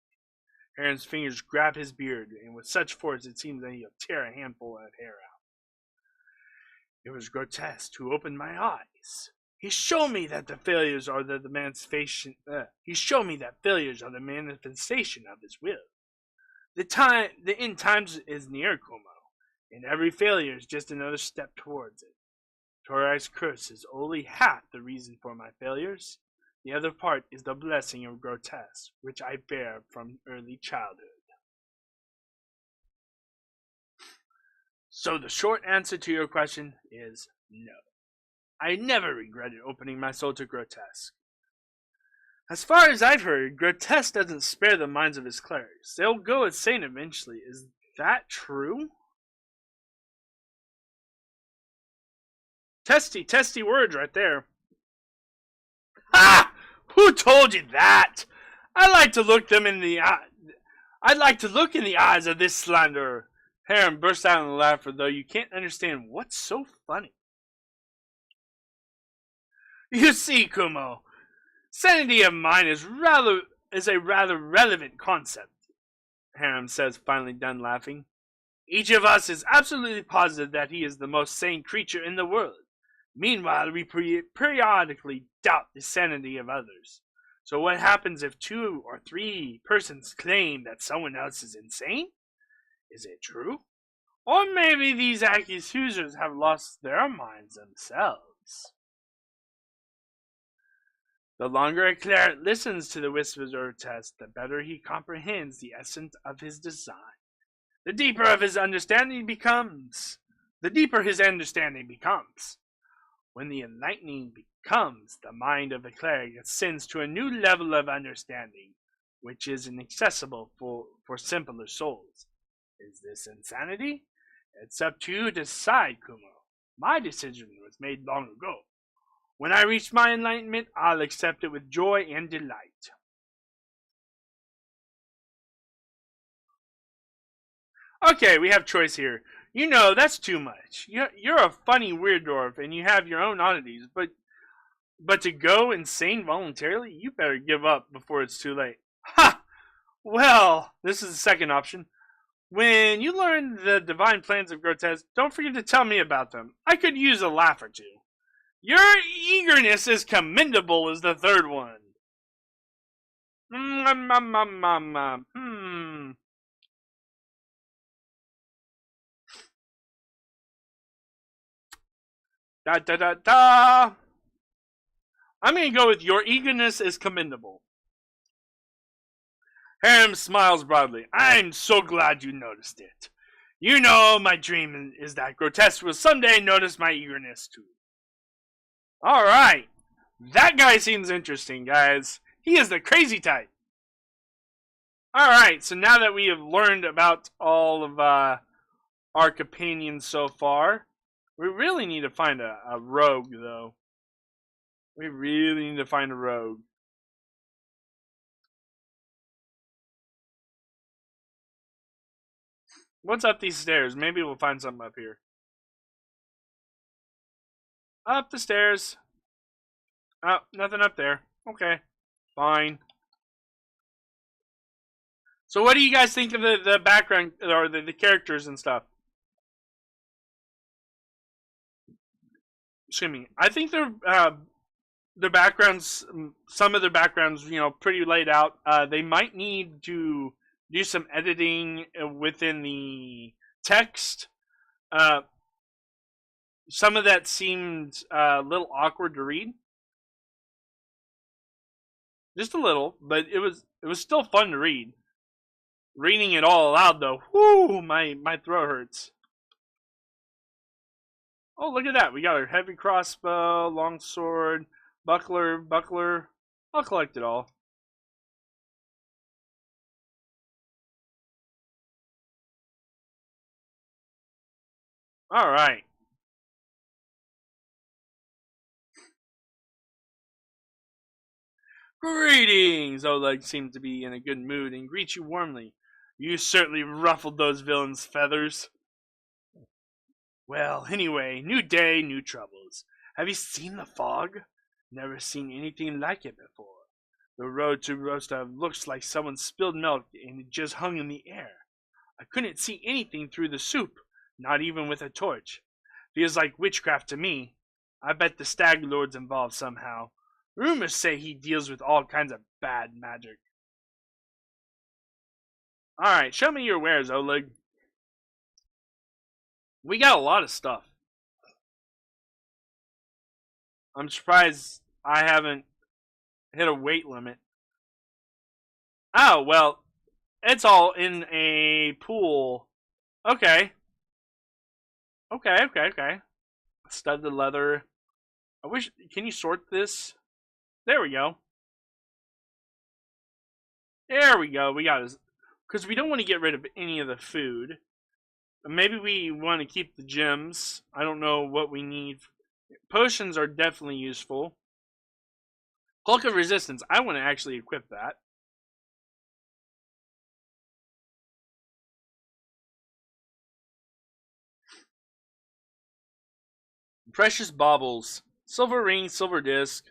Harem's fingers grab his beard, and with such force it seems that he'll tear a handful of hair out. It was Grotesque who opened my eyes. He showed me that the failures are the manifestation. He showed me that failures are the manifestation of his will. The end times is near, Kumo, and every failure is just another step towards it. Torag's curse is only half the reason for my failures. The other part is the blessing of Grotesque, which I bear from early childhood. So the short answer to your question is no. I never regretted opening my soul to Grotesque. As far as I've heard, Grotesque doesn't spare the minds of his clerics. They'll go insane eventually. Is that true? Testy words right there. Ha! Who told you that? I'd like to look in the eyes of this slanderer. Harem burst out in a laugh, though you can't understand what's so funny. You see, Kumo, sanity of mind is a rather relevant concept, Harem says, finally done laughing. Each of us is absolutely positive that he is the most sane creature in the world. Meanwhile, we periodically doubt the sanity of others. So what happens if 2 or 3 persons claim that someone else is insane? Is it true? Or maybe these accusers have lost their minds themselves. The longer a cleric listens to the whispers or tests, the better he comprehends the essence of his design. The deeper his understanding becomes. When the enlightening becomes, the mind of the cleric ascends to a new level of understanding, which is inaccessible for simpler souls. Is this insanity? It's up to you to decide, Kumo. My decision was made long ago. When I reach my enlightenment, I'll accept it with joy and delight. Okay, we have choice here. You know, that's too much. You're a funny weird dwarf, and you have your own oddities, but to go insane voluntarily, you better give up before it's too late. Ha! Well, this is the second option. When you learn the divine plans of Grotesque, don't forget to tell me about them. I could use a laugh or two. Your eagerness is commendable is the third one. I'm going to go with your eagerness is commendable. Harem smiles broadly. I'm so glad you noticed it. You know, my dream is that Grotesque will someday notice my eagerness too. Alright. That guy seems interesting, guys. He is the crazy type. Alright, so now that we have learned about all of our companions so far, we really need to find a rogue, though. We really need to find a rogue. What's up these stairs? Maybe we'll find something up here. Up the stairs. Oh, nothing up there. Okay. Fine. So what do you guys think of the background, or the characters and stuff? Excuse me. I think the backgrounds, some of the backgrounds, you know, pretty laid out. They might need to do some editing within the text. Some of that seemed a little awkward to read. Just a little, but it was still fun to read. Reading it all aloud, though, whoo, my throat hurts. Oh, look at that. We got our heavy crossbow, long sword, buckler. I'll collect it all. Alright. Greetings! Oleg seemed to be in a good mood and greets you warmly. You certainly ruffled those villains' feathers. Well, anyway, new day, new troubles. Have you seen the fog? Never seen anything like it before. The road to Rostov looks like someone spilled milk and it just hung in the air. I couldn't see anything through the soup, not even with a torch. Feels like witchcraft to me. I bet the Stag Lord's involved somehow. Rumors say he deals with all kinds of bad magic. Alright, show me your wares, Oleg. We got a lot of stuff. I'm surprised I haven't hit a weight limit. Oh, well, it's all in a pool. Okay. Okay. Studded leather. I wish, can you sort this? There we go. There we go. We got it. Because we don't want to get rid of any of the food. Maybe we want to keep the gems. I don't know what we need. Potions are definitely useful. Hulk of Resistance. I want to actually equip that. Precious Baubles. Silver Ring, Silver Disc.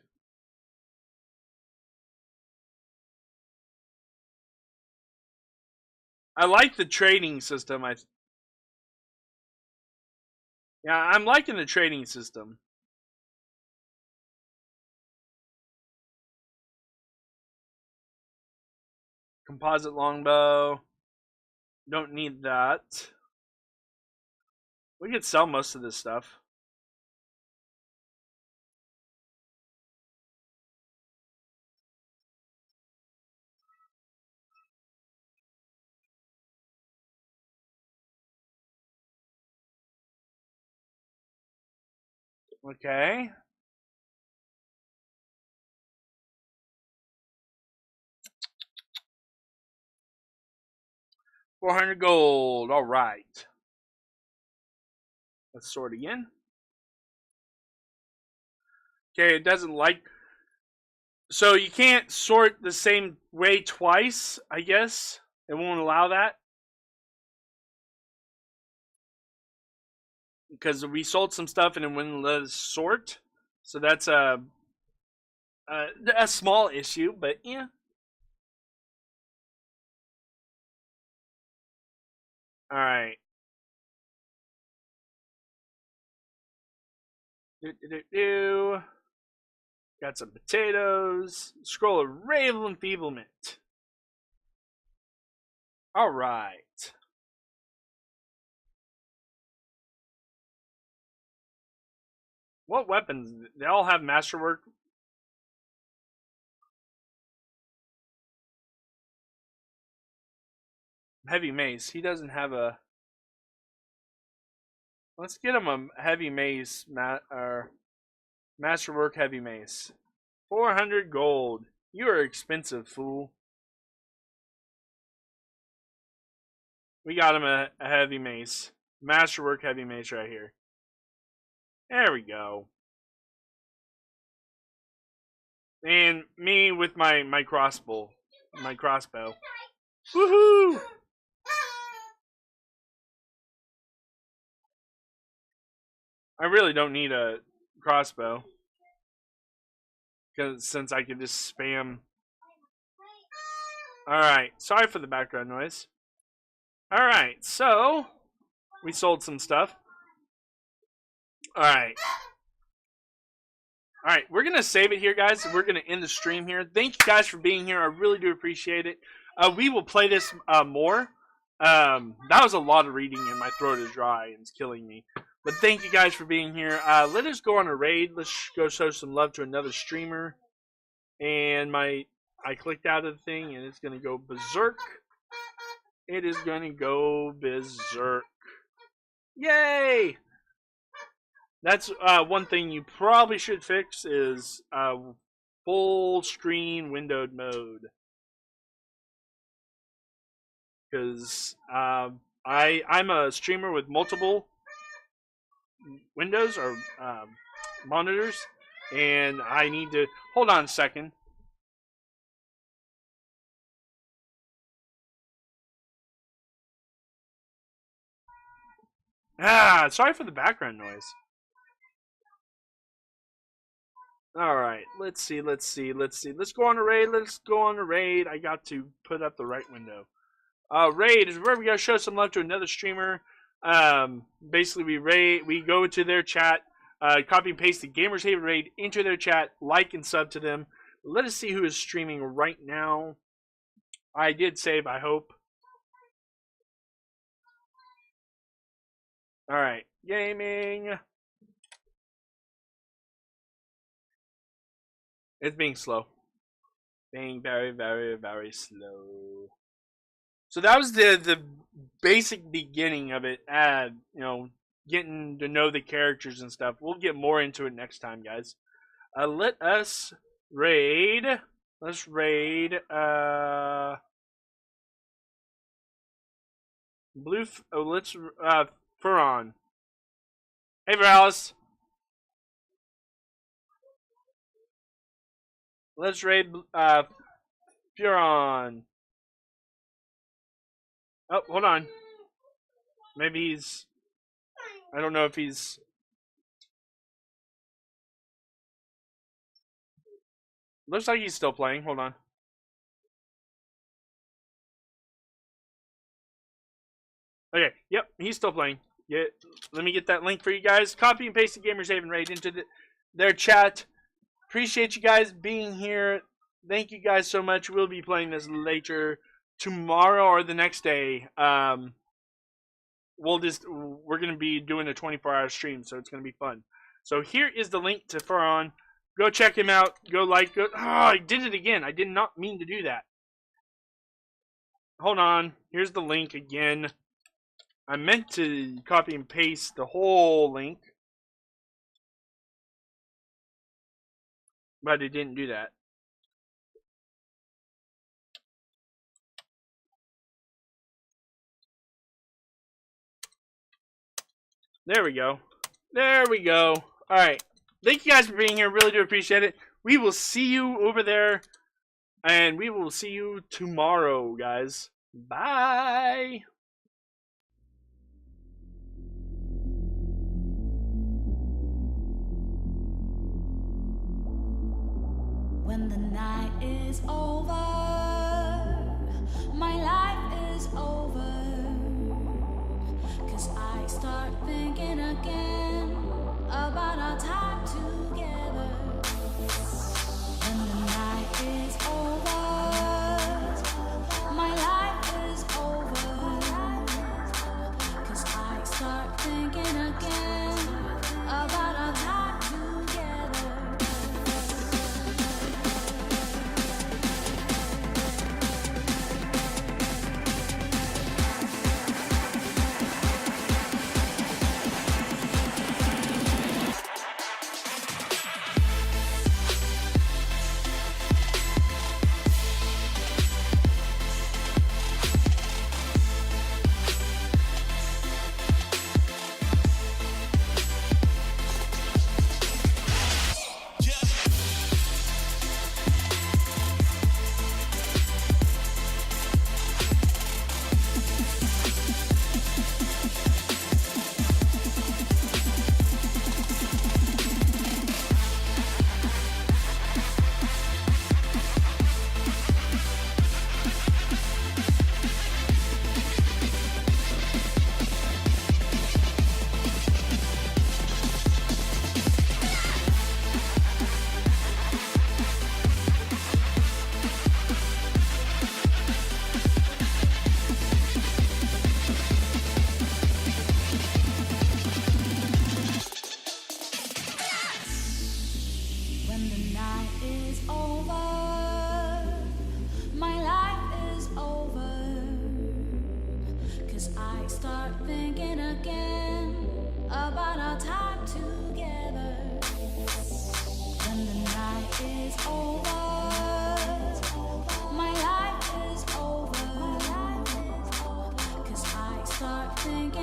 I like the trading system. Yeah, I'm liking the trading system. Composite longbow. Don't need that. We could sell most of this stuff. Okay. $400 gold. All right. Let's sort again. Okay, it doesn't like. So you can't sort the same way twice, I guess. It won't allow that. Because we sold some stuff and it wouldn't let us sort. So that's a small issue, but yeah. Alright. Got some potatoes. Scroll of Raven Enfeeblement. Alright. What weapons? They all have masterwork. Heavy mace. He doesn't have a. Let's get him a heavy mace. Masterwork heavy mace. 400 gold. You are expensive, fool. We got him a heavy mace. Masterwork heavy mace right here. There we go. And me with my crossbow. My crossbow. Woohoo! I really don't need a crossbow. Since I can just spam. Alright, sorry for the background noise. Alright, so we sold some stuff. Alright. Alright, we're going to save it here, guys. We're going to end the stream here. Thank you guys for being here. I really do appreciate it. We will play this more. That was a lot of reading and my throat is dry and it's killing me. But thank you guys for being here. Let us go on a raid. Let's go show some love to another streamer. And I clicked out of the thing and it's going to go berserk. It is going to go berserk. Yay! That's one thing you probably should fix is full screen windowed mode. Because I'm a streamer with multiple windows or monitors, and I need to hold on a second. Sorry for the background noise. Alright, let's see. Let's go on a raid. I got to put up the right window. Raid is where we gotta show some love to another streamer. Basically we go to their chat, copy and paste the Gamerz Haven raid into their chat, like and sub to them. Let us see who is streaming right now. I did save, I hope. Alright, gaming. It's being slow. Being very, very, very slow. So that was the basic beginning of it. You know, getting to know the characters and stuff. We'll get more into it next time, guys. Let us raid. Let's raid. Let's Furon. Hey, Rulez. Let's raid Furon. Oh, hold on. Maybe he's... I don't know if he's... Looks like he's still playing. Hold on. Okay, yep, he's still playing. Yeah, let me get that link for you guys. Copy and paste the Gamerz Haven raid into their chat. Appreciate you guys being here. Thank you guys so much. We'll be playing this later tomorrow or the next day. We're gonna be doing a 24-hour stream, so it's gonna be fun. So here is the link to Furon. Go check him out. Go like. Oh, I did it again. I did not mean to do that. Hold on. Here's the link again. I meant to copy and paste the whole link, but it didn't do that. There we go. There we go. Alright. Thank you guys for being here. Really do appreciate it. We will see you over there. And we will see you tomorrow, guys. Bye. When the night is over, my life is over. 'Cause I start thinking again about our time together. When the night is over, my life is over. 'Cause I start thinking again about our time together. Start thinking again about our time together. is over. My life is over. 'Cause I start thinking